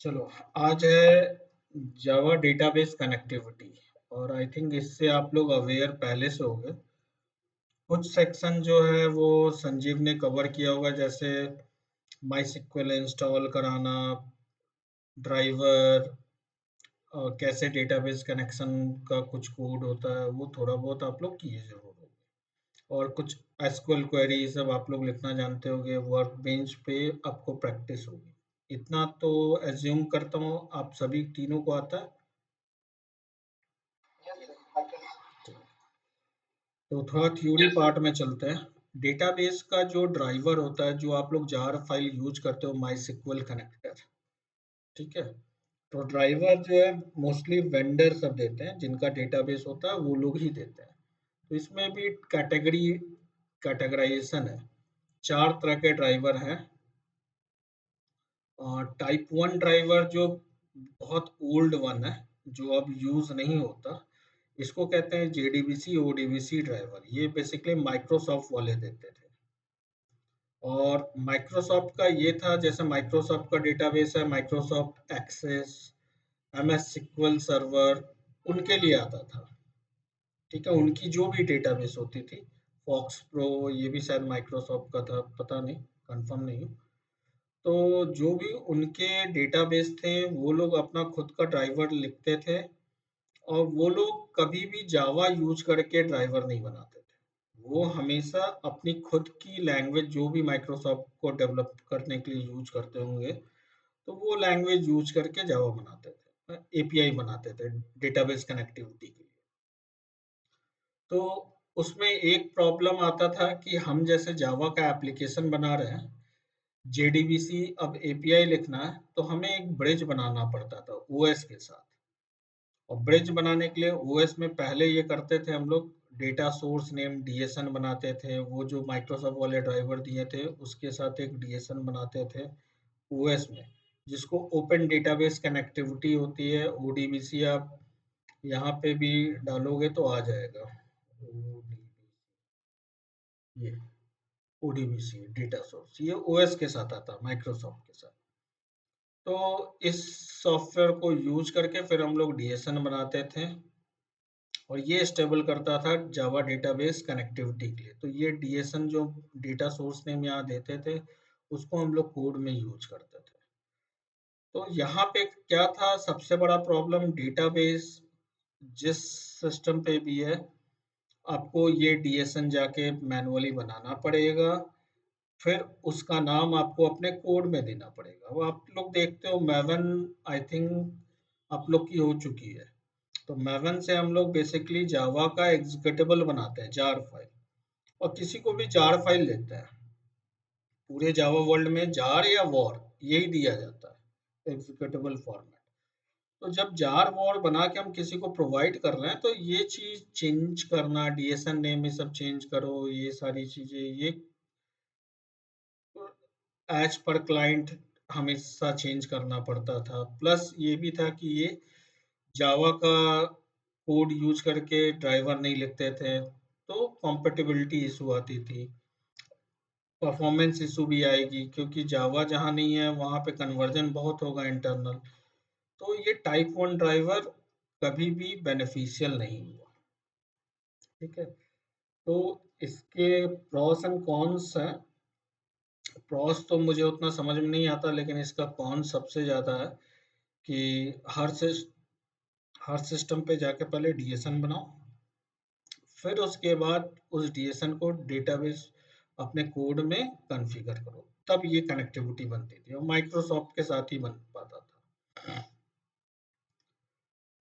चलो, आज है जावा डेटाबेस कनेक्टिविटी। और आई थिंक इससे आप लोग अवेयर पहले से होंगे। कुछ सेक्शन जो है वो संजीव ने कवर किया होगा, जैसे माई सिक्वल इंस्टॉल कराना, ड्राइवर, कैसे डेटाबेस कनेक्शन का कुछ कोड होता है, वो थोड़ा बहुत आप लोग किए जरूर होंगे। और कुछ एसक्यूएल क्वेरी सब आप लोग लिखना जानते होंगे, वर्क बेंच पे आपको प्रैक्टिस होगी। इतना तो एज्यूम करता हूँ आप सभी तीनों को आता है। तो थोड़ा थ्योरी पार्ट में चलते हैं। डेटाबेस का जो ड्राइवर होता है, जो आप लोग जार फाइल यूज करते हो, माई सिक्वल कनेक्टर, ठीक है। तो ड्राइवर जो है मोस्टली वेंडर सब देते हैं, जिनका डेटाबेस होता है वो लोग ही देते हैं। तो इसमें भी कैटेगराइजेशन है। चार तरह के ड्राइवर हैं। टाइप वन ड्राइवर जो बहुत ओल्ड वन है, जो अब यूज नहीं होता, इसको कहते हैं जेडीबीसी ओडीबीसी ड्राइवर। ये बेसिकली माइक्रोसॉफ्ट वाले देते थे। और माइक्रोसॉफ्ट का ये था, जैसे माइक्रोसॉफ्ट का डेटाबेस है Microsoft Access, MS SQL server, उनके लिए आता था। ठीक है, उनकी जो भी डेटाबेस होती थी, फॉक्स प्रो, ये भी शायद माइक्रोसॉफ्ट का था, पता नहीं, कंफर्म नहीं हूँ। तो जो भी उनके डेटाबेस थे, वो लोग अपना खुद का ड्राइवर लिखते थे। और वो लोग कभी भी जावा यूज करके ड्राइवर नहीं बनाते थे। वो हमेशा अपनी खुद की लैंग्वेज, जो भी माइक्रोसॉफ्ट को डेवलप करने के लिए यूज करते होंगे, तो वो लैंग्वेज यूज करके जावा बनाते थे, एपीआई बनाते थे डेटाबेस कनेक्टिविटी के लिए। तो उसमें एक प्रॉब्लम आता था कि हम जैसे जावा का एप्लीकेशन बना रहे हैं, जेडीबीसी अब एपीआई लिखना है, तो हमें एक ब्रिज बनाना पड़ता था ओएस के साथ। और ब्रिज बनाने के लिए ओएस में पहले ये करते थे हम लोग, डेटा सोर्स नेम डीएसएन बनाते थे, वो जो माइक्रोसॉफ्ट वाले ड्राइवर दिए थे उसके साथ एक डीएसएन बनाते थे ओएस में, जिसको ओपन डेटाबेस कनेक्टिविटी होती है, ओडीबीसी। आप यहाँ पे भी डालोगे तो आ जाएगा, ये ओडीबीसी डेटा सोर्स, ये ओएस के साथ आता, माइक्रोसॉफ्ट के साथ। तो इस सॉफ्टवेयर को यूज करके फिर हम लोग डीएसएन बनाते थे। और ये स्टेबल करता था जावा डेटाबेस कनेक्टिविटी के लिए। तो ये डीएसएन जो डेटा सोर्स नेम यहाँ देते थे, उसको हम लोग कोड में यूज करते थे। तो यहाँ पे क्या था सबसे बड़ा प्रॉब्लम, डेटाबेस जिस सिस्टम पे भी है, आपको ये डीएसएन जाके मैनुअली बनाना पड़ेगा। फिर उसका नाम आपको अपने कोड में देना पड़ेगा। वो आप लोग देखते हो मैवन, आई थिंक आप लोग की हो चुकी है। तो मैवन से हम लोग बेसिकली जावा का एग्जीक्यूटेबल बनाते हैं, जार फाइल। और किसी को भी जार फाइल देता है, पूरे जावा वर्ल्ड में जार या वॉर यही दिया जाता है, एग्जीक्यूटेबल फॉर्मेट। तो जब जार वॉर बना के हम किसी को प्रोवाइड कर रहे हैं, तो ये चीज चेंज करना, डीएसएन नेम ये सब चेंज करो, ये सारी चीजें, ये एज पर क्लाइंट हमेशा चेंज करना पड़ता था। प्लस ये भी था कि ये जावा का कोड यूज करके ड्राइवर नहीं लिखते थे, तो कॉम्पेटिबिलिटी इशू आती थी, परफॉर्मेंस इशू भी आएगी, क्योंकि जावा जहाँ नहीं है वहाँ पे कन्वर्जन बहुत होगा इंटरनल। तो ये टाइप वन ड्राइवर कभी भी बेनिफिशियल नहीं हुआ। ठीक है। तो इसके प्रॉस एंड कॉन्स हैं। प्रॉस तो मुझे उतना समझ में नहीं आता, लेकिन इसका कॉन सबसे ज़्यादा है कि हर सिस हर सिस्टम पे जाके पहले डीएसएन बनाओ, फिर उसके बाद उस डीएसएन को डेटाबेस अपने कोड में कॉन्फ़िगर करो, तब ये कनेक्टिविटी बनती थी, और माइक्रोसॉफ्ट के साथ ही बन पाता था।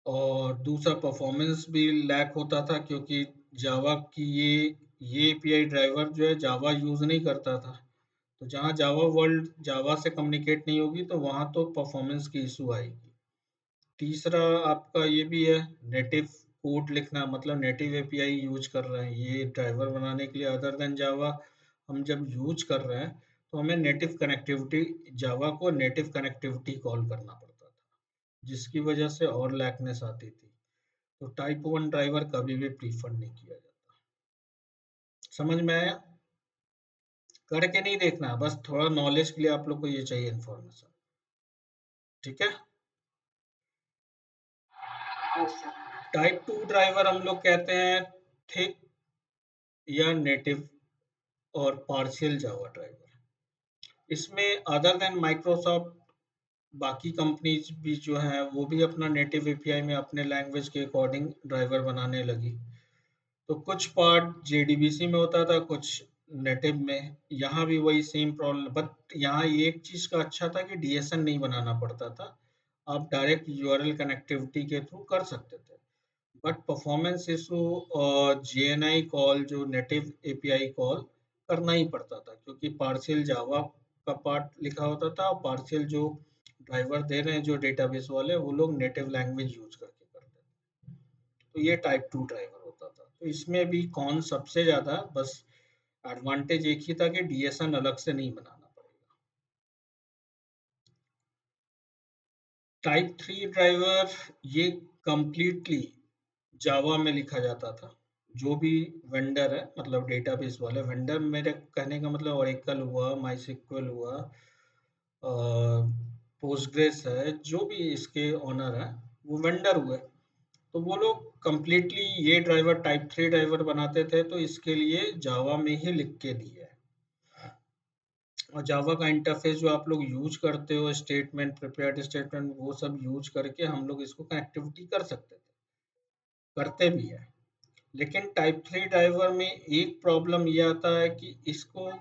और दूसरा, परफॉर्मेंस भी लैक होता था, क्योंकि जावा की ये एपीआई ड्राइवर जो है जावा यूज़ नहीं करता था। तो जहाँ जावा वर्ल्ड जावा से कम्युनिकेट नहीं होगी, तो वहाँ तो परफॉर्मेंस की इशू आएगी। तीसरा आपका ये भी है, नेटिव कोड लिखना, मतलब नेटिव एपीआई यूज कर रहे हैं ये ड्राइवर बनाने के लिए, अदर देन जावा हम जब यूज कर रहे हैं, तो हमें नेटिव कनेक्टिविटी, जावा को नेटिव कनेक्टिविटी कॉल करना पड़ता था, जिसकी वजह से और लैकनेस आती थी। तो टाइप वन ड्राइवर कभी भी प्रीफर नहीं किया जाता। समझ में आया? करके नहीं देखना, बस थोड़ा नॉलेज के लिए आप लोग को ये चाहिए इन्फॉर्मेशन। ठीक है। टाइप 2 ड्राइवर हम लोग कहते हैं थिक या नेटिव और पार्शियल जावा ड्राइवर। इसमें अदर देन माइक्रोसॉफ्ट बाकी कंपनीज भी जो हैं वो भी अपना नेटिव एपीआई में अपने लैंग्वेज के अकॉर्डिंग ड्राइवर बनाने लगी। तो कुछ पार्ट जेडीबीसी में होता था, कुछ नेटिव में। यहाँ भी वही सेम प्रॉब्लम, बट यहाँ ये एक चीज़ का अच्छा था कि डीएसएन नहीं बनाना पड़ता था, आप डायरेक्ट यूआरएल कनेक्टिविटी के थ्रू कर सकते थे। बट परफॉर्मेंस इशू और जेएनआई कॉल जो नेटिव एपीआई कॉल करना ही पड़ता था, क्योंकि पार्शियल जावा का पार्ट लिखा होता था और पार्शियल जो ड्राइवर दे रहे हैं जो डेटाबेस वाले, वो लोग नेटिव लैंग्वेज यूज करके करते थे। तो ये टाइप 2 ड्राइवर होता था। तो इसमें भी कौन सबसे ज़्यादा, बस एडवांटेज एक ही था कि डीएसएन अलग से नहीं बनाना पड़ेगा। टाइप 3 ड्राइवर ये कंप्लीटली जावा में लिखा जाता था। जो भी वेंडर है, मतलब डेटाबेस वाले वेंडर, मेरे कहने का मतलब ओरेकल हुआ, माईएसक्यूएल हुआ, पोस्टग्रेस है, जो भी इसके ओनर है वो वेंडर हुए। तो वो लोग कंप्लीटली ये ड्राइवर टाइप 3 ड्राइवर बनाते थे, तो इसके लिए जावा में ही लिख के दिया है। और जावा का इंटरफेस जो आप लोग यूज करते हो, स्टेटमेंट, प्रिपेयर्ड स्टेटमेंट, वो सब यूज करके हम लोग इसको कनेक्टिविटी कर सकते थे, करते भी है। लेकिन टाइप 3 ड्राइवर में एक प्रॉब्लम ये आता है कि इसको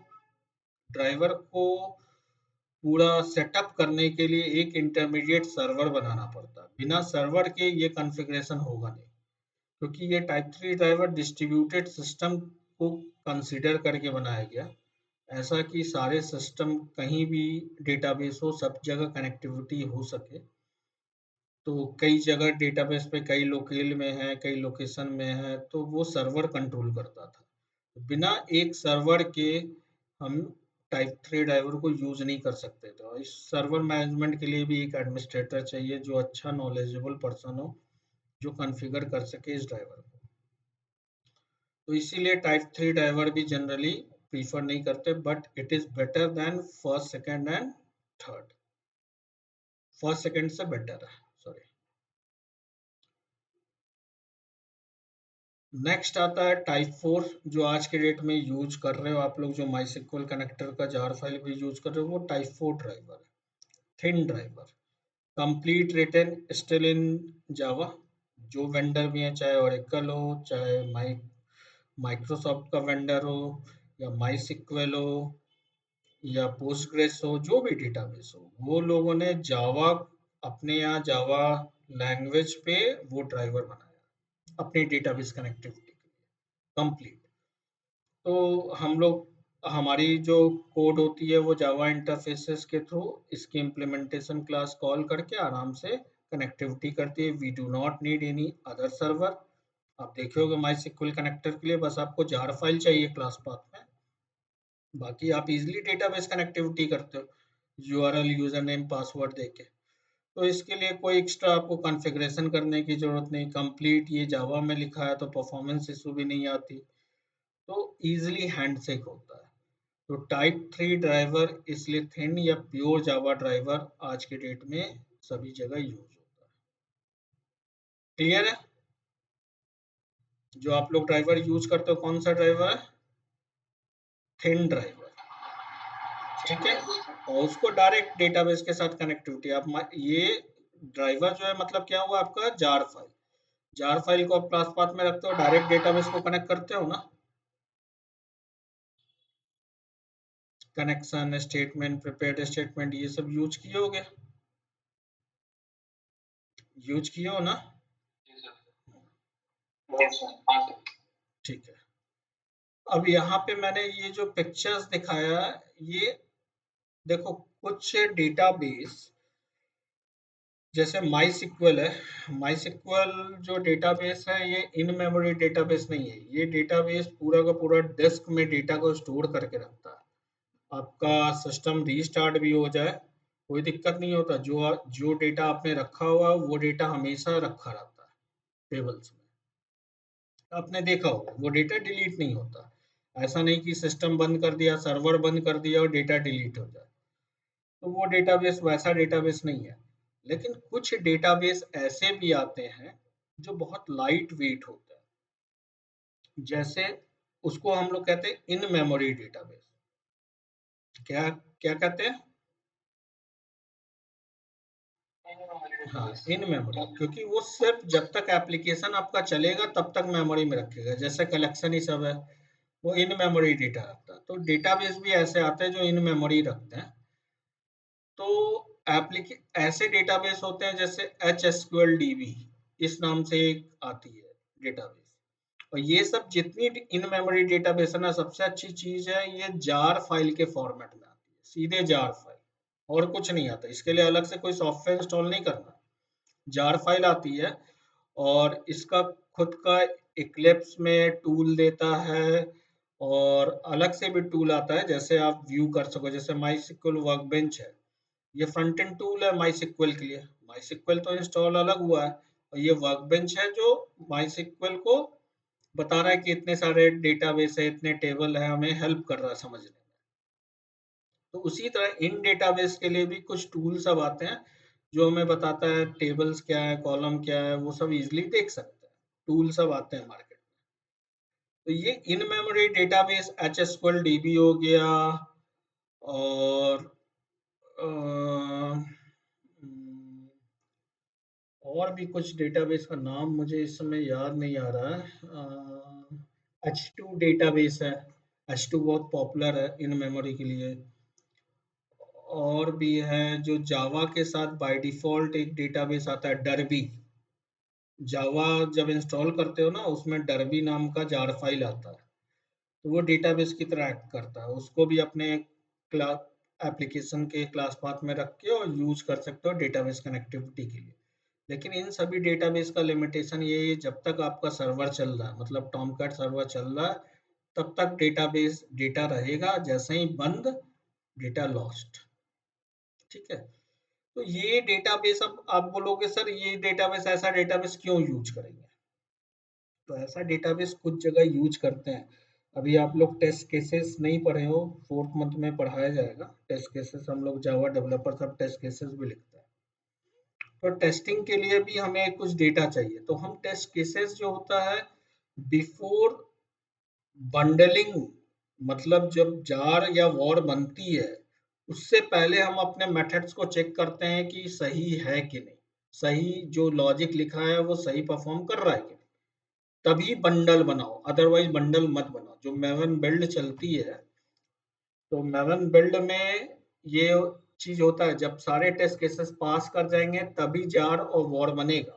ड्राइवर को पूरा सेटअप करने के लिए एक इंटरमीडिएट सर्वर बनाना पड़ता है। बिना सर्वर के ये कॉन्फ़िगरेशन होगा नहीं, क्योंकि ये टाइप 3 ड्राइवर डिस्ट्रीब्यूटेड सिस्टम को कंसीडर करके बनाया गया, ऐसा कि सारे सिस्टम कहीं भी डेटाबेस हो, सब जगह कनेक्टिविटी हो सके। तो कई जगह डेटाबेस पे कई लोकेल में है, कई लोकेशन में है, तो वो सर्वर कंट्रोल करता था। बिना एक सर्वर के हम टाइप 3 ड्राइवर को यूज नहीं कर सकते थे। और इस सर्वर मैनेजमेंट के लिए भी एक एडमिनिस्ट्रेटर चाहिए जो अच्छा नॉलेजेबल पर्सन हो, जो कॉन्फ़िगर कर सके इस ड्राइवर को। तो इसीलिए टाइप 3 ड्राइवर भी जनरली प्रीफर नहीं करते, but it is better than first, second and third. First second से बेटर है, सॉरी। नेक्स्ट आता है टाइप 4, जो आज के डेट में यूज कर रहे हो आप लोग, जो माईएसक्यूएल कनेक्टर का जार फाइल भी यूज कर रहे हो, वो टाइप 4 ड्राइवर है। Thin driver, complete written still in Java. जो वेंडर भी है, चाहे ओरेकल हो, चाहे माइक्रोसॉफ्ट का वेंडर हो, या माईएसक्यूएल हो, या पोस्टग्रेस हो, जो भी डेटाबेस हो, वो लोगों ने जावा, अपने यहाँ जावा लैंग्वेज पे वो ड्राइवर बनाया अपनी डेटाबेस कनेक्टिविटी के लिए कंप्लीट। तो हम लोग, हमारी जो कोड होती है वो जावा इंटरफेसेस के थ्रू इसकी इम्प्लीमेंटेशन क्लास कॉल करके आराम से कनेक्टिविटी करती है। We do not need any other server. आप देखे होगे माईएसक्यूएल कनेक्टर के लिए बस आपको जार फाइल चाहिए क्लास पाथ में, बाकी आप इजीली डेटाबेस कनेक्टिविटी करते हो यूआरएल, यूजर नेम, पासवर्ड देके। तो इसके लिए कोई एक्स्ट्रा आपको कॉन्फ़िगरेशन करने की ज़रूरत नहीं, कंप्लीट ये जावा में लिखा है, तो परफॉर्मेंस इशू भी नहीं आती, तो ईजिली हैंडशेक होता है। तो टाइप 3 ड्राइवर इसलिए थिन या प्योर जावा ड्राइवर आज के डेट में सभी जगह यूज होता है। क्लियर है? जो आप लोग ड्राइवर यूज करते हो कौन सा ड्राइवर है? थिन ड्राइवर, ठीक है। और उसको डायरेक्ट डेटाबेस के साथ कनेक्टिविटी आप ये ड्राइवर जो है, मतलब क्या हुआ आपका जार फाइल। जार फाइल को आप क्लास पाथ में रखते हो, डायरेक्ट डेटाबेस को कनेक्ट करते हो ना। कनेक्शन स्टेटमेंट, प्रिपेयर्ड स्टेटमेंट, ये सब यूज किए होगे, यूज किए हो ना। ठीक है। अब यहाँ पे मैंने ये जो पिक्चर्स दिखाया है, ये देखो, कुछ डेटाबेस जैसे माई है। माई जो डेटाबेस है, ये इन मेमोरी डेटाबेस नहीं है। ये डेटाबेस पूरा का पूरा डिस्क में डेटा को स्टोर करके रखता है। आपका सिस्टम रीस्टार्ट भी हो जाए, कोई दिक्कत नहीं होता। जो डेटा आपने रखा हुआ वो डेटा हमेशा रखा रहता है टेबल्स में। आपने देखा होगा वो डेटा डिलीट नहीं होता। ऐसा नहीं कि सिस्टम बंद कर दिया, सर्वर बंद कर दिया और डेटा डिलीट हो जाए। तो वो डेटाबेस वैसा डेटाबेस नहीं है। लेकिन कुछ डेटाबेस ऐसे भी आते हैं जो बहुत लाइट वेट होते हैं, जैसे उसको हम लोग कहते हैं इन मेमोरी डेटाबेस। क्या क्या कहते हैं? हाँ, इन मेमोरी, क्योंकि वो सिर्फ जब तक एप्लीकेशन आपका चलेगा तब तक मेमोरी में रखेगा, जैसे कलेक्शन ही सब है, वो इन मेमोरी डेटा रखता है। तो डेटाबेस भी ऐसे आते हैं जो इन मेमोरी रखते हैं। तो एप्लीके ऐसे डेटाबेस होते हैं जैसे HSQLDB, इस नाम से एक आती है डेटाबेस। और ये सब जितनी इन मेमोरी डेटाबेस है ना, सबसे अच्छी चीज है ये जार फाइल के फॉर्मेट में आती है, सीधे जार फाइल, और कुछ नहीं आता। इसके लिए अलग से कोई सॉफ्टवेयर इंस्टॉल नहीं करना, जार फाइल आती है। और इसका खुद का इक्लिप्स में टूल देता है, और अलग से भी टूल आता है, जैसे आप व्यू कर सको, जैसे माई सिक्वल वर्कबेंच है, ये फ्रंट एंड टूल है माई सिक्वल के लिए। माई सिक्वल तो इंस्टॉल अलग हुआ है, और ये वर्कबेंच है जो माई सिक्वल को बता रहा है कि इतने सारे डेटाबेस है, इतने टेबल है, हमें हेल्प कर रहा है समझने में। तो उसी तरह इन डेटाबेस के लिए भी कुछ टूल सब आते हैं जो हमें बताता है टेबल्स क्या है, कॉलम क्या है, वो सब इजीली देख सकते हैं। टूल सब आते हैं मार्केट में। तो ये in memory database HSQL DB हो गया, और और भी कुछ डेटाबेस का नाम मुझे इस समय याद नहीं आ रहा है। H2 डेटाबेस है, H2 बहुत पॉपुलर है इन मेमोरी के लिए। और भी है जो जावा के साथ बाय डिफॉल्ट एक डेटाबेस आता है, डरबी। जावा जब इंस्टॉल करते हो ना, उसमें डरबी नाम का जार फाइल आता है, तो वो डेटाबेस की तरह एक्ट करता है। उसको भी अपने क्लास एप्लीकेशन के क्लास पाथ में रख के और यूज कर सकते हो डेटाबेस कनेक्टिविटी के लिए। लेकिन इन सभी डेटाबेस का लिमिटेशन ये है, जब तक आपका सर्वर चल रहा है, मतलब टॉमकैट सर्वर चल रहा है, तब तक डेटाबेस डेटा रहेगा, जैसे ही बंद, डेटा लॉस्ट। ठीक है। तो ये डेटाबेस, अब आप बोलोगे सर ये डेटाबेस, ऐसा डेटाबेस क्यों यूज करेंगे? तो ऐसा डेटाबेस कुछ जगह यूज करते हैं। अभी आप लोग टेस्ट केसेस नहीं पढ़े हो, फोर्थ मंथ में पढ़ाया जाएगा टेस्ट केसेस। हम लोग जावा डेवलपर सब टेस्ट केसेस भी लिखते हैं। तो टेस्टिंग के लिए भी हमें कुछ डेटा चाहिए, तो हम टेस्ट केसेस जो होता है बिफोर बंडलिंग, मतलब जब जार या वॉर बनती है, उससे पहले हम अपने मेथड्स को चेक करते हैं कि सही है कि नहीं, सही जो लॉजिक लिखा है वो सही परफॉर्म कर रहा है कि नहीं, तभी बंडल बनाओ, अदरवाइज बंडल मत बनाओ। जो मेवन बिल्ड चलती है, तो मेवन बिल्ड में ये चीज होता है, जब सारे टेस्ट केसेस पास कर जाएंगे तभी जार और वॉर बनेगा।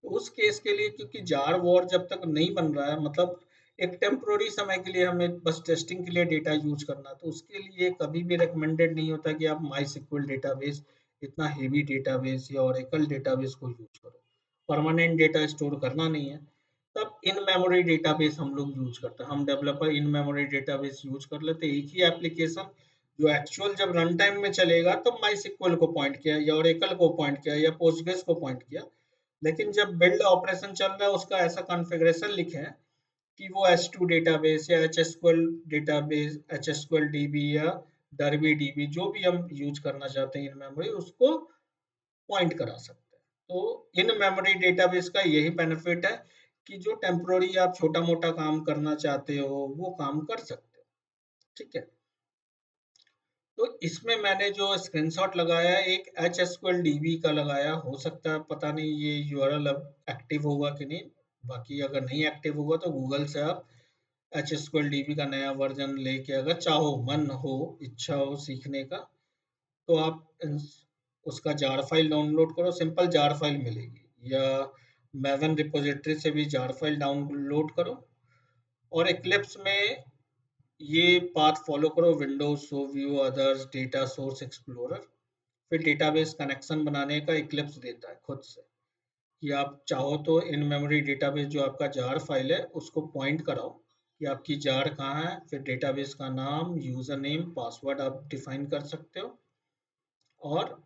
तो उस केस के लिए, क्योंकि जार वॉर जब तक नहीं बन रहा है, मतलब एक टेम्पोररी समय के लिए हमें बस टेस्टिंग के लिए डेटा यूज करना, तो उसके लिए कभी भी रिकमेंडेड नहीं होता कि आप माई सिक्वल डेटाबेस, इतना हेवी डेटाबेस या ओरेकल डेटाबेस को यूज करो। परमानेंट डेटा स्टोर करना नहीं है, तब इन मेमोरी डेटाबेस हम लोग यूज करते हैं। हम developer in memory database use कर लेते हैं। एक ही एप्लीकेशन जो एक्चुअल जब रन टाइम में चलेगा तब माई सिक्वल को पॉइंट किया, या ओरेकल को पॉइंट किया, या पोस्टग्रेस को पॉइंट किया। लेकिन जब बिल्ड ऑपरेशन चल रहा है, उसका ऐसा कॉन्फ़िगरेशन लिखें कि वो S2 डेटाबेस या HSQL डेटाबेस, HSQLDB या DB जो भी हम यूज करना चाहते हैं इन मेमोरी, उसको पॉइंट करा सकते हैं। तो इन मेमोरी डेटाबेस का यही बेनिफिट है कि जो टेम्पोररी आप छोटा मोटा काम करना चाहते हो वो काम कर सकते हो। ठीक है। तो इसमें मैंने जो स्क्रीनशॉट लगाया है, एक HSQLDB का लगाया, हो सकता है पता नहीं ये यूआरएल अब एक्टिव होगा कि नहीं। बाकी अगर नहीं एक्टिव होगा तो गूगल से आप HSQLDB का नया वर्जन लेके, अगर चाहो, मन हो, इच्छा हो सीखने का, तो आप उसका जार फाइल डाउनलोड करो, सिंपल जार फाइल मिलेगी, या मैवन रिपोजिटरी से भी जार फाइल डाउनलोड करो, और एक्लिप्स में ये पाथ फॉलो करो, Windows show view others data source explorer. फिर डेटाबेस कनेक्शन बनाने का इक्लिप्स देता है खुद से, कि आप चाहो तो इन मेमोरी डेटाबेस जो आपका जार फाइल है उसको पॉइंट कराओ कि आपकी जार कहाँ है। फिर डेटाबेस का नाम, यूजर नेम, पासवर्ड आप डिफाइन कर सकते हो, और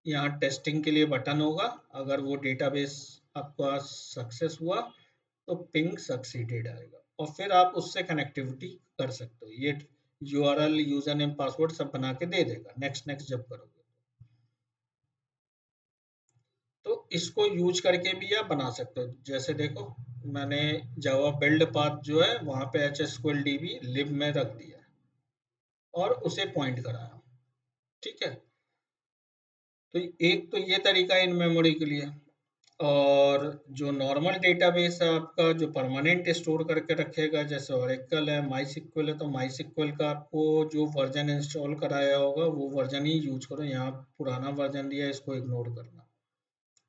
यहाँ टेस्टिंग के लिए बटन होगा। अगर वो डेटाबेस आपका सक्सेस हुआ तो पिंग सक्सीडेड आएगा, और फिर आप उससे कनेक्टिविटी कर सकते हो। ये यूआरएल, यूजर नेम, पासवर्ड सब बना के दे देगा नेक्स्ट नेक्स्ट जब करोगे। इसको यूज करके भी आप बना सकते हो। जैसे देखो, मैंने जावा बिल्ड पाथ जो है वहां पे HSQLDB लिब में रख दिया है और उसे पॉइंट कराया। ठीक है, तो एक तो ये तरीका इन मेमोरी के लिए। और जो नॉर्मल डेटाबेस है आपका, जो परमानेंट स्टोर करके रखेगा, जैसे ओरेकल है, माई सिक्वल है, तो माई सिक्वल का आपको जो वर्जन इंस्टॉल कराया होगा वो वर्जन ही यूज करो। यहाँ पुराना वर्जन दिया है, इसको इग्नोर करना।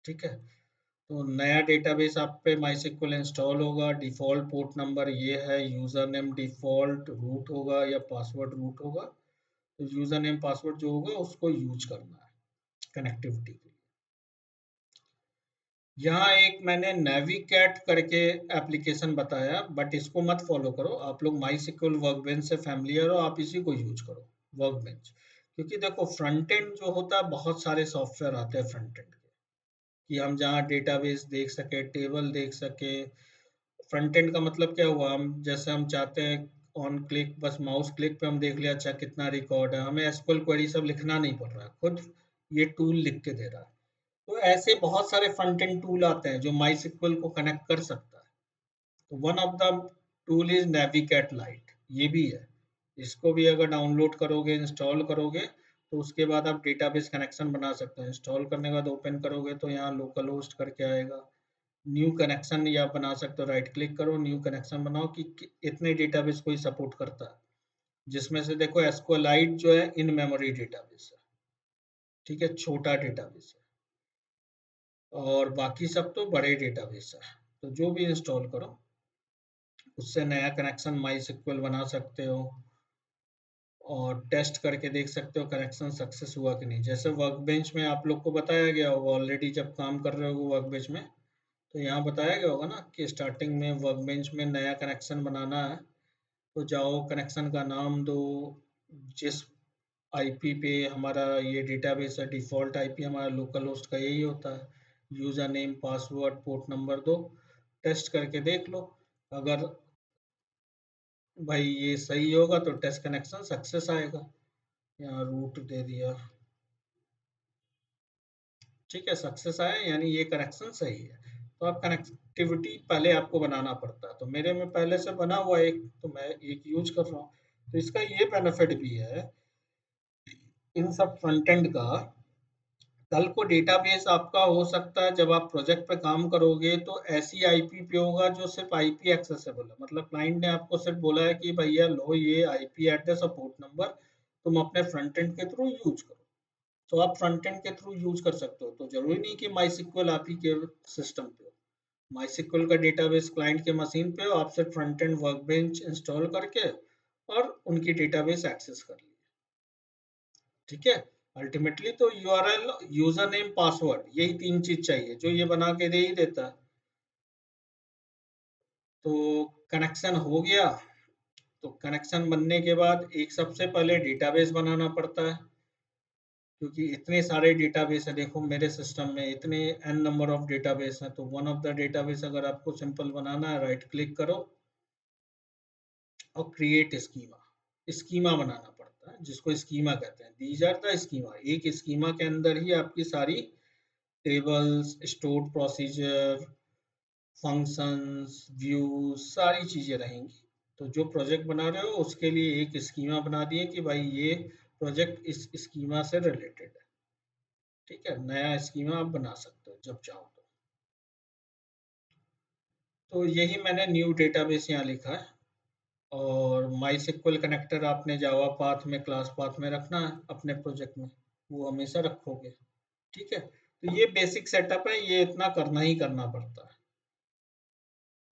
ठीक है, तो नया डेटाबेस आप पे माई सिक्वल इंस्टॉल होगा। डिफॉल्ट पोर्ट नंबर ये है, यूजर नेम डिफॉल्ट रूट होगा या पासवर्ड रूट होगा। तो यूजर नेम पासवर्ड जो होगा उसको यूज करना है कनेक्टिविटी के लिए। यहाँ एक मैंने नेविकैट करके एप्लीकेशन बताया, बट इसको मत फॉलो करो। आप लोग माई सिक्वल वर्कबेंच से फैमिलियर हो, आप इसी को यूज करो, वर्कबेंच। क्योंकि देखो, फ्रंट एंड जो होता है, बहुत सारे सॉफ्टवेयर आते हैं फ्रंट एंड के, कि हम जहाँ डेटाबेस देख सके, टेबल देख सके। फ्रंट एंड का मतलब क्या हुआ, हम जैसे हम चाहते हैं ऑन क्लिक, बस माउस क्लिक पे हम देख लिया, अच्छा कितना रिकॉर्ड है, हमें एसक्यूएल क्वेरी सब लिखना नहीं पड़ रहा है, खुद ये टूल लिख के दे रहा है। तो ऐसे बहुत सारे फ्रंट एंड टूल आते हैं जो माई सिक्वल को कनेक्ट कर सकता है। तो one of the tool is Navicat lite, ये भी है। इसको भी अगर डाउनलोड करोगे, इंस्टॉल करोगे, तो उसके बाद आप डेटाबेस कनेक्शन बना सकते हैं। इंस्टॉल करने के बाद ओपन करोगे तो यहाँ लोकल होस्ट करके आएगा। न्यू कनेक्शन या बना सकते हो, राइट क्लिक करो, न्यू कनेक्शन बनाओ कि इतने डेटाबेस को ही सपोर्ट करता है। जिसमें से देखो, एसक्यूएलाइट जो है इन मेमोरी डेटाबेस है। ठीक है, छोटा डेटाबेस है, और बाकी सब तो बड़े डेटाबेस है। तो जो भी इंस्टॉल करो, उससे नया कनेक्शन माई सिक्वल बना सकते हो और टेस्ट करके देख सकते हो कनेक्शन सक्सेस हुआ कि नहीं। जैसे वर्कबेंच में आप लोग को बताया गया होगा ऑलरेडी, जब काम कर रहे हो वर्कबेंच में, तो यहाँ बताया गया होगा ना कि स्टार्टिंग में वर्कबेंच में नया कनेक्शन बनाना है, तो जाओ कनेक्शन का नाम दो, जिस आईपी पे हमारा ये डेटाबेस है, डिफॉल्ट आईपी हमारा लोकल होस्ट का यही होता है, user name password port number दो, टेस्ट करके देख लो। अगर भाई ये सही होगा तो टेस्ट कनेक्शन सक्सेस आएगा। यहाँ रूट दे दिया, ठीक है, सक्सेस आया, यानी ये कनेक्शन सही है। तो आप कनेक्टिविटी पहले आपको बनाना पड़ता है, तो मेरे में पहले से बना हुआ एक, तो मैं एक यूज कर रहा हूँ। तो इसका ये बेनिफिट भी है इन सब फ्रंट एंड का। कल को डेटाबेस आपका हो सकता है जब आप प्रोजेक्ट पे काम करोगे तो ऐसी आईपी पे होगा जो सिर्फ आईपी एक्सेसिबल है, मतलब क्लाइंट ने आपको सिर्फ बोला है कि भैया लो ये आईपी एड्रेस और पोर्ट नंबर, तुम अपने फ्रंट एंड के थ्रू यूज करो। तो आप फ्रंट एंड के थ्रू यूज कर सकते हो, तो जरूरी नहीं कि माई सिक्वल आप ही के सिस्टम पे हो। माई सिक्वल का डेटाबेस क्लाइंट के मशीन पे हो, आप सिर्फ फ्रंट एंड वर्कबेंच इंस्टॉल करके और उनकी डेटाबेस एक्सेस कर ली। ठीक है, अल्टीमेटली तो यूआरएल, यूजर नेम, पासवर्ड, यही तीन चीज चाहिए, जो ये बना के दे ही देता है। तो कनेक्शन हो गया। तो कनेक्शन बनने के बाद एक सबसे पहले डेटाबेस बनाना पड़ता है, क्योंकि इतने सारे डेटाबेस है। देखो मेरे सिस्टम में इतने एन नंबर ऑफ डेटाबेस हैं, तो वन ऑफ द डेटाबेस अगर आपको सिंपल बनाना है, राइट क्लिक करो और क्रिएट स्कीमा, स्कीमा बनाना पड़ता है, जिसको स्कीमा कहते हैं। These are the schema. एक स्कीमा के अंदर ही आपकी सारी tables, stored procedure, functions, views, सारी चीजें रहेंगी। तो जो प्रोजेक्ट बना रहे हो उसके लिए एक स्कीमा बना दिए कि भाई ये प्रोजेक्ट इस स्कीमा से रिलेटेड है। ठीक है, नया स्कीमा आप बना सकते हो जब चाहो तो यही मैंने न्यू डेटाबेस यहाँ लिखा है। और माई सिक्वल कनेक्टर आपने जावा पाथ में, क्लास पाथ में रखना है अपने प्रोजेक्ट में, वो हमेशा रखोगे। ठीक है, तो ये बेसिक सेटअप है, ये इतना करना ही करना पड़ता है।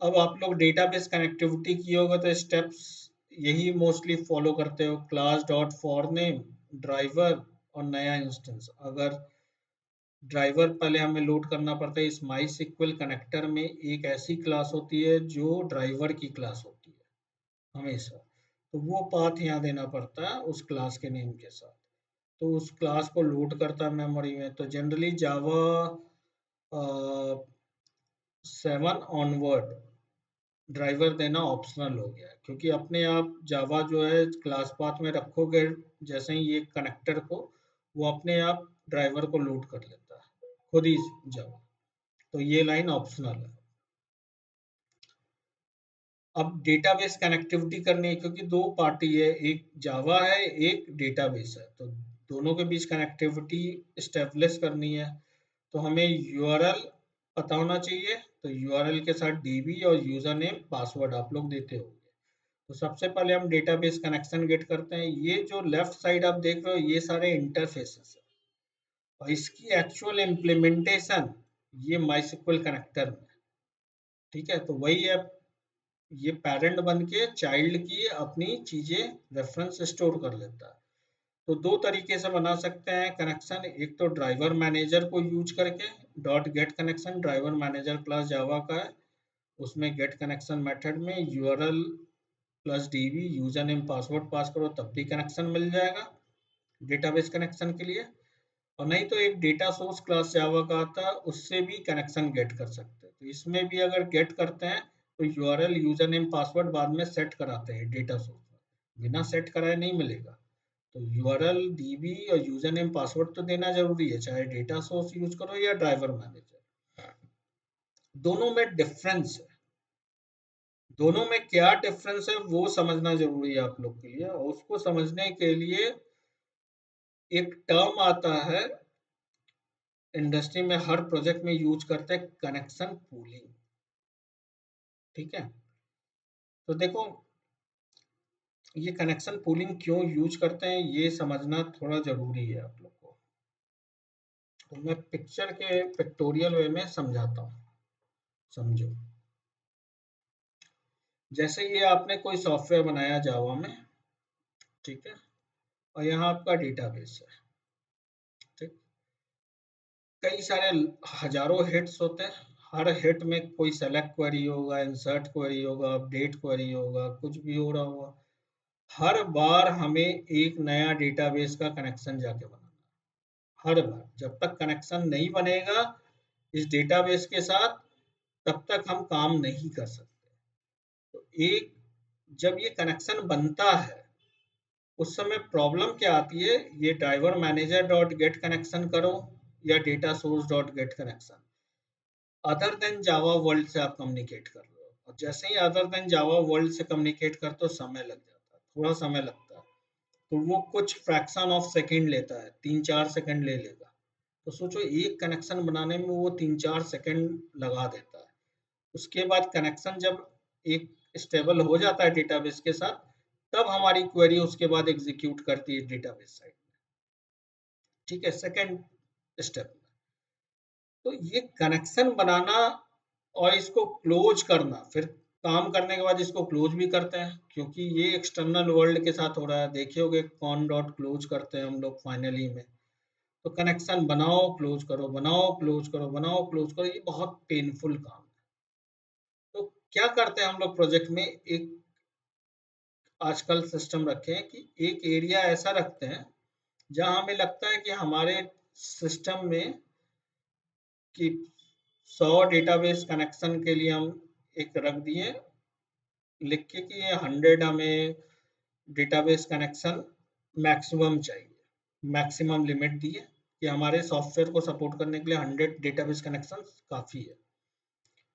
अब आप लोग डेटाबेस कनेक्टिविटी की होगा तो स्टेप्स यही मोस्टली फॉलो करते हो, class dot for name, driver और नया इंस्टेंस। अगर ड्राइवर पहले हमें लोड करना पड़ता है, इस माई सिक्वल कनेक्टर में एक ऐसी क्लास होती है जो ड्राइवर की क्लास होती है हमेशा। तो वो पाथ यहाँ देना पड़ता है उस क्लास के नेम के साथ। तो उस क्लास को लोड करता है मेमोरी में। तो जनरली जावा 7 ऑनवर्ड ड्राइवर देना ऑप्शनल हो गया है, क्योंकि अपने आप जावा जो है क्लास पाथ में रखोगे, जैसे ही ये कनेक्टर को, वो अपने आप ड्राइवर को लोड कर लेता है खुद ही जावा। तो ये लाइन ऑप्शनल है। अब डेटाबेस कनेक्टिविटी करनी है, क्योंकि दो पार्टी है, एक जावा है, एक डेटाबेस है, तो दोनों के बीच कनेक्टिविटी स्टेब्लिश करनी है। तो हमें यूआरएल पता होना चाहिए। तो यूआरएल के साथ डीबी और यूजर नेम पासवर्ड आप लोग देते होंगे। तो सबसे पहले हम डेटाबेस कनेक्शन गेट करते हैं। ये जो लेफ्ट साइड आप देख रहे हो, ये सारे इंटरफेसेस है, और इसकी एक्चुअल इम्प्लीमेंटेशन ये माइस्क्ल कनेक्टर में। ठीक है, तो वही है, ये पेरेंट बन के चाइल्ड की अपनी चीजें रेफरेंस स्टोर कर लेता है। तो दो तरीके से बना सकते हैं कनेक्शन। एक तो ड्राइवर मैनेजर को यूज करके, dot get connection, driver manager class Java का है, उसमें गेट कनेक्शन मेथड में URL plus DB user name password pass करो, तब भी कनेक्शन मिल जाएगा डेटाबेस कनेक्शन के लिए। और नहीं तो एक डेटा सोर्स क्लास जावा का आता है, उससे भी कनेक्शन गेट कर सकते हैं। तो इसमें भी अगर गेट करते हैं तो यूआरएल यूजर नेम पासवर्ड बाद में सेट कराते हैं डेटा सोर्स में, बिना सेट कराए नहीं मिलेगा। तो यूआरएल डीबी और यूजर नेम पासवर्ड तो देना जरूरी है, चाहे डेटा सोर्स यूज करो या ड्राइवर मैनेजर। दोनों में डिफरेंस है, दोनों में क्या डिफरेंस है वो समझना जरूरी है आप लोग के लिए। और उसको समझने के लिए एक टर्म आता है, इंडस्ट्री में हर प्रोजेक्ट में यूज करते हैं, कनेक्शन पूलिंग। ठीक है, तो देखो ये कनेक्शन पूलिंग क्यों यूज करते हैं ये समझना थोड़ा जरूरी है आप लोग को। तो मैं पिक्चर के पिक्टोरियल वे में समझाता हूँ, समझो। जैसे ये आपने कोई सॉफ्टवेयर बनाया जावा में, ठीक है, और यहाँ आपका डेटाबेस है। ठीक, कई सारे हजारों हिट्स होते हैं, हर हिट में कोई सेलेक्ट क्वेरी होगा, इंसर्ट क्वेरी होगा, अपडेट क्वेरी होगा, कुछ भी हो रहा होगा। हर बार हमें एक नया डेटाबेस का कनेक्शन जाके बनाना, हर बार। जब तक कनेक्शन नहीं बनेगा इस डेटाबेस के साथ, तब तक हम काम नहीं कर सकते। तो एक जब ये कनेक्शन बनता है उस समय प्रॉब्लम क्या आती है, ये driver manager dot get connection करो या data source dot get connection, other than Java world से आप कम्युनिकेट कर रहे हो। और जैसे ही अदर देन जावा वर्ल्ड से कम्युनिकेट करते हो समय लग जाता है, थोड़ा समय लगता है। तो वो कुछ फ्रैक्शन ऑफ सेकंड लेता है, 3-4 सेकंड ले लेगा। तो सोचो एक कनेक्शन बनाने में वो 3-4 सेकंड लगा देता है। उसके बाद कनेक्शन जब एक स्टेबल हो जाता है डेटाबेस के साथ, तब हमारी क्वेरी उसके बाद एग्जीक्यूट करती है डेटाबेस साइड में। ठीक है, सेकंड स्टेप में। तो ये कनेक्शन बनाना और इसको क्लोज करना, फिर काम करने के बाद इसको क्लोज भी करते हैं, क्योंकि ये एक्सटर्नल वर्ल्ड के साथ हो रहा है। देखे होगे कौन डॉट क्लोज करते हैं हम लोग फाइनली में। तो कनेक्शन बनाओ क्लोज करो, बनाओ क्लोज करो, बनाओ क्लोज करो, ये बहुत पेनफुल काम है। तो क्या करते हैं हम लोग प्रोजेक्ट में, एक आजकल सिस्टम रखे हैं कि एक एरिया ऐसा रखते हैं जहां हमें लगता है कि हमारे सिस्टम में कि 100 डेटाबेस कनेक्शन के लिए हम एक रख दिए लिख के कि ये 100 हमें डेटाबेस कनेक्शन मैक्सिमम चाहिए, मैक्सिमम लिमिट दी है कि हमारे सॉफ्टवेयर को सपोर्ट करने के लिए 100 डेटाबेस कनेक्शन काफ़ी है।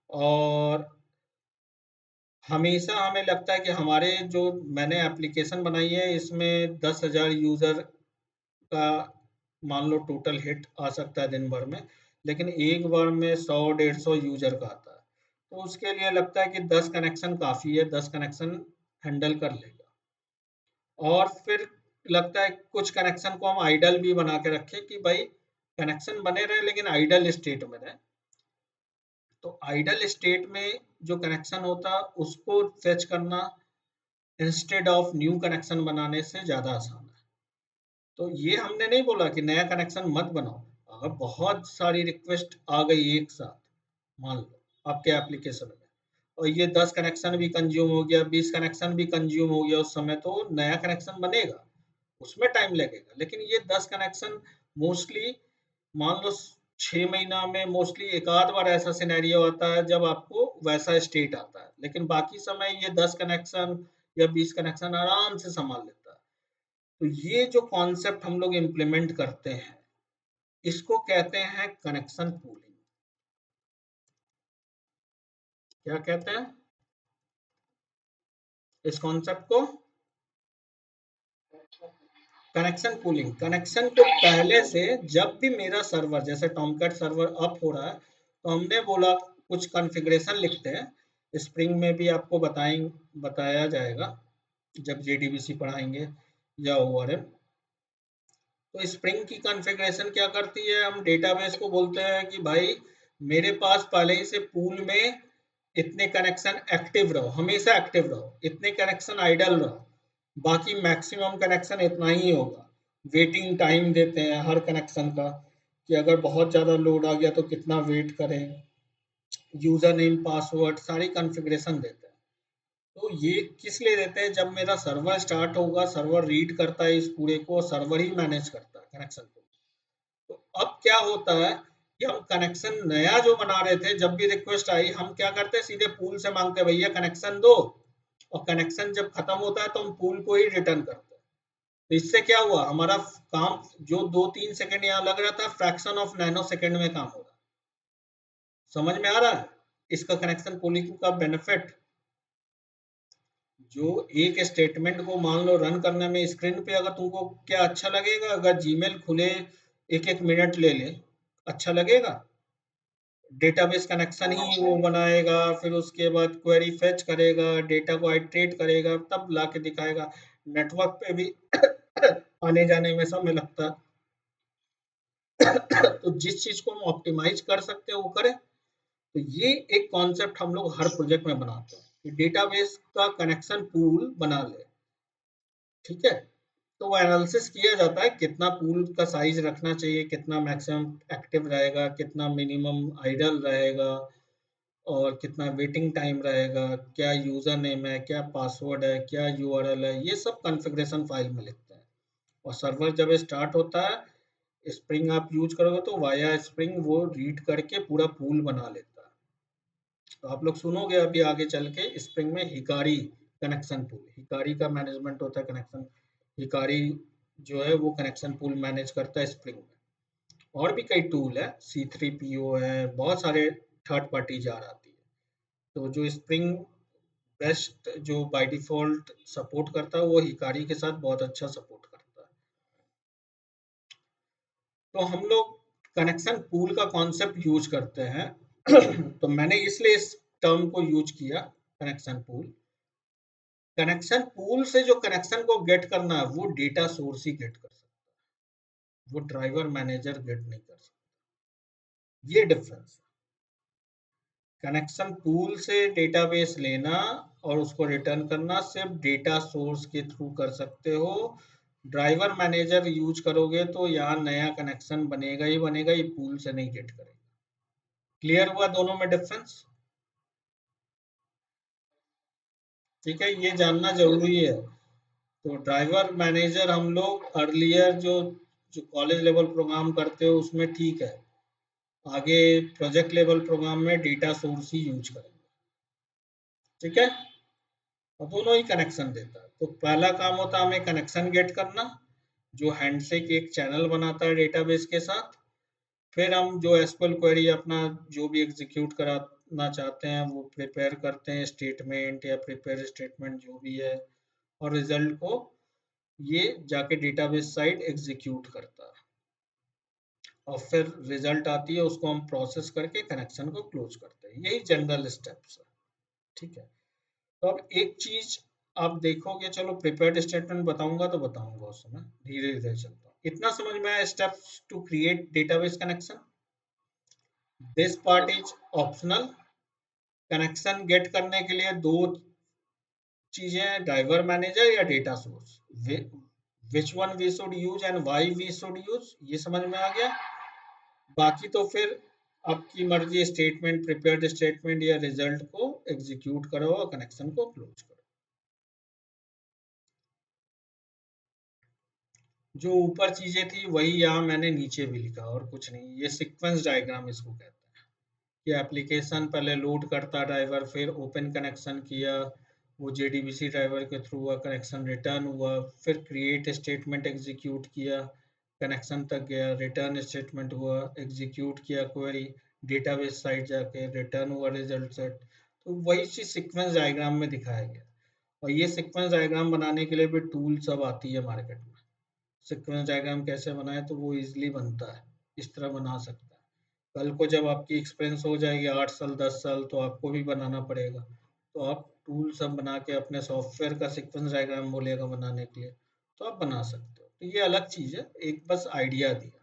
और हमेशा हमें लगता है कि हमारे जो मैंने एप्लीकेशन बनाई है इसमें 10,000 यूज़र का मान लो टोटल हिट आ सकता है दिन भर में, लेकिन एक बार में 100-150 यूज़र का आता है। तो उसके लिए लगता है कि 10 कनेक्शन काफ़ी है, 10 कनेक्शन हैंडल कर लेगा। और फिर लगता है कुछ कनेक्शन को हम आइडल भी बना के रखें कि भाई कनेक्शन बने रहे लेकिन आइडल स्टेट में रहे। तो आइडल स्टेट में जो कनेक्शन होता है उसको फेच करना इंस्टेड ऑफ न्यू कनेक्शन बनाने से ज़्यादा आसान है। तो ये हमने नहीं बोला कि नया कनेक्शन मत बनाओ। अगर बहुत सारी रिक्वेस्ट आ गई एक साथ, मान लो आपके एप्लीकेशन में, और ये 10 कनेक्शन भी कंज्यूम हो गया, 20 कनेक्शन भी कंज्यूम हो गया, उस समय तो नया कनेक्शन बनेगा, उसमें टाइम लगेगा। लेकिन ये 10 कनेक्शन मोस्टली मान लो 6 महीना में मोस्टली एक आध बार ऐसा सिनेरियो आता है जब आपको वैसा स्टेट आता है, लेकिन बाकी समय ये 10 कनेक्शन या 20 कनेक्शन आराम से संभाल लेता है। तो ये जो कॉन्सेप्ट हम लोग इम्प्लीमेंट करते हैं इसको कहते हैं कनेक्शन पूलिंग। क्या कहते हैं इस कॉन्सेप्ट को? Connection pooling. कनेक्शन को पहले से जब भी मेरा सर्वर जैसे टॉमकैट सर्वर अप हो रहा है तो हमने बोला कुछ कॉन्फ़िगरेशन लिखते हैं। स्प्रिंग में भी आपको बताया जाएगा जब जेडीबीसी पढ़ाएंगे या ओआरएम। तो स्प्रिंग की कॉन्फ़िगरेशन क्या करती है, हम डेटाबेस को बोलते हैं कि भाई मेरे पास पहले ही से पूल में इतने कनेक्शन एक्टिव रहो, हमेशा एक्टिव रहो, इतने कनेक्शन आइडल रहो, बाकी मैक्सिमम कनेक्शन इतना ही होगा। वेटिंग टाइम देते हैं हर कनेक्शन का कि अगर बहुत ज़्यादा लोड आ गया तो कितना वेट करें, यूज़र नेम पासवर्ड सारी कॉन्फ़िगरेशन देते हैं। तो ये किस लिए देते हैं, जब मेरा सर्वर स्टार्ट होगा सर्वर रीड करता है इस पूरे को, सर्वर ही मैनेज करता है कनेक्शन को। तो अब क्या होता है कि हम कनेक्शन नया जो बना रहे थे, जब भी रिक्वेस्ट आई हम क्या करते हैं सीधे पूल से मांगते हैं भैया कनेक्शन दो, और कनेक्शन जब खत्म होता है तो हम पूल को ही रिटर्न करते हैं। तो इससे क्या हुआ, हमारा काम जो 2-3 सेकंड यहाँ लग रहा था फ्रैक्शन ऑफ नैनो सेकंड में काम हो रहा है। समझ में आ रहा है इसका कनेक्शन पूलिंग का बेनिफिट? जो एक स्टेटमेंट को मान लो रन करने में स्क्रीन पे अगर तुमको क्या अच्छा लगेगा, अगर जीमेल खुले 1-1 मिनट ले ले, अच्छा लगेगा? डेटाबेस कनेक्शन ही वो बनाएगा, फिर उसके बाद क्वेरी फेच करेगा, डेटा को आइट्रेट करेगा, तब लाके दिखाएगा। नेटवर्क पे भी आने जाने में समय लगता है। तो जिस चीज को हम ऑप्टिमाइज कर सकते हैं वो करें। तो ये एक कॉन्सेप्ट हम लोग हर प्रोजेक्ट में बनाते हैं कि डेटाबेस का कनेक्शन पूल बना ले। ठीक है, तो वो एनालिसिस किया जाता है कितना पूल का साइज रखना चाहिए, कितना मैक्सिमम एक्टिव रहेगा, कितना मिनिमम आइडल रहेगा, और कितना वेटिंग टाइम रहेगा, क्या यूजर नेम है, क्या पासवर्ड है, क्या यूआरएल है, ये सब कॉन्फ़िगरेशन फाइल में लिखते हैं। और सर्वर जब स्टार्ट होता है स्प्रिंग आप यूज करोगे तो वाया स्प्रिंग वो रीड करके पूरा पूल बना लेता है। तो आप लोग सुनोगे अभी आगे चल के स्प्रिंग में हिकारी कनेक्शन पूल, हिकारी का मैनेजमेंट होता है कनेक्शन। हिकारी जो है वो कनेक्शन पूल मैनेज करता है स्प्रिंग में। और भी कई टूल है, C3PO है, बहुत सारे थर्ड पार्टी जार आती है। तो जो स्प्रिंग बेस्ट जो बाय डिफॉल्ट सपोर्ट करता है वो हिकारी के साथ बहुत अच्छा सपोर्ट करता है। तो हम लोग कनेक्शन पूल का कॉन्सेप्ट यूज करते हैं। तो मैंने इसलिए इस टर्म को यूज किया कनेक्शन पूल। कनेक्शन पूल से जो कनेक्शन को गेट करना है वो डेटा सोर्स ही गेट कर सकता है, वो ड्राइवर मैनेजर गेट नहीं कर सकता। ये डिफरेंस है। कनेक्शन पूल से डेटाबेस लेना और उसको रिटर्न करना सिर्फ डेटा सोर्स के थ्रू कर सकते हो। ड्राइवर मैनेजर यूज करोगे तो यहाँ नया कनेक्शन बनेगा ही बनेगा, ये पूल से नहीं गेट करेगा। क्लियर हुआ दोनों में डिफरेंस? ठीक है, ये जानना जरूरी है। तो ड्राइवर मैनेजर हम लोग अर्लियर जो जो कॉलेज लेवल प्रोग्राम करते हो उसमें ठीक है, आगे प्रोजेक्ट लेवल प्रोग्राम में डेटा सोर्स ही यूज करेंगे। ठीक है, और दोनों ही कनेक्शन देता है। तो पहला काम होता है हमें कनेक्शन गेट करना, जो हैंडशेक एक चैनल बनाता है डेटाबेस के साथ। फिर हम जो एसक्यूएल क्वेरी अपना जो भी एग्जीक्यूट कराना चाहते हैं वो प्रिपेयर करते हैं, स्टेटमेंट या प्रिपेयर स्टेटमेंट जो भी है, और रिजल्ट को ये जाके डेटाबेस साइड एग्जीक्यूट करता है, और फिर रिजल्ट आती है उसको हम प्रोसेस करके कनेक्शन को क्लोज करते हैं। यही जनरल स्टेप्स है। ठीक है, तो अब एक चीज आप देखोगे, चलो प्रिपेयर्ड स्टेटमेंट बताऊंगा तो बताऊंगा उस समय, धीरे धीरे चलता हूँ। इतना समझ में आया steps to create database connection? This part is optional. Connection get करने के लिए दो चीजें हैं, ड्राइवर मैनेजर या data source. Which one we should use and why we should use, ये समझ में आ गया। बाकी तो फिर आपकी मर्जी, स्टेटमेंट प्रिपेयर्ड स्टेटमेंट या रिजल्ट को एग्जीक्यूट करो और कनेक्शन को क्लोज करो। जो ऊपर चीजें थी वही यहाँ मैंने नीचे भी लिखा, और कुछ नहीं। ये सीक्वेंस डायग्राम इसको कहते हैं कि एप्लीकेशन पहले लोड करता ड्राइवर, फिर ओपन कनेक्शन किया, वो जेडीबीसी ड्राइवर के थ्रू हुआ, कनेक्शन रिटर्न हुआ, फिर क्रिएट स्टेटमेंट एग्जीक्यूट किया, कनेक्शन तक गया, रिटर्न स्टेटमेंट हुआ, एग्जीक्यूट किया क्वेरी, डेटाबेस साइट जाके रिटर्न हुआ रिजल्ट सेट। तो वही चीज सीक्वेंस डायग्राम में दिखाया गया। और ये सीक्वेंस डायग्राम बनाने के लिए भी टूल सब आती है मार्केट में। सीक्वेंस डायग्राम कैसे बनाए तो वो इजीली बनता है, इस तरह बना सकता है। कल को जब आपकी एक्सपेंस हो जाएगी 8 साल 10 साल तो आपको भी बनाना पड़ेगा, तो आप टूल सब बना के अपने सॉफ्टवेयर का सीक्वेंस डायग्राम बोलेगा बनाने के लिए तो आप बना सकते हो। तो ये अलग चीज है, एक बस आइडिया दिया।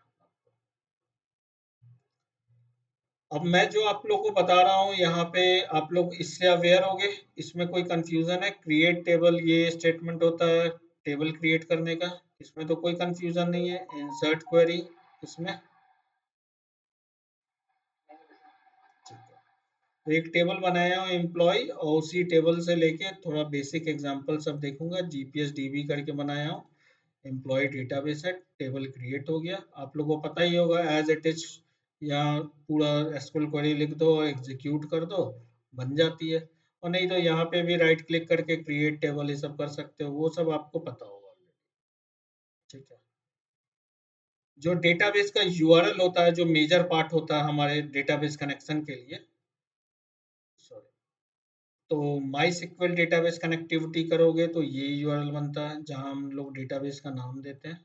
अब मैं जो आप लोग को बता रहा हूँ यहाँ पे आप लोग इससे अवेयर होंगे, इसमें कोई कंफ्यूजन है? क्रिएट टेबल ये स्टेटमेंट होता है टेबल क्रिएट करने का, इसमें तो कोई कंफ्यूजन नहीं है। इंसर्ट क्वेरी इसमें ठीक है। तो एक टेबल बनाया हूँ एम्प्लॉय और उसी टेबल से लेके थोड़ा बेसिक एग्जांपल सब देखूंगा। जीपीएस डीबी करके बनाया हूँ, एम्प्लॉय डेटाबेस है, टेबल क्रिएट हो गया। आप लोगों को पता ही होगा एज इट इज, या पूरा एसक्यूएल क्वेरी लिख दो और एग्जीक्यूट कर दो, बन जाती है। और नहीं तो यहाँ पे भी राइट क्लिक करके क्रिएट टेबल ये सब कर सकते हो, वो सब आपको पता होगा already, ठीक है। जो डेटाबेस का यूआरएल होता है, जो मेजर पार्ट होता है हमारे डेटाबेस कनेक्शन के लिए, सॉरी, तो माई सिक्वल डेटाबेस कनेक्टिविटी करोगे तो ये यूआरएल बनता है जहां हम लोग डेटाबेस का नाम देते हैं।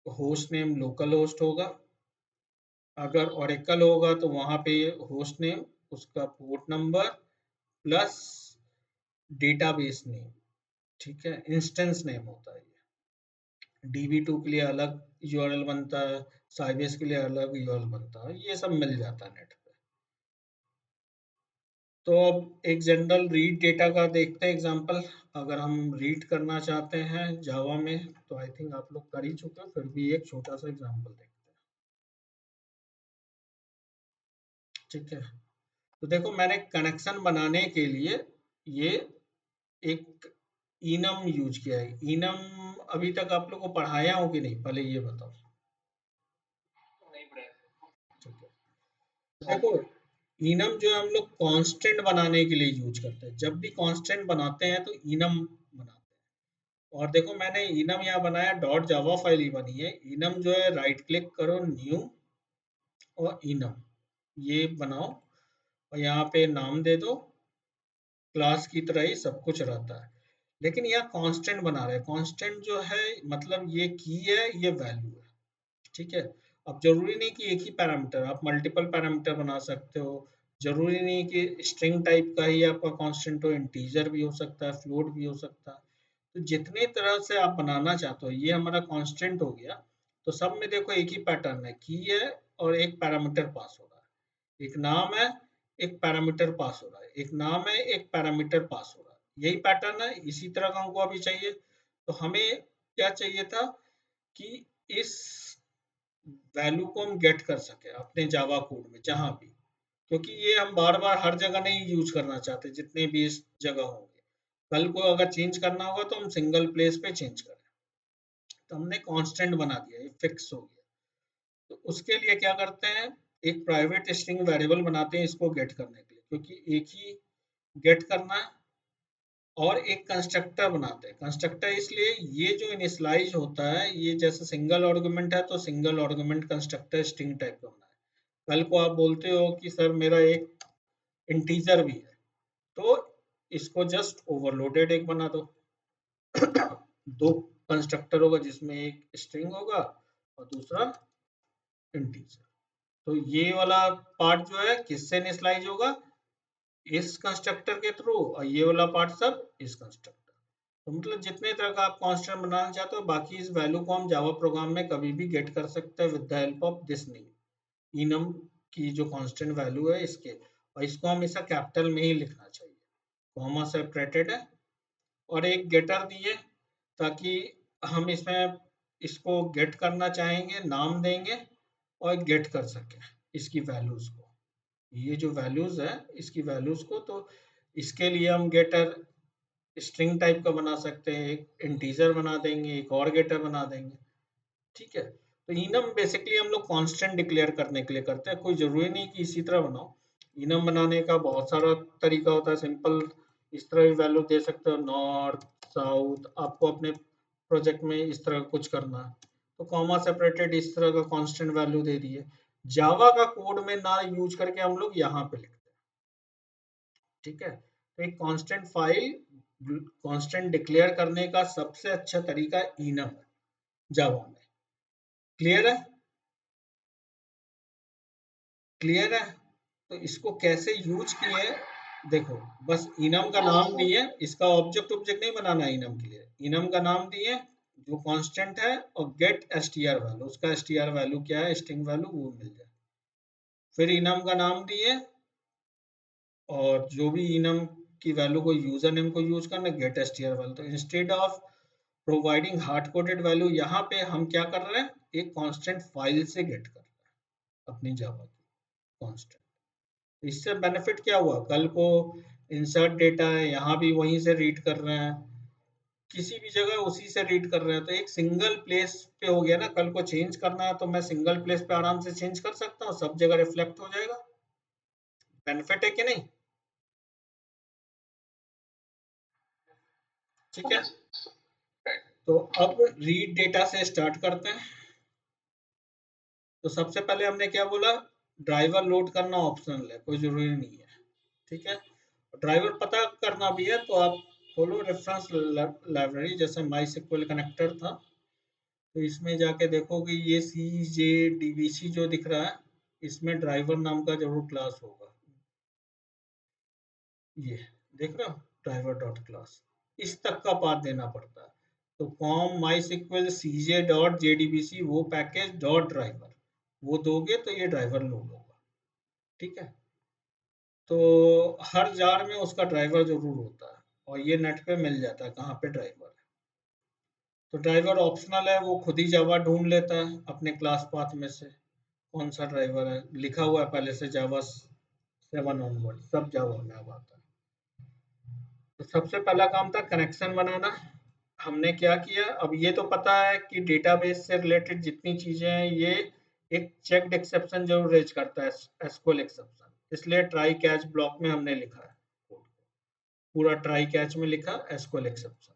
होस्ट नेम लोकल होस्ट होगा, अगर ओरेकल होगा तो वहां पे होस्ट नेम, उसका port number plus database name, ठीक है, इंस्टेंस नेम होता है ये। DB2 के लिए अलग यूआरएल बनता है, साइबेस के लिए अलग यूआरएल बनता है, ये सब मिल जाता है नेट पे। तो अब एक जनरल रीड डेटा का देखते हैं एग्जांपल। अगर हम रीड करना चाहते हैं जावा में तो आई थिंक आप लोग कर ही चुके हो, फिर भी एक छोटा सा एग्जांपल देखते हैं, ठीक है। तो देखो मैंने कनेक्शन बनाने के लिए ये एक इनम यूज किया है। इनम अभी तक आप लोग को पढ़ाया हो कि नहीं, पहले ये बताओ। ठीक है, तो देखो इनम जो है हम लोग कांस्टेंट बनाने के लिए यूज करते हैं। जब भी कांस्टेंट बनाते हैं तो इनम बनाते हैं। और देखो मैंने इनम यहाँ बनाया, डॉट जावा फाइल ही बनी है। इनम जो है राइट क्लिक करो न्यू और इनम ये बनाओ और यहाँ पे नाम दे दो, क्लास की तरह ही सब कुछ रहता है। लेकिन यहाँ कांस्टेंट बना रहे हैं, कांस्टेंट जो है मतलब ये की है ये वैल्यू है, ठीक है। अब जरूरी नहीं कि एक ही पैरामीटर, आप मल्टीपल पैरामीटर बना सकते हो। जरूरी नहीं कि स्ट्रिंग टाइप का ही आपका कांस्टेंट हो, इंटीजर भी हो सकता है, फ्लोट भी हो सकता है। तो जितने तरह से आप बनाना चाहते हो, ये हमारा कांस्टेंट हो गया। तो सब में देखो एक ही पैटर्न है, की है और एक पैरामीटर पास हो रहा है, एक नाम है, एक पैरामीटर पास हो रहा है, एक नाम है, एक पैरामीटर पास हो रहा है। यही पैटर्न है, इसी तरह का हमको अभी चाहिए। तो हमें क्या चाहिए था कि इस वैल्यू को हम गेट कर सके अपने जावा कोड में जहां भी, क्योंकि ये हम बार बार हर जगह नहीं यूज करना चाहते, जितने भी इस जगह होंगे। कल को अगर चेंज करना होगा तो हम सिंगल प्लेस पे चेंज करें। तो हमने कांस्टेंट बना दिया, ये फिक्स हो गया। तो उसके लिए क्या करते हैं, एक प्राइवेट स्ट्रिंग वेरिएबल बनाते हैं इसको गेट करने के लिए, क्योंकि एक ही गेट करना है। और एक कंस्ट्रक्टर बनाते हैं। कंस्ट्रक्टर इसलिए, ये जो इनिशियलाइज होता है ये जैसे सिंगल आर्गुमेंट है तो single argument constructor string type का बनाए। कल को आप बोलते हो कि सर मेरा एक इंटीजर भी है, तो इसको जस्ट ओवरलोडेड एक बना दो। दो कंस्ट्रक्टर होगा जिसमें एक स्ट्रिंग होगा और दूसरा इंटीजर। तो ये वाला पार्ट जो है किससे इनिशियलाइज होगा, इस कंस्ट्रक्टर के थ्रू, और ये वाला पार्ट सब इस कंस्ट्रक्टर। तो मतलब जितने तरह का आप कांस्टेंट बनाना चाहते हो, बाकी इस वैल्यू को हम जावा प्रोग्राम में कभी भी गेट कर सकते हैं with the help of this name enum की जो कांस्टेंट वैल्यू है इसके। और इसको हमेशा कैपिटल में ही लिखना चाहिए, कॉमा सेपरेटेड है। और एक गेटर दिए ताकि हम इसमें इसको गेट करना चाहेंगे नाम देंगे और गेट कर सकें इसकी वैल्यूज को। ये जो वैल्यूज है इसकी वैल्यूज को, तो इसके लिए हम गेटर स्ट्रिंग टाइप का बना सकते हैं, एक इंटीजर बना देंगे, एक और गेटर बना देंगे, ठीक है। तो इनम बेसिकली हम लोग कांस्टेंट डिक्लेयर करने के लिए करते हैं, कोई जरूरी नहीं कि इसी तरह बनाओ। इनम बनाने का बहुत सारा तरीका होता है, सिंपल इस तरह भी वैल्यू दे सकते हो, नॉर्थ साउथ, आपको अपने प्रोजेक्ट में इस तरह कुछ करना है तो कॉमा सेपरेटेड इस तरह का कांस्टेंट वैल्यू दे दिए। जावा का कोड में ना यूज करके हम लोग यहाँ पे लिखते हैं, ठीक है। तो एक कांस्टेंट फाइल कांस्टेंट डिक्लेयर करने का सबसे अच्छा तरीका इनम है जावा में। क्लियर है? क्लियर है? तो इसको कैसे यूज किए, देखो बस इनम का नाम दिए, इसका ऑब्जेक्ट ऑब्जेक्ट नहीं बनाना इनम के लिए, इनम का नाम दिए जो कांस्टेंट है, और गेट एसटीआर वैल्यू, उसका एसटीआर वैल्यू क्या है, स्ट्रिंग वैल्यू, वो मिल जाए। फिर इनम का नाम दिए, और जो भी इनम की वैल्यू को यूजर नेम को यूज करना, गेट एसटीआर वैल्यू। तो instead of providing hard coded value, यहाँ पे हम क्या कर रहे हैं, एक कांस्टेंट फाइल से गेट कर रहे हैं अपनी जावा की कांस्टेंट। इससे बेनिफिट क्या हुआ, कल को इंसर्ट डेटा है, यहाँ भी वहीं से रीड कर रहे हैं, किसी भी जगह उसी से रीड कर रहे हैं, तो एक सिंगल प्लेस पे हो गया ना। कल को चेंज करना है तो मैं सिंगल प्लेस पे आराम से चेंज कर सकता हूँ, सब जगह रिफ्लेक्ट हो जाएगा। बेनिफिट है कि नहीं? ठीक है। तो अब रीड डेटा से स्टार्ट करते हैं। तो सबसे पहले हमने क्या बोला, ड्राइवर लोड करना ऑप्शनल है, कोई जरूरी नहीं है। ठीक है। ड्राइवर पता करना भी है तो आप खोलो रेफरेंस लाइब्रेरी, जैसे माई सिक्वल कनेक्टर था, तो इसमें जाके देखोगे ये सी जे डीबीसी जो दिख रहा है, इसमें ड्राइवर नाम का जरूर क्लास होगा। ये देख रहे हो, ड्राइवर डॉट क्लास, इस तक का पाथ देना पड़ता है। तो com MySQL CJ dot JDBC, वो पैकेज डॉट ड्राइवर, वो दोगे तो ये ड्राइवर लोड होगा। ठीक है। तो हर जार में उसका ड्राइवर जरूर होता है, और ये नेट पे मिल जाता है कहाँ पे ड्राइवर है। तो ड्राइवर ऑप्शनल है, वो खुद ही जावा ढूंढ लेता है अपने क्लास पाथ में से कौन सा ड्राइवर है, लिखा हुआ है पहले से जावा 7 ऑनवर्ड, सब जावा में अब आता है। तो सबसे पहला काम था कनेक्शन बनाना। हमने क्या किया, अब ये तो पता है कि डेटाबेस से रिलेटेड जितनी चीजें हैं, ये एक चेक्ड एक्सेप्शन जरूर रेज करता है, एसक्यूएल एक्सेप्शन, इसलिए ट्राई कैच ब्लॉक में हमने लिखा है, पूरा ट्राई कैच में लिखा एसक्यूएल एक्सेप्शन।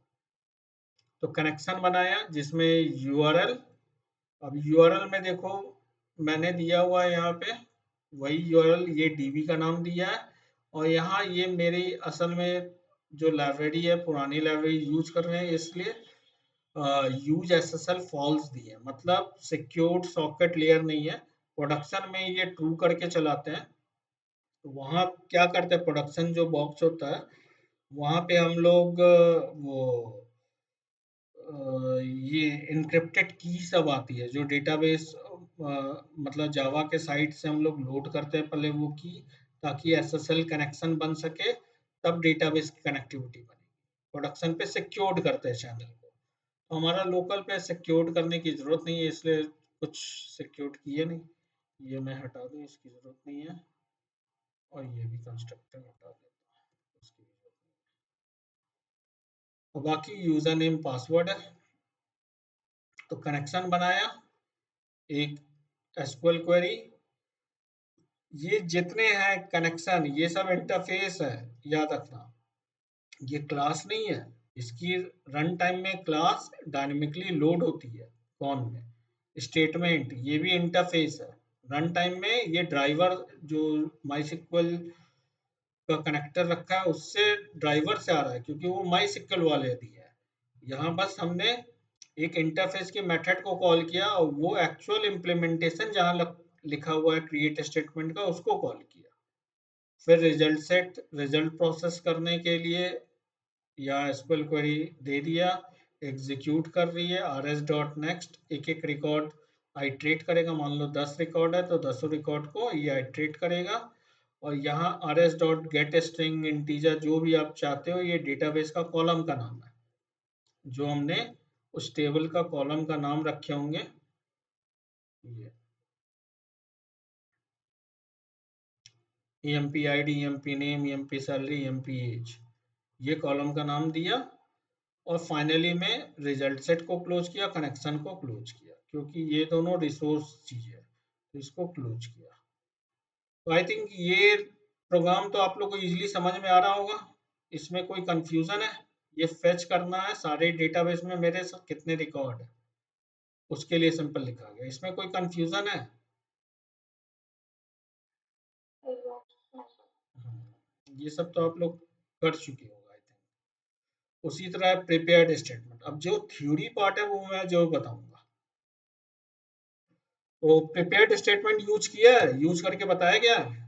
तो कनेक्शन बनाया जिसमें यूआरएल, अब यूआरएल में देखो मैंने दिया हुआ है यहाँ पे वही यूआरएल, ये डीबी का नाम दिया है, और यहाँ ये मेरी असल में जो लाइब्रेरी है, पुरानी लाइब्रेरी यूज कर रहे हैं, इसलिए यूज एसएसएल फॉल्स दिए, मतलब सिक्योर्ड सॉकेट लेयर नहीं है। प्रोडक्शन में ये ट्रू करके चलाते हैं। तो वहाँ क्या करते हैं, प्रोडक्शन जो बॉक्स होता है, वहाँ पे हम लोग वो ये इनक्रिप्टेड की सब आती है, जो डेटाबेस मतलब जावा के साइट से हम लोग लोड करते हैं पहले वो की, ताकि एसएसएल कनेक्शन बन सके, तब डेटाबेस की कनेक्टिविटी बनेगी। प्रोडक्शन पे सिक्योर्ड करते हैं चैनल को, तो हमारा लोकल पे सिक्योर्ड करने की जरूरत नहीं है, इसलिए कुछ सिक्योर्ड किए नहीं। ये मैं हटा दूं, इसकी जरूरत नहीं है, और ये भी कंस्ट्रक्टर हटा देता हूँ, उसकी भी जरूरत नहीं है। और बाकी यूजर नेम पासवर्ड है। तो कनेक्शन बनाया, एक एसक्यूएल क्वेरी, ये जितने हैं कनेक्शन, ये सब इंटरफेस है, याद रखना, ये क्लास नहीं है। इसकी रन टाइम में क्लास डायनेमिकली लोड होती है कौन में, स्टेटमेंट, ये भी इंटरफेस है। रन टाइम में ये ड्राइवर जो माई का कनेक्टर रखा है उससे ड्राइवर से आ रहा है, क्योंकि वो माई सिक्वल वाले दिया है। यहाँ बस हमने एक इंटरफेस के मेथड को कॉल किया, और वो एक्चुअल इम्प्लीमेंटेशन जहाँ लिखा हुआ है क्रिएट स्टेटमेंट का, उसको कॉल किया। फिर रिजल्ट सेट, रिजल्ट प्रोसेस करने के लिए या एसक्यूएल क्वेरी दे दिया, एग्जीक्यूट कर रही है, आर एस डॉट नेक्स्ट, एक एक रिकॉर्ड आइट्रेट करेगा, मान लो 10 रिकॉर्ड है तो 10 रिकॉर्ड को ये आइट्रेट करेगा। और यहाँ R S dot gate string integer, जो भी आप चाहते हो, ये डेटाबेस का कॉलम का नाम है, जो हमने उस टेबल का कॉलम का नाम रखे होंगे, ये EMP ID, EMP name, EMP salary, EMP age, ये कॉलम का नाम दिया। और फाइनली में रिजल्ट सेट को क्लोज किया, कनेक्शन को क्लोज किया, क्योंकि ये दोनों रिसोर्स चीज है, तो इसको क्लोज किया। तो आई थिंक ये प्रोग्राम तो आप लोग को इजीली समझ में आ रहा होगा, इसमें कोई कंफ्यूजन है? ये फेच करना है सारे डेटाबेस में मेरे कितने रिकॉर्ड है, उसके लिए सिंपल लिखा गया, इसमें कोई कंफ्यूजन है? ये सब तो आप लोग कर चुके हो आई थिंक। उसी तरह प्रिपेयर्ड स्टेटमेंट। अब जो थ्योरी पार्ट है वो मैं जो बताऊंगा। तो प्रिपेयर्ड स्टेटमेंट यूज किया है, यूज करके बताया गया है।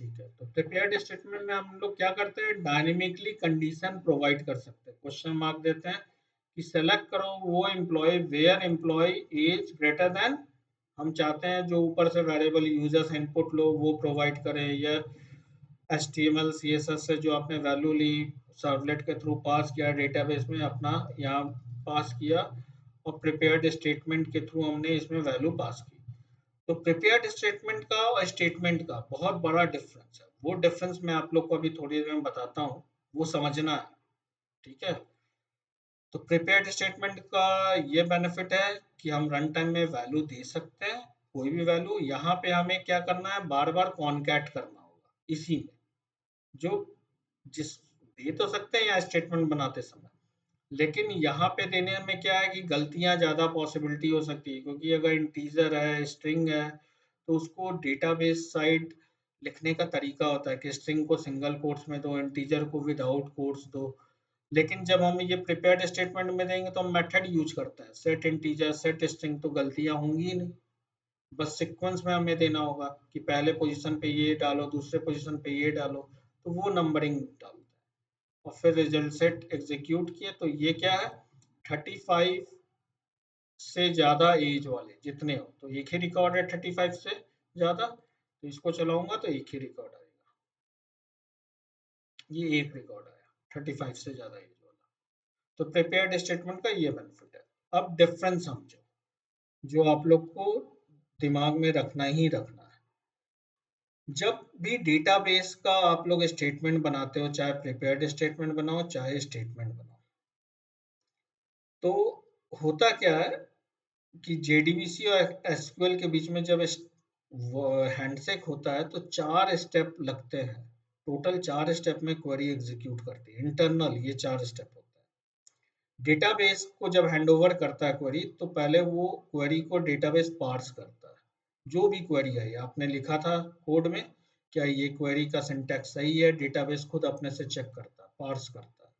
ठीक है, तो प्रिपेयर्ड स्टेटमेंट में हम लोग क्या करते हैं, डायनेमिकली कंडीशन प्रोवाइड कर सकते हैं। क्वेश्चन मार्क देते हैं कि सेलेक्ट करो वो employee where employee age greater than, हम चाहते हैं जो ऊपर से वेरिएबल यूजर्स इनपुट लो वो प्रोवाइड करें, या HTML CSS से जो आपने वैल्यू ली सर्वलेट के थ्रू पास किया डेटाबेस में अपना, यहाँ पास किया, और प्रिपेयर्ड स्टेटमेंट के थ्रू हमने इसमें वैल्यू पास की। तो प्रिपेयर्ड स्टेटमेंट का और स्टेटमेंट का बहुत बड़ा डिफरेंस है। वो डिफरेंस मैं आप लोग को अभी थोड़ी देर में बताता हूँ, वो समझना है। ठीक है, तो प्रिपेयर्ड स्टेटमेंट का ये बेनिफिट है कि हम रन टाइम में वैल्यू दे सकते हैं, कोई भी वैल्यू। यहाँ पे हमें क्या करना है, बार बार कॉनकैट करना होगा इसी में, जो जिस दे तो सकते हैं यहाँ स्टेटमेंट बनाते समय, लेकिन यहाँ पे देने में क्या है कि गलतियां ज़्यादा पॉसिबिलिटी हो सकती है, क्योंकि अगर इंटीजर है स्ट्रिंग है तो उसको डेटाबेस साइड लिखने का तरीका होता है कि स्ट्रिंग को सिंगल कोट्स में दो, इंटीजर को विदाउट कोट्स दो। लेकिन जब हम ये प्रिपेयर्ड स्टेटमेंट में देंगे तो हम मेथड यूज करते हैं सेट इंटीजर सेट स्ट्रिंग, तो गलतियां होंगी ही नहीं। बस सीक्वेंस में हमें देना होगा कि पहले पोजीशन पे ये डालो, दूसरे पोजीशन पे ये डालो, तो वो नंबरिंग डालता है। और फिर रिजल्ट सेट एग्जीक्यूट किए तो ये क्या है, 35 से ज्यादा एज वाले जितने हो, तो एक ही रिकॉर्ड है 35 से ज्यादा, तो इसको चलाऊंगा तो एक ही रिकॉर्ड आएगा। ये एक रिकॉर्ड आया 35 से ज्यादा एज वाला। तो प्रिपेयर्ड स्टेटमेंट का ये बेनिफिट है। अब डिफरेंस समझो, जो आप लोग को दिमाग में रखना ही रखना है। जब भी डेटाबेस का आप लोग स्टेटमेंट बनाते हो, चाहे प्रिपेयर्ड स्टेटमेंट बनाओ चाहे स्टेटमेंट बनाओ, तो होता क्या है कि JDBC और SQL के बीच में जब हैंडशेक होता है तो 4 स्टेप लगते हैं। टोटल 4 स्टेप में क्वेरी एग्जीक्यूट करती है, इंटरनल ये 4 स्टेप होता है। डेटाबेस को जब हैंडओवर करता है क्वेरी, तो पहले वो क्वेरी को डेटाबेस पार्स करता है। जो भी क्वेरी है आपने लिखा था कोड में, क्या ये क्वेरी का सिंटैक्स सही है, डेटाबेस खुद अपने से चेक करता है, पार्स करता है।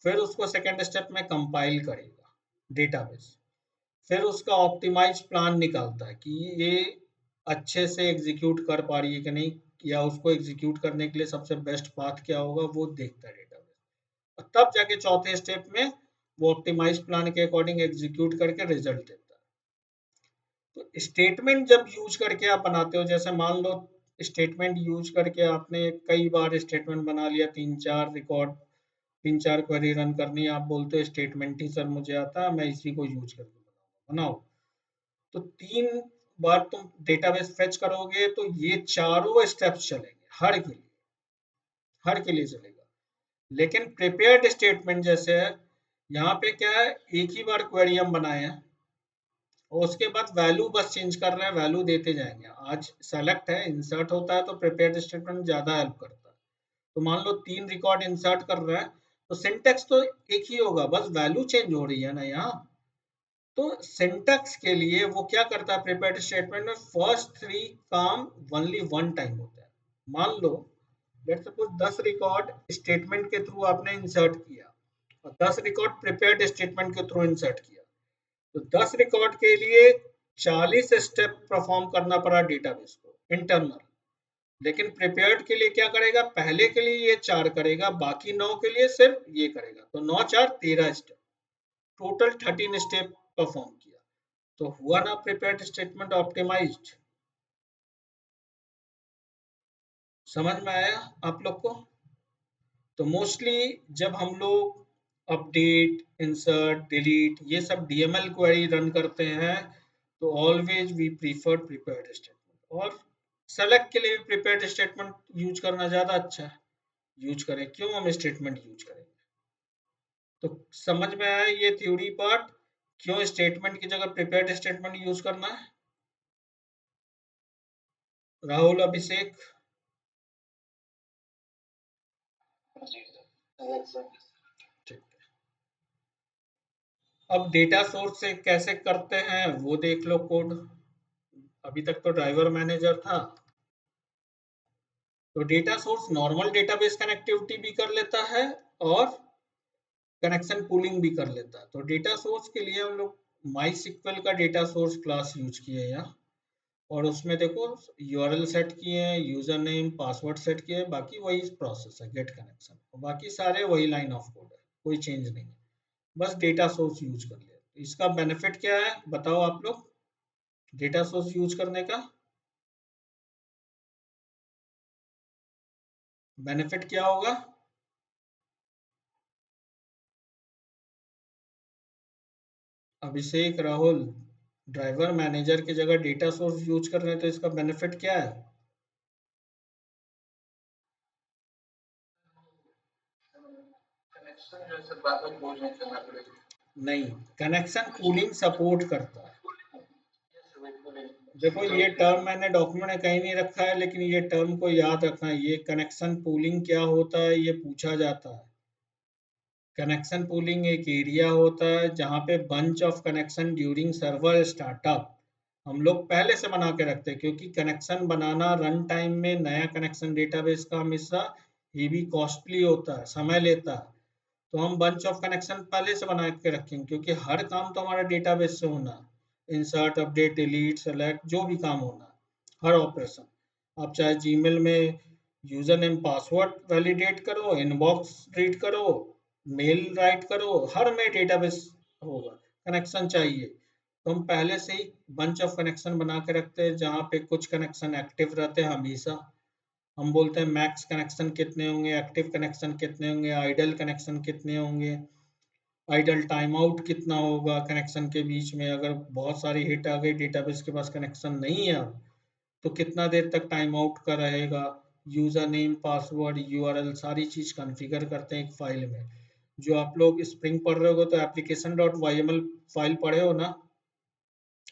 फिर उसको सेकेंड स्टेप में कंपाइल करेगा डेटाबेस। फिर उसका ऑप्टिमाइज प्लान निकालता है कि ये अच्छे से एग्जीक्यूट कर पा रही है कि नहीं, या उसको एग्जीक्यूट करने के लिए सबसे बेस्ट पाथ क्या होगा वो देखता है डेटाबेस। और तब जाके चौथे स्टेप में वो ऑप्टिमाइज प्लान के अकॉर्डिंग एग्जीक्यूट करके रिजल्ट देता है। तो स्टेटमेंट जब यूज करके आप बनाते हो, जैसे मान लो स्टेटमेंट यूज करके आपने कई बार स्टेटमेंट बना लिया, 3-4 क्वेरी रन करनी है, आप बोलते हो स्टेटमेंट ही सर मुझे आता है, मैं इसी को यूज करके बनाओ। तो 3 बार तुम डेटाबेस फेच करोगे तो ये चारों स्टेप्स चलेंगे, हर के लिए चलेगा। लेकिन प्रिपेयर्ड स्टेटमेंट जैसे है, यहाँ पे क्या है, एक ही बार क्वेरी हम बनाए हैं और उसके बाद वैल्यू बस चेंज कर रहे हैं, वैल्यू देते जाएंगे। आज सेलेक्ट है, इंसर्ट होता है, तो प्रिपेयर्ड स्टेटमेंट ज्यादा हेल्प करता है। तो मान लो 3 रिकॉर्ड इंसर्ट कर रहे हैं, तो सिंटेक्स तो एक ही होगा, बस वैल्यू चेंज हो रही है ना यहाँ। तो सिंटैक्स के लिए वो क्या करता है, प्रिपेयर्ड स्टेटमेंट में फर्स्ट 3 काम ओनली वन टाइम होता है। मान लो लेट्स सपोज 10 रिकॉर्ड स्टेटमेंट के थ्रू आपने इंसर्ट किया और 10 रिकॉर्ड प्रिपेयर्ड स्टेटमेंट के थ्रू इंसर्ट किया, तो 10 रिकॉर्ड के लिए 40 स्टेप परफॉर्म करना पड़ा डेटाबेस को इंटरनल। लेकिन प्रिपेयर्ड के लिए क्या करेगा, पहले के लिए ये 4 करेगा, बाकी 9 के लिए सिर्फ ये करेगा, तो 9 4 13 स्टेप, टोटल 13 स्टेप परफॉर्म किया। तो हुआ ना प्रिपेयर्ड स्टेटमेंट ऑप्टिमाइज्ड। समझ में आया आप लोग को? तो मोस्टली जब हम लोग अपडेट इंसर्ट डिलीट ये सब DML क्वेरी रन करते हैं, तो always we prefer prepared statement. और सेलेक्ट के लिए भी प्रिपेयर्ड स्टेटमेंट यूज करना ज्यादा अच्छा है। यूज करें क्यों हम स्टेटमेंट यूज करेंगे? तो समझ में आया ये थ्योरी पार्ट, क्यों स्टेटमेंट की जगह प्रिपेयर्ड स्टेटमेंट यूज करना है। राहुल, अभिषेक, ठीक। अब डेटा सोर्स से कैसे करते हैं वो देख लो कोड। अभी तक तो ड्राइवर मैनेजर था, तो data source normal database connectivity भी कर लेता है और कनेक्शन पूलिंग भी कर लेता है। तो डेटा सोर्स के लिए हम लोग माई सिक्वल का डेटा सोर्स क्लास यूज किए हैं यहाँ, और उसमें देखो यूआरएल सेट किए हैं, यूजर नेम पासवर्ड सेट किए हैं, बाकी वही प्रोसेस है गेट कनेक्शन, बाकी सारे वही लाइन ऑफ कोड है, कोई चेंज नहीं है, बस डेटा सोर्स यूज कर लिया। तो इसका बेनिफिट क्या है बताओ आप लोग, डेटा सोर्स यूज करने का बेनिफिट क्या होगा? अभिषेक, राहुल, ड्राइवर मैनेजर की जगह डेटा सोर्स यूज कर रहे हैं तो इसका बेनिफिट क्या है? नहीं, कनेक्शन पूलिंग सपोर्ट करता है। देखो ये टर्म मैंने डॉक्यूमेंट में कहीं नहीं रखा है, लेकिन ये टर्म को याद रखना है, ये कनेक्शन पूलिंग क्या होता है ये पूछा जाता है। कनेक्शन पूलिंग एक एरिया होता है जहाँ पे bunch of connection during server startup हम लोग पहले से बना के रखते हैं, क्योंकि कनेक्शन बनाना रन टाइम में नया कनेक्शन डेटाबेस का हमेशा हेवी कॉस्टली होता है, समय लेता है। तो हम बंच ऑफ कनेक्शन पहले से बना के रखेंगे, क्योंकि हर काम तो हमारा डेटाबेस से होना है, इंसर्ट अपडेट डिलीट सेलेक्ट जो भी काम होना है, हर ऑपरेशन। आप चाहे जीमेल में यूजर नेम पासवर्ड वैलिडेट करो, इनबॉक्स रीड करो, मेल राइट करो, हर में डेटाबेस होगा, कनेक्शन चाहिए। तो हम पहले से ही बंच ऑफ कनेक्शन बना के रखते हैं जहाँ पे कुछ कनेक्शन एक्टिव रहते हैं हमेशा। हम बोलते हैं मैक्स कनेक्शन कितने होंगे, एक्टिव कनेक्शन कितने होंगे, आइडल कनेक्शन कितने होंगे, आइडल टाइम आउट कितना होगा कनेक्शन के बीच में, अगर बहुत सारी हिट आ गई डेटाबेस के पास कनेक्शन नहीं है तो कितना देर तक टाइम आउट का रहेगा। यूजर नेम पासवर्ड यूआरएल सारी चीज कॉन्फ़िगर करते हैं एक फाइल में। जो आप लोग स्प्रिंग पढ़ रहे हो तो एप्लीकेशन डॉट वाईएमएल फाइल पढ़े हो ना?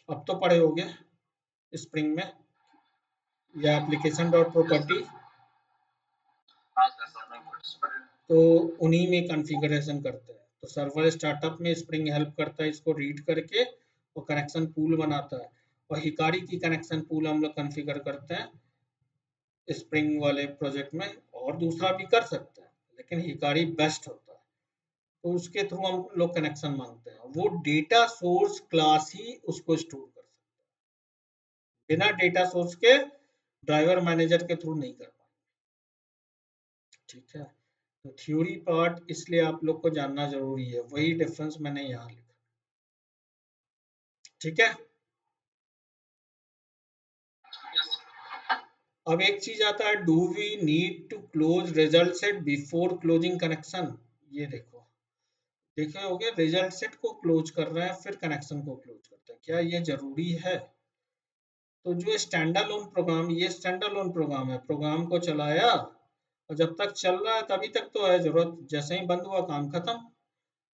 अब तो पढ़े होगे स्प्रिंग में, या एप्लीकेशन डॉट प्रॉपर्टी, तो उन्हीं में कॉन्फ़िगरेशन करते हैं। तो सर्वर स्टार्टअप में स्प्रिंग हेल्प करता है इसको रीड करके, और कनेक्शन पूल बनाता है। और हिकारी की कनेक्शन पूल हम लोग कॉन्फ़िगर करते हैं स्प्रिंग वाले प्रोजेक्ट में, और दूसरा भी कर सकते हैं लेकिन हिकारी बेस्ट होता है। तो उसके थ्रू हम लोग कनेक्शन मांगते हैं, वो डेटा सोर्स क्लास ही उसको स्टोर कर सकते हैं, बिना डेटा सोर्स के ड्राइवर मैनेजर के थ्रू नहीं कर पाएंगे। ठीक है, तो थ्योरी पार्ट इसलिए आप लोग को जानना जरूरी है, वही डिफरेंस मैंने यहाँ लिखा। ठीक है, अब एक चीज आता है, do we need to close result set before closing connection. ये देखो, देखे होगे रिजल्ट सेट को क्लोज कर रहे हैं फिर कनेक्शन को क्लोज करते हैं, क्या ये जरूरी है? तो जो स्टैंड अलोन प्रोग्राम, ये स्टैंड अलोन प्रोग्राम है, प्रोग्राम को चलाया और जब तक चल रहा है तभी तक तो है जरूरत, जैसे ही बंद हुआ काम खत्म।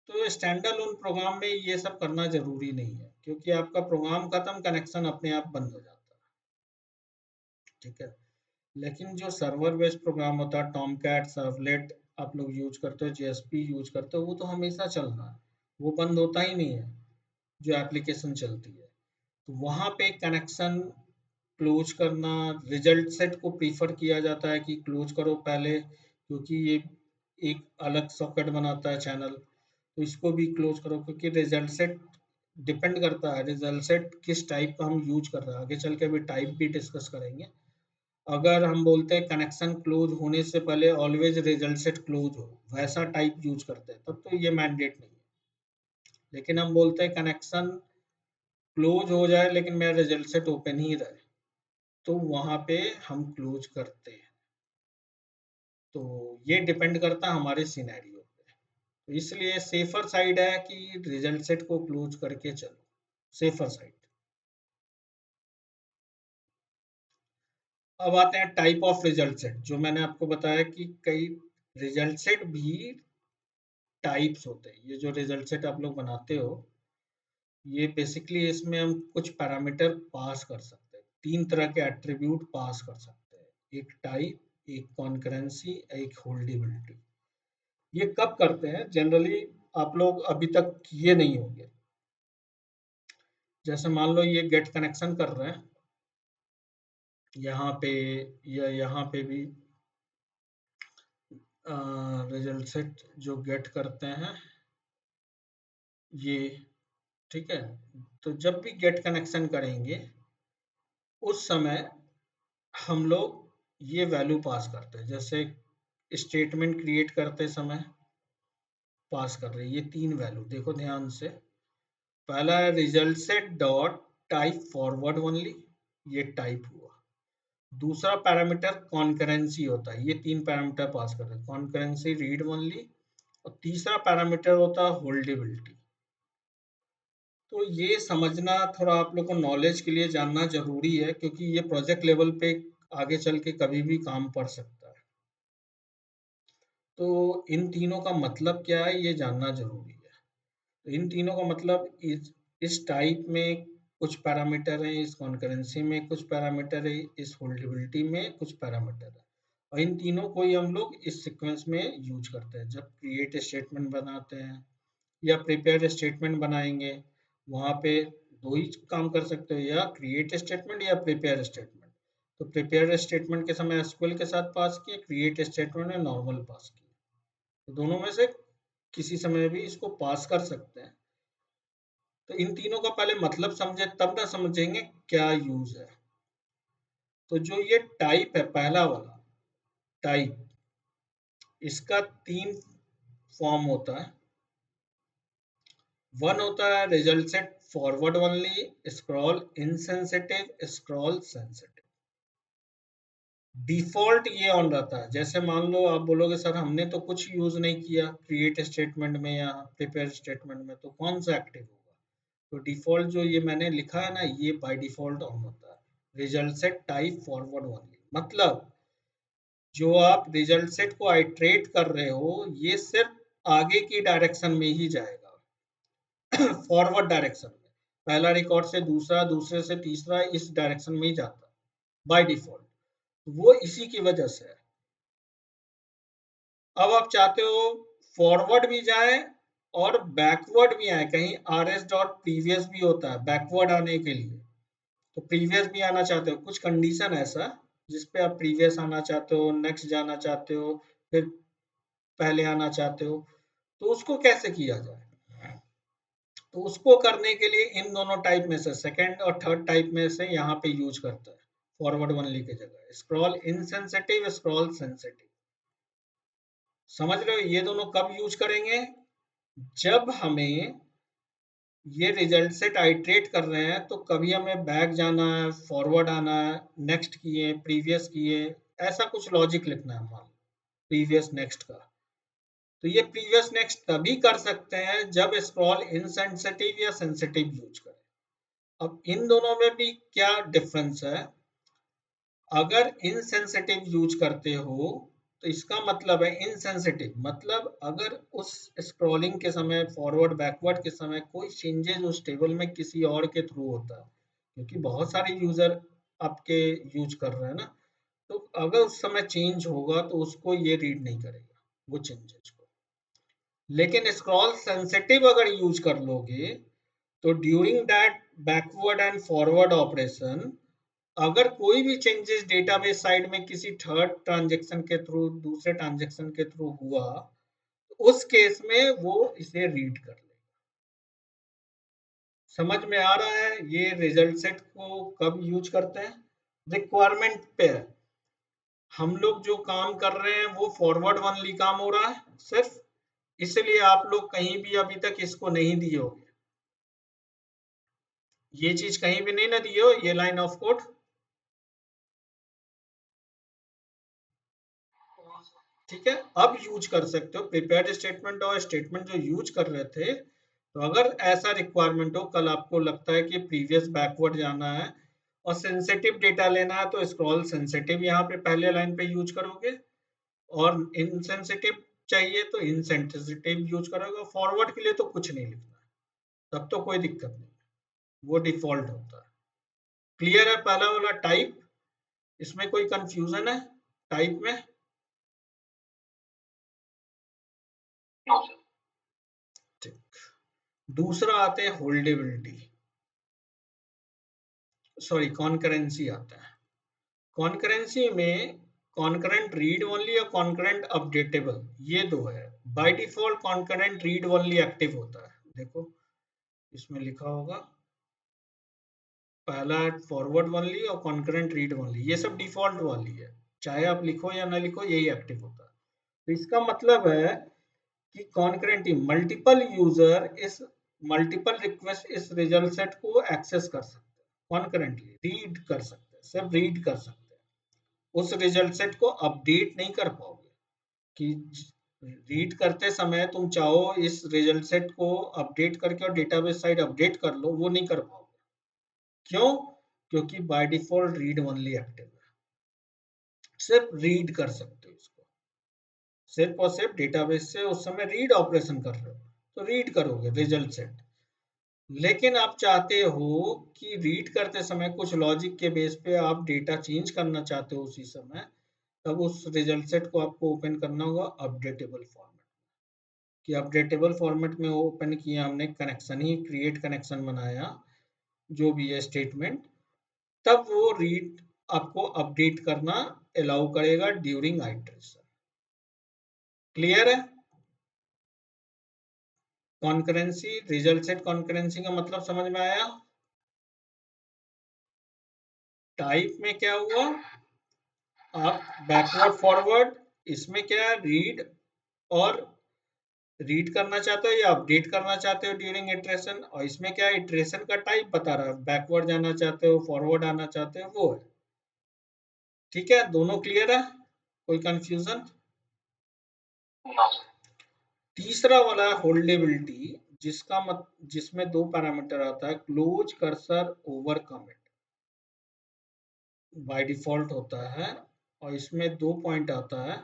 तो स्टैंड अलोन प्रोग्राम में ये सब करना जरूरी नहीं है, क्योंकि आपका प्रोग्राम खत्म कनेक्शन अपने आप बंद हो जाता है। ठीक है, लेकिन जो सर्वर बेस्ड प्रोग्राम होता है, टॉम कैट सर्वलेट आप लोग यूज करते हो, जेएसपी यूज करते हो, वो तो हमेशा चलना है, वो बंद होता ही नहीं है जो एप्लीकेशन चलती है। तो वहाँ पे कनेक्शन क्लोज करना, रिजल्ट सेट को प्रीफर किया जाता है कि क्लोज करो पहले, क्योंकि ये एक अलग सॉकेट बनाता है चैनल, तो इसको भी क्लोज करो, क्योंकि रिजल्ट सेट डिपेंड करता है रिजल्ट सेट किस टाइप का हम यूज कर रहे हैं, आगे चल के अभी टाइप भी डिस्कस करेंगे। अगर हम बोलते हैं कनेक्शन क्लोज होने से पहले ऑलवेज रिजल्ट सेट क्लोज हो, वैसा टाइप यूज करते हैं, तब तो ये मैंडेट नहीं है। लेकिन हम बोलते हैं कनेक्शन क्लोज हो जाए लेकिन मेरा रिजल्ट सेट ओपन ही रहे, तो वहां पे हम क्लोज करते हैं। तो ये डिपेंड करता है हमारे सिनेरियो पे, तो इसलिए सेफर साइड है कि रिजल्ट सेट को क्लोज करके चलो, सेफर साइड। अब आते हैं टाइप ऑफ रिजल्ट सेट, जो मैंने आपको बताया कि कई रिजल्ट सेट भी टाइप्स होते हैं। ये जो रिजल्ट सेट आप लोग बनाते हो, ये बेसिकली इसमें हम कुछ पैरामीटर पास कर सकते हैं, तीन तरह के एट्रीब्यूट पास कर सकते हैं, एक टाइप, एक कॉन्करेंसी, एक होल्डेबिलिटी। ये कब करते हैं जनरली, आप लोग अभी तक किए नहीं होंगे। जैसे मान लो ये गेट कनेक्शन कर रहे हैं यहाँ पे या यहाँ पे भी, रिजल्ट सेट जो गेट करते हैं ये, ठीक है। तो जब भी गेट कनेक्शन करेंगे उस समय हम लोग ये वैल्यू पास करते हैं, जैसे स्टेटमेंट क्रिएट करते समय पास कर रहे हैं ये 3 वैल्यू, देखो ध्यान से। पहला है result set dot type forward only, ये टाइप हुआ। दूसरा पैरामीटर कॉन्करेंसी होता है, ये 3 पैरामीटर पास कर रहे हैं, कॉन्करेंसी रीड ओनली। और तीसरा पैरामीटर होता है होल्डेबिलिटी। तो ये समझना थोड़ा आप लोग को नॉलेज के लिए जानना जरूरी है, क्योंकि ये प्रोजेक्ट लेवल पे आगे चल के कभी भी काम पड़ सकता है। तो इन तीनों का मतलब क्या है ये जानना जरूरी है। तो इन तीनों का मतलब इस टाइप में कुछ पैरामीटर है, इस कॉन्करेंसी में कुछ पैरामीटर है, इस होल्डेबिलिटी में कुछ पैरामीटर है। और इन तीनों को ही हम लोग इस सीक्वेंस में यूज करते हैं जब क्रिएट स्टेटमेंट बनाते हैं या प्रिपेयर स्टेटमेंट बनाएंगे। वहां पे दो ही काम कर सकते हो, या क्रिएट स्टेटमेंट या प्रिपेयर स्टेटमेंट। तो प्रिपेयर स्टेटमेंट के समय एसक्यूएल के साथ पास किए, क्रिएट स्टेटमेंट में नॉर्मल पास किए। तो दोनों में से किसी समय भी इसको पास कर सकते हैं। तो इन तीनों का पहले मतलब समझे तब ना समझेंगे क्या यूज है। तो जो ये टाइप है पहला वाला टाइप, इसका 3 फॉर्म होता है। वन होता है result set forward only, scroll insensitive, scroll sensitive. Default ये ऑन रहता है। जैसे मान लो आप बोलोगे सर हमने तो कुछ यूज नहीं किया क्रिएट स्टेटमेंट में या प्रिपेयर स्टेटमेंट में, तो कौन सा एक्टिव होगा? तो डिफॉल्ट जो ये मैंने लिखा है ना, ये बाय डिफॉल्ट ऑन होता है। Result set type forward only मतलब जो आप रिजल्ट सेट को आइट्रेट कर रहे हो ये सिर्फ आगे की डायरेक्शन में ही जाएगा। फॉरवर्ड डायरेक्शन में, पहला रिकॉर्ड से दूसरा, दूसरे से तीसरा, इस डायरेक्शन में ही जाता है बाय डिफॉल्ट। वो इसी की वजह से है। अब आप चाहते हो फॉरवर्ड भी जाए और बैकवर्ड भी आए, कहीं आर एस डॉट प्रीवियस भी होता है बैकवर्ड आने के लिए। तो प्रीवियस भी आना चाहते हो, कुछ कंडीशन ऐसा जिसपे आप प्रीवियस आना चाहते हो, नेक्स्ट जाना चाहते हो, फिर पहले आना चाहते हो, तो उसको कैसे किया जाए? तो उसको करने के लिए इन दोनों टाइप में से सेकंड और थर्ड टाइप में से यहाँ पे यूज करता है फॉरवर्ड ओनली की जगह स्क्रॉल इनसेंसिटिव, स्क्रॉल सेंसिटिव। समझ रहे हो? ये दोनों कब यूज करेंगे? जब हमें ये रिजल्ट सेट आइट्रेट कर रहे हैं तो कभी हमें बैक जाना है, फॉरवर्ड आना है, नेक्स्ट किए, प्रीवियस किए, ऐसा कुछ लॉजिक लिखना है मान प्रीवियस नेक्स्ट का। तो ये प्रीवियस नेक्स्ट तभी कर सकते हैं जब स्क्रॉल इनसेंसिटिव या सेंसिटिव यूज करें। अब इन दोनों में भी क्या डिफरेंस है? अगर इनसेंसिटिव यूज करते हो तो इसका मतलब है इनसेंसिटिव मतलब अगर उस स्क्रॉलिंग के समय, फॉरवर्ड बैकवर्ड के समय कोई चेंजेस उस टेबल में किसी और के थ्रू होता है, क्योंकि बहुत सारे यूजर आपके यूज कर रहे हैं ना, तो अगर उस समय चेंज होगा तो उसको ये रीड नहीं करेगा वो चेंजेस को। लेकिन स्क्रॉल सेंसिटिव अगर यूज कर लोगे तो during that backward and forward operation अगर कोई भी चेंजेस डेटाबेस साइड में किसी थर्ड ट्रांजेक्शन के थ्रू, दूसरे ट्रांजेक्शन के थ्रू हुआ, तो उस केस में वो इसे रीड कर लेगा। समझ में आ रहा है ये रिजल्ट सेट को कब यूज करते हैं? रिक्वायरमेंट पे है। हम लोग जो काम कर रहे हैं वो फॉरवर्ड ओनली काम हो रहा है सिर्फ, इसलिए आप लोग कहीं भी अभी तक इसको नहीं दिए होगे। ये चीज कहीं भी नहीं ना दिए हो, ये लाइन ऑफ कोड। ठीक है, अब यूज कर सकते हो प्रिपेयर्ड स्टेटमेंट और स्टेटमेंट जो यूज कर रहे थे। तो अगर ऐसा रिक्वायरमेंट हो, कल आपको लगता है कि प्रीवियस बैकवर्ड जाना है और सेंसिटिव डेटा लेना है, तो स्क्रॉल सेंसिटिव यहाँ पे पहले लाइन पे यूज करोगे, और इनसेंसिटिव चाहिए तो इनसेंसिटिव यूज करोगे। फॉरवर्ड के लिए तो कुछ नहीं लिखना है, तब तो कोई दिक्कत नहीं, वो डिफॉल्ट होता है। क्लियर है पहला वाला टाइप? इसमें कोई कंफ्यूजन है टाइप में? ठीक। दूसरा आते हैं होल्डेबिलिटी, सॉरी कॉन्करेंसी आता है। कॉन्करेंसी में कॉन्करेंट रीड ओनली और कॉन्करेंट अपडेटेबल, ये दो है। By default concurrent read only active होता है, देखो इसमें लिखा होगा पहला फॉरवर्ड ओनली और कॉन्करेंट रीड ओनली, ये सब डिफॉल्ट वाली है, चाहे आप लिखो या ना लिखो यही एक्टिव होता है। तो इसका मतलब है कि कॉन्करेंट मल्टीपल यूजर इस मल्टीपल रिक्वेस्ट इस रिजल्ट सेट को एक्सेस कर सकते हैं, कॉन्करेंटली रीड कर सकते हैं, सिर्फ रीड कर सकते हैं, उस रिजल्ट सेट को अपडेट नहीं कर पाओगे। कि रीड करते समय तुम चाहो इस रिजल्ट सेट को अपडेट करके और डेटाबेस साइड अपडेट कर लो, वो नहीं कर पाओगे। क्यों? क्योंकि by default read only active है, सिर्फ रीड कर सकते हो इसको, सिर्फ और सिर्फ डेटाबेस से उस समय रीड ऑपरेशन कर रहे हो तो रीड करोगे रिजल्ट सेट। लेकिन आप चाहते हो कि रीड करते समय कुछ लॉजिक के बेस पे आप डेटा चेंज करना चाहते हो उसी समय, तब उस रिजल्ट सेट को आपको ओपन करना होगा अपडेटेबल फॉर्मेट। कि अपडेटेबल फॉर्मेट में ओपन किया हमने, कनेक्शन ही क्रिएट कनेक्शन बनाया, जो भी है स्टेटमेंट, तब वो रीड आपको अपडेट करना अलाउ करेगा ड्यूरिंग आइटरेशन। क्लियर है? कॉन्करेंसी, रिजल्ट सेट कॉन्करेंसी का मतलब समझ में आया? टाइप में क्या हुआ, आप बैकवर्ड फॉरवर्ड, इसमें क्या है रीड, और रीड करना चाहते हो या अपडेट करना चाहते हो ड्यूरिंग इटरेशन, और इसमें क्या है इटरेशन का टाइप बता रहा है, बैकवर्ड जाना चाहते हो फॉरवर्ड आना चाहते हो, वो है। ठीक है, दोनों क्लियर है, कोई कंफ्यूजन? तीसरा वाला होल्डेबिलिटी, जिसमें दो पैरामीटर आता है, close cursor over commit by default होता है, और इसमें दो पॉइंट आता है,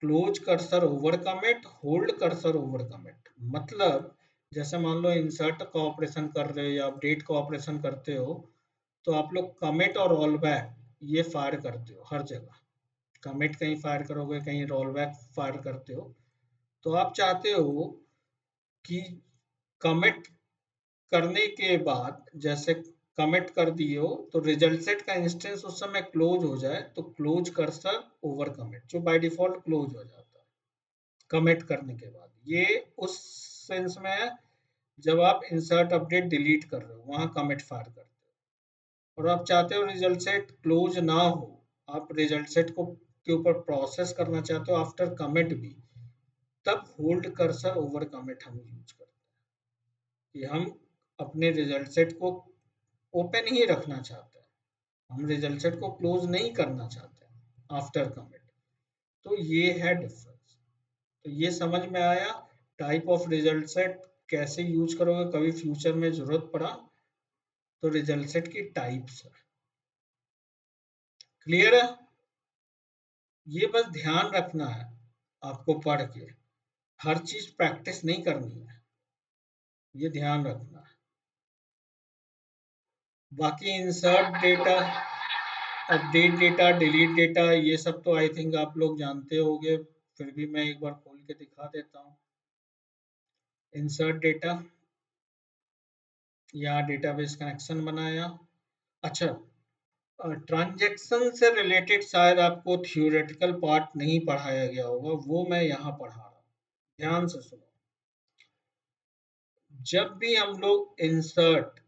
close cursor over commit, hold cursor over commit. मतलब जैसे मान लो इंसर्ट का ऑपरेशन कर रहे हो या अपडेट का ऑपरेशन करते हो, तो आप लोग कमिट और रोल बैक ये फायर करते हो हर जगह, कमिट कहीं फायर करोगे कहीं रोल बैक फायर करते हो। तो आप चाहते हो कि कमिट करने के बाद, जैसे कमिट कर दिए हो तो रिजल्ट सेट का इंस्टेंस उस समय क्लोज हो जाए, तो क्लोज कर्सर ओवर कमिट, जो बाय डिफॉल्ट क्लोज हो जाता है कमिट करने के बाद। ये उस सेंस में है जब आप इंसर्ट अपडेट डिलीट कर रहे हो, वहां कमिट फायर करते हो, और आप चाहते हो रिजल्ट सेट क्लोज ना हो, आप रिजल्ट सेट को के ऊपर प्रोसेस करना चाहते हो आफ्टर कमिट भी, तब होल्ड कर्सर ओवर कमिट हम यूज करते हैं। कि हम अपने रिजल्ट सेट को ओपन ही रखना चाहते हैं, हम रिजल्ट सेट को क्लोज नहीं करना चाहते आफ्टर कमिट। तो ये है डिफरेंस। तो ये समझ में आया टाइप ऑफ रिजल्ट सेट कैसे यूज करोगे, कभी फ्यूचर में जरूरत पड़ा तो रिजल्ट सेट की टाइप्स है। क्लियर है? ये बस ध्यान रखना है आपको पढ़ के, हर चीज प्रैक्टिस नहीं करनी है, ये ध्यान रखना है। बाकी insert data, update data, delete data, ये सब तो आई थिंक आप लोग जानते होंगे, फिर भी मैं एक बार खोल के दिखा देता हूँ। इंसर्ट डेटा, या डेटाबेस कनेक्शन बनाया। अच्छा, ट्रांजैक्शन से रिलेटेड शायद आपको थियोरेटिकल पार्ट नहीं पढ़ाया गया होगा, वो मैं यहाँ पढ़ा रहा हूँ, ध्यान से सुनो। जब भी हम लोग इंसर्ट,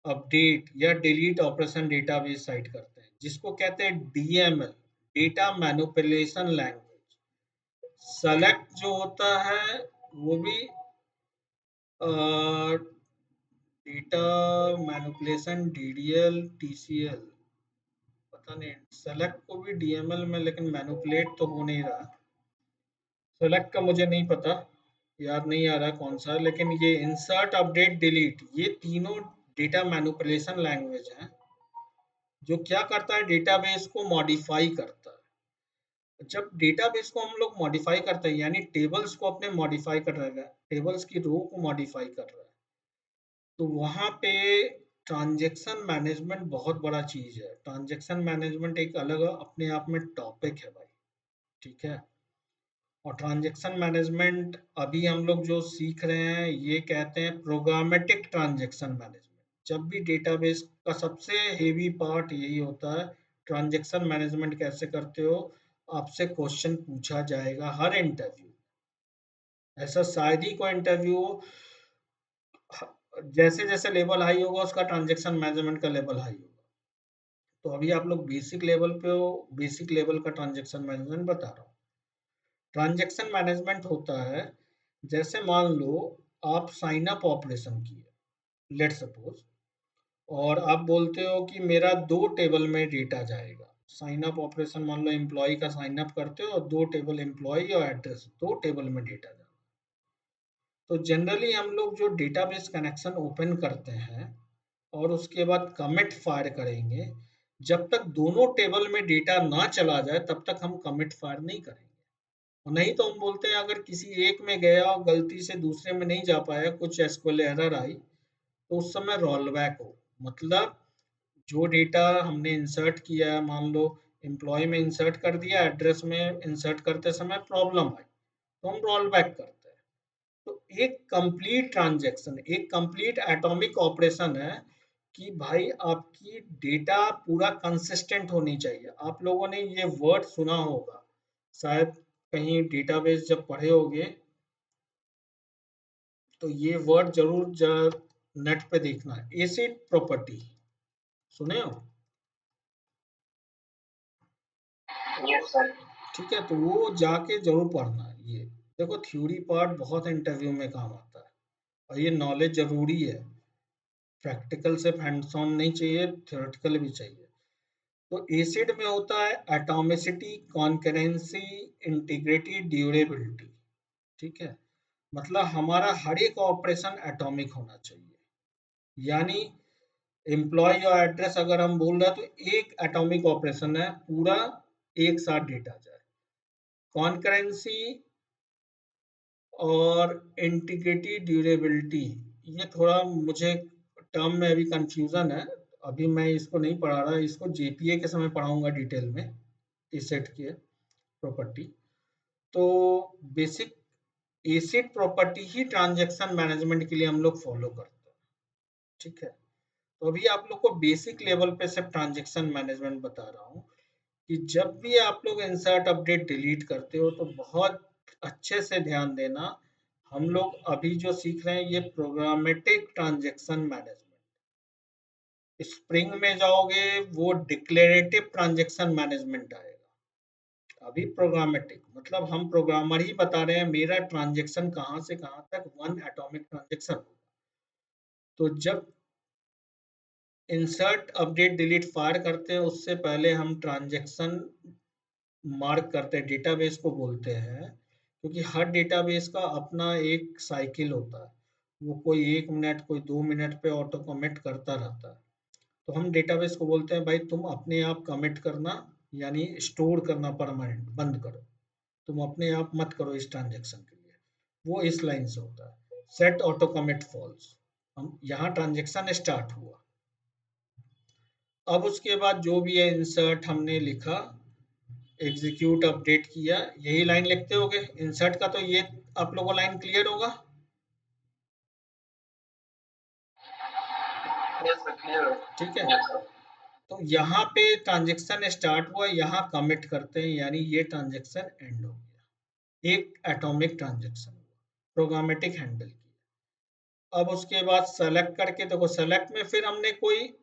अपडेट या डिलीट ऑपरेशन डेटाबेस साइट करते हैं, जिसको कहते हैं DML, data manipulation language, select जो होता है वो भी डेटा मैनिपुलेशन डीडीएल टीसीएल, पता नहीं, सेलेक्ट को भी डीएमएल में, लेकिन मैनिपुलेट तो हो नहीं रहा। सेलेक्ट का मुझे नहीं पता, याद नहीं आ रहा कौन सा, लेकिन ये इंसर्ट अपडेट डिलीट, ये तीनों डेटा मैनिपुलेशन लैंग्वेज हैं, जो क्या करता है डेटाबेस को मॉडिफाई करता है। जब डेटाबेस को हम लोग मॉडिफाई करते हैं, यानी टेबल्स को अपने मॉडिफाई कर रहा है, टेबल्स की रो को मॉडिफाई कर रहा है, तो वहां पे ट्रांजैक्शन मैनेजमेंट बहुत बड़ा चीज है। ट्रांजैक्शन मैनेजमेंट एक अलग अपने आप में टॉपिक है भाई, ठीक है। और ट्रांजैक्शन मैनेजमेंट अभी हम लोग जो सीख रहे हैं, ये कहते हैं प्रोग्रामेटिक ट्रांजैक्शन मैनेजमेंट। जब भी डेटाबेस का सबसे हेवी पार्ट यही होता है, ट्रांजैक्शन मैनेजमेंट कैसे करते हो, आपसे क्वेश्चन पूछा जाएगा हर इंटरव्यू। ऐसा शायद ही कोई इंटरव्यू, जैसे जैसे लेवल हाई होगा उसका ट्रांजैक्शन मैनेजमेंट का लेवल हाई होगा। तो अभी आप लोग बेसिक लेवल पे हो, बेसिक लेवल का ट्रांजैक्शन मैनेजमेंट बता रहा हूँ। ट्रांजैक्शन मैनेजमेंट होता है, जैसे मान लो आप साइन अप ऑपरेशन किए, लेट सपोज, और आप बोलते हो कि मेरा 2 टेबल में डेटा जाएगा। साइन अप ऑपरेशन मान लो एम्प्लॉय का साइन अप करते हो और 2 टेबल एम्प्लॉय और एड्रेस, 2 टेबल में डेटा जाएगा। तो जनरली हम लोग जो डेटाबेस कनेक्शन ओपन करते हैं और उसके बाद कमिट फायर करेंगे, जब तक दोनों टेबल में डेटा ना चला जाए तब तक हम कमिट फायर नहीं करेंगे। और नहीं तो हम बोलते हैं अगर किसी एक में गया और गलती से दूसरे में नहीं जा पाया, कुछ एसक्यूएल एरर आई, तो उस समय रोल बैक हो। मतलब जो डेटा हमने इंसर्ट किया है, मान लो एम्प्लॉय में इंसर्ट कर दिया, एड्रेस में इंसर्ट करते समय प्रॉब्लम आई, तो हम रोल बैक करते हैं। तो एक कंप्लीट ट्रांजैक्शन, एक कंप्लीट एटॉमिक ऑपरेशन है कि भाई आपकी डेटा पूरा कंसिस्टेंट होनी चाहिए। आप लोगों ने ये वर्ड सुना होगा शायद, कहीं डेटाबेस जब पढ़े होगे तो ये वर्ड जरूर नेट पे देखना है, एसिड प्रॉपर्टी, सुने हो? Yes sir. ठीक है, तो वो जाके जरूर पढ़ना है ये। देखो थ्योरी पार्ट बहुत इंटरव्यू में काम आता है और ये नॉलेज जरूरी है। प्रैक्टिकल सिर्फ हैंड्स ऑन नहीं चाहिए, थ्योरेटिकल भी चाहिए। तो एसिड में होता है एटॉमिसिटी, कॉन्करेंसी, इंटीग्रिटी, ड्यूरेबिलिटी। ठीक है, मतलब हमारा हर एक ऑपरेशन एटॉमिक होना चाहिए। यानी एम्प्लॉय और एड्रेस अगर हम बोल रहे हैं तो एक एटॉमिक ऑपरेशन है, पूरा एक साथ डेटा जाए। कॉन्करेंसी और इंटीग्रिटी, ड्यूरेबिलिटी, ये थोड़ा मुझे टर्म में अभी कंफ्यूजन है। अभी मैं इसको नहीं पढ़ा रहा, इसको जेपीए के समय पढ़ाऊंगा डिटेल में, एसेट के प्रॉपर्टी। तो बेसिक एसिड प्रॉपर्टी ही ट्रांजैक्शन मैनेजमेंट के लिए हम लोग फॉलो करते हैं। ठीक है, तो अभी आप लोग को बेसिक लेवल पे सिर्फ ट्रांजैक्शन मैनेजमेंट बता रहा हूँ कि जब भी आप लोग इंसर्ट अपडेट डिलीट करते हो तो बहुत अच्छे से ध्यान देना। हम लोग अभी जो सीख रहे हैं ये प्रोग्रामेटिक ट्रांजैक्शन मैनेजमेंट। स्प्रिंग में जाओगे वो डिक्लेरेटिव ट्रांजैक्शन मैनेजमेंट आएगा। अभी प्रोग्रामेटिक मतलब हम प्रोग्रामर ही बता रहे हैं मेरा ट्रांजैक्शन कहाँ से कहाँ तक वन एटॉमिक ट्रांजैक्शन होगा। तो जब इंसर्ट अपडेट डिलीट फायर करते हैं उससे पहले हम ट्रांजैक्शन मार्क करते हैं, डेटाबेस को बोलते हैं, क्योंकि हर डेटाबेस का अपना एक साइकिल होता है। वो कोई 1 मिनट कोई 2 मिनट पे ऑटो कमिट करता रहता है। तो हम डेटाबेस को बोलते हैं भाई तुम अपने आप कमिट करना, यानी स्टोर करना परमानेंट बंद करो, तुम अपने आप मत करो इस ट्रांजेक्शन के लिए। वो इस लाइन से होता है, सेट ऑटो कमिट फॉल्स। हम यहाँ ट्रांजेक्शन स्टार्ट हुआ, अब उसके बाद जो भी है इंसर्ट हमने लिखा, एग्जीक्यूट अपडेट किया, यही लाइन लिखते होगे इंसर्ट का। तो ये आप लोगों को लाइन क्लियर होगा? यस सर, क्लियर है। ठीक है, यस सर। तो यहाँ पे ट्रांजेक्शन स्टार्ट हुआ, यहाँ कमिट करते हैं, यानी ये ट्रांजेक्शन एंड हो गया। एक एटॉमिक ट्रांजेक्शन हुआ, प्रोग्रामेटिक हैंडल किया। अब उसके बाद सेलेक्ट करके देखो, सेलेक्ट में फिर हमने कोई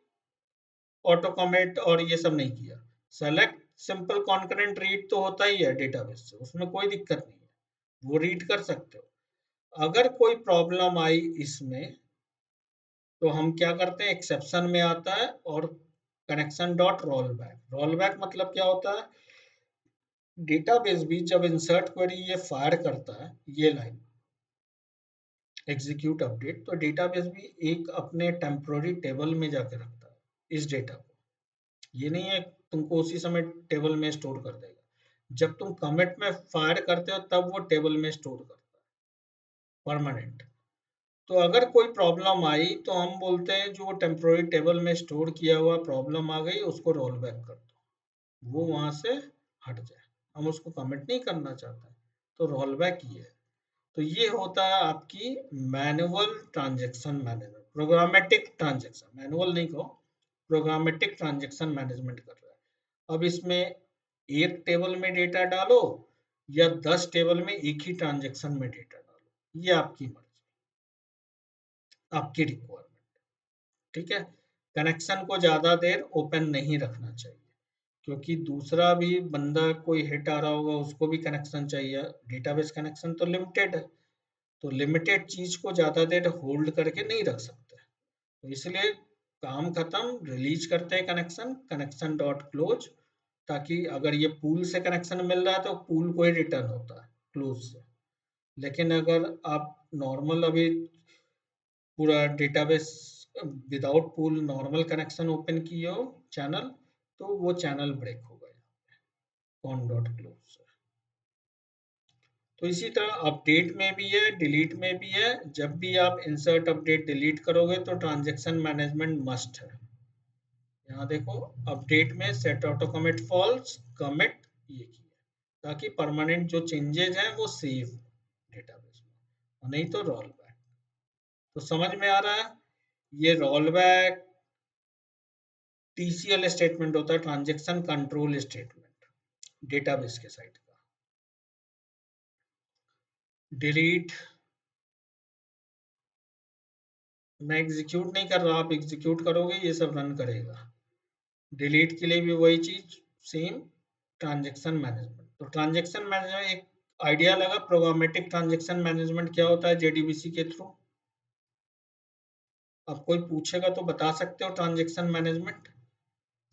ऑटो कमिट और ये सब नहीं किया। सेलेक्ट सिंपल कॉन्करेंट रीड तो होता ही है डेटाबेस से, उसमें कोई दिक्कत नहीं है, वो रीड कर सकते हो। अगर कोई प्रॉब्लम आई इसमें तो हम क्या करते हैं, एक्सेप्शन में आता है और connection dot roll back. Roll back मतलब क्या होता है, डेटाबेस भी जब इंसर्ट क्वेरी ये फायर करता है, ये लाइन एग्जीक्यूट अपडेट, तो डेटाबेस भी एक अपने टेम्पोररी टेबल में जाके रखता है इस डेटा को। ये नहीं है तुमको उसी समय टेबल में स्टोर कर देगा। जब तुम कमिट में फायर करते हो तब वो टेबल में स्टोर करता है परमानेंट। तो अगर कोई प्रॉब्लम आई तो हम बोलते हैं जो टेम्पोररी टेबल में स्टोर किया हुआ प्रॉब्लम आ गई उसको रोल बैक कर दो, वो वहां से हट जाए। हम उसको कमिट नहीं करना चाहते, तो रोल बैक ये है। तो ये होता है आपकी manual transaction management, programmatic transaction, manual नहीं कहो, प्रोग्रामेटिक ट्रांजैक्शन मैनेजमेंट कर रहा है। अब इसमें एक टेबल में डेटा डालो या 10 टेबल में एक ही ट्रांजेक्शन में डेटा डालो, ये आपकी मर्जी, आपकी रिक्वायरमेंट। ठीक है, कनेक्शन को ज्यादा देर ओपन नहीं रखना चाहिए, क्योंकि दूसरा भी बंदा कोई हिट आ रहा होगा, उसको भी कनेक्शन चाहिए। डेटाबेस कनेक्शन तो लिमिटेड है, तो लिमिटेड चीज को ज्यादा देर होल्ड करके नहीं रख सकते, तो इसलिए काम खत्म, रिलीज करते हैं कनेक्शन, कनेक्शन डॉट क्लोज, ताकि अगर ये पूल से कनेक्शन मिल रहा है तो पूल को ही रिटर्न होता है क्लोज से। लेकिन अगर आप नॉर्मल अभी पूरा database without pool normal connection open किए हो चैनल, तो वो चैनल ब्रेक हो गया कॉन डॉट क्लोज से। तो इसी तरह अपडेट में भी है, डिलीट में भी है। जब भी आप इंसर्ट अपडेट डिलीट करोगे तो ट्रांजैक्शन मैनेजमेंट मस्ट है। यहाँ देखो, अपडेट में set auto commit false, commit ये किया, ताकि परमानेंट जो चेंजेस हैं वो सेव डेटाबेस में, और नहीं तो रोल बैक। तो समझ में आ रहा है, ये रोल बैक टीसीएल स्टेटमेंट होता है, ट्रांजैक्शन कंट्रोल स्टेटमेंट डेटाबेस के साइड का। डिलीट मैं एग्जीक्यूट नहीं कर रहा, आप एग्जीक्यूट करोगे ये सब रन करेगा। डिलीट के लिए भी वही चीज सेम, ट्रांजैक्शन मैनेजमेंट। तो ट्रांजैक्शन मैनेजमेंट एक आइडिया लगा, प्रोग्रामेटिक ट्रांजैक्शन मैनेजमेंट क्या होता है जेडीबीसी के थ्रू? अब कोई पूछेगा तो बता सकते हो transaction management?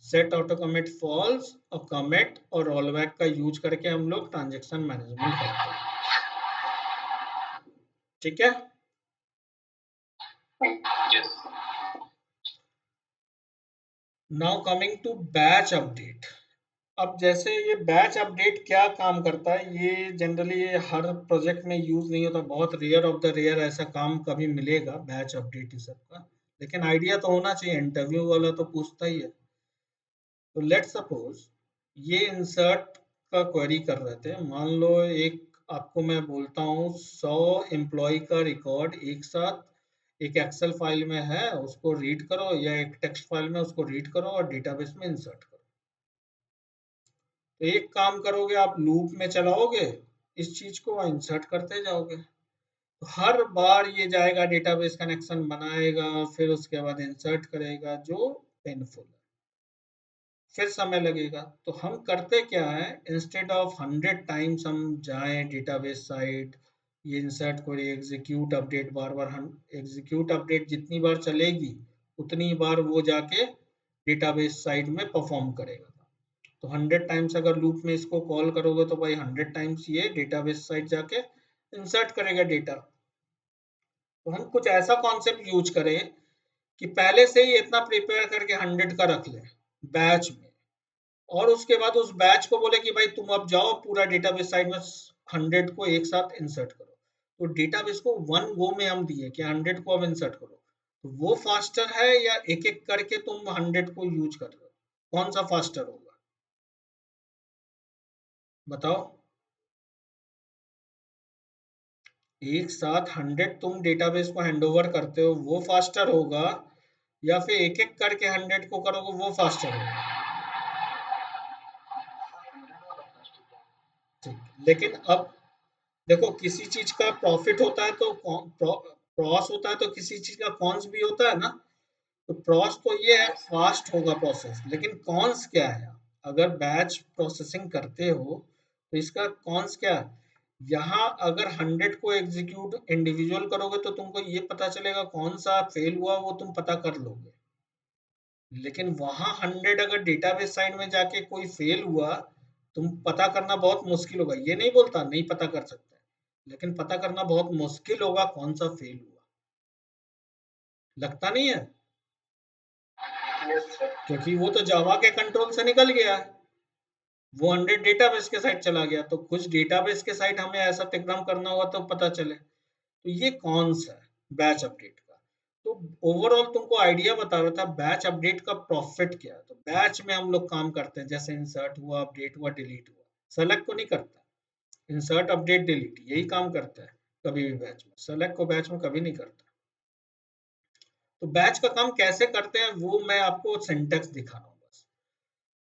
Set auto commit false और कमिट और रोलबैक का यूज करके हम लोग ट्रांजैक्शन मैनेजमेंट करते हैं। ठीक है, now coming to batch update. अब जैसे ये बैच अपडेट क्या काम करता है, ये जनरली ये हर प्रोजेक्ट में यूज नहीं होता, बहुत रेयर ऑफ द रेयर ऐसा काम कभी मिलेगा बैच अपडेट इस सब का, लेकिन आइडिया तो होना चाहिए, इंटरव्यू वाला तो पूछता ही है। तो लेट सपोज ये इंसर्ट का क्वेरी कर रहे थे, मान लो एक आपको मैं बोलता हूँ 100 एम्प्लॉय का रिकॉर्ड एक साथ एक एक्सेल फाइल में है, उसको रीड करो, या एक टेक्स्ट फाइल में उसको रीड करो और डेटाबेस में इंसर्ट करो। तो एक काम करोगे, आप लूप में चलाओगे इस चीज को, इंसर्ट करते जाओगे, तो हर बार ये जाएगा डेटाबेस कनेक्शन बनाएगा, फिर उसके बाद इंसर्ट करेगा, जो पेनफुल है, फिर समय लगेगा। तो हम करते क्या है, इंस्टेड ऑफ 100 टाइम्स हम जाएं डेटाबेस साइट, ये इंसर्ट क्वेरी, एग्जीक्यूट अपडेट, बार बार हम एग्जीक्यूट अपडेट जितनी बार चलेगी उतनी बार वो जाके डेटाबेस साइट में परफॉर्म करेगा। तो 100 टाइम्स अगर लूप में इसको कॉल करोगे तो भाई 100 टाइम्स ये डेटाबेस साइट जाके इंसर्ट करेगा डेटा। तो हम कुछ ऐसा कॉन्सेप्ट यूज करें कि पहले से ही इतना प्रिपेयर करके 100 का रख ले बैच में, और उसके बाद उस बैच को बोले कि भाई तुम अब जाओ पूरा डेटाबेस साइट में 100 को एक साथ इंसर्ट करो। तो डेटाबेस को वन गो में हम दिए कि 100 को अब इंसर्ट करो, तो वो फास्टर है या एक एक करके तुम 100 को यूज कर रहे हो, कौन सा फास्टर होगा बताओ? एक साथ 100 तुम डेटाबेस को हैंडओवर करते हो वो फास्टर होगा, या फिर एक एक करके 100 को करोगे वो फास्टर होगा? ठीक, लेकिन अब देखो, किसी चीज का प्रॉफिट होता है तो प्रॉस होता है, तो किसी चीज का कॉन्स भी होता है ना। तो प्रॉस तो ये है फास्ट होगा प्रोसेस, लेकिन कॉन्स क्या है? अगर बैच प्रोसेसिंग करते हो तो इसका कॉन्स क्या है? यहाँ अगर 100 को एग्जीक्यूट इंडिविजुअल करोगे तो तुमको ये पता चलेगा कौन सा फेल हुआ, वो तुम पता कर लोगे। लेकिन वहां 100 अगर डेटाबेस साइड में जाके कोई फेल हुआ, तुम पता करना बहुत मुश्किल होगा। ये नहीं बोलता नहीं पता कर सकते, लेकिन पता करना बहुत मुश्किल होगा कौन सा फेल हुआ। लगता नहीं है? क्योंकि वो तो जावा के कंट्रोल से निकल गया है, वो 100 डेटाबेस के साइड चला गया, तो कुछ डेटाबेस के साइड हमें ऐसा टेकडाउन करना होगा तो पता चले। तो ये कौन सा है बैच अपडेट का? तो ओवरऑल तुमको आइडिया बता रहा था बैच अपडेट का प्रॉफिट क्या है। तो बैच में हम लोग काम करते हैं, जैसे इंसर्ट हुआ, अपडेट हुआ, डिलीट हुआ, सेलेक्ट को नहीं करता। इंसर्ट अपडेट डिलीट यही काम करता है कभी भी बैच में, सेलेक्ट को बैच में कभी नहीं करता। तो बैच का काम कैसे करते हैं वो मैं आपको सिंटेक्स दिखा रहा हूँ बस।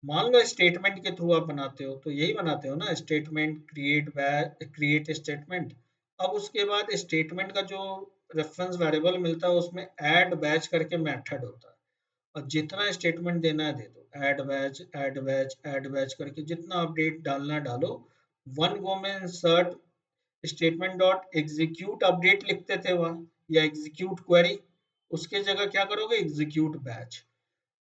मान लो स्टेटमेंट के थ्रू आप बनाते हो, तो यही बनाते हो ना, स्टेटमेंट क्रिएट स्टेटमेंट। अब उसके बाद स्टेटमेंट का जो रेफरेंस वेरिएबल मिलता है उसमें ऐड बैच करके मेथड होता है, और जितना स्टेटमेंट देना है दे दो, add batch add batch add batch करके जितना अपडेट डालना है डालो। वन गो में insert statement dot execute update लिखते थे वहां, या एग्जीक्यूट क्वेरी, उसके जगह क्या करोगे, एग्जीक्यूट बैच।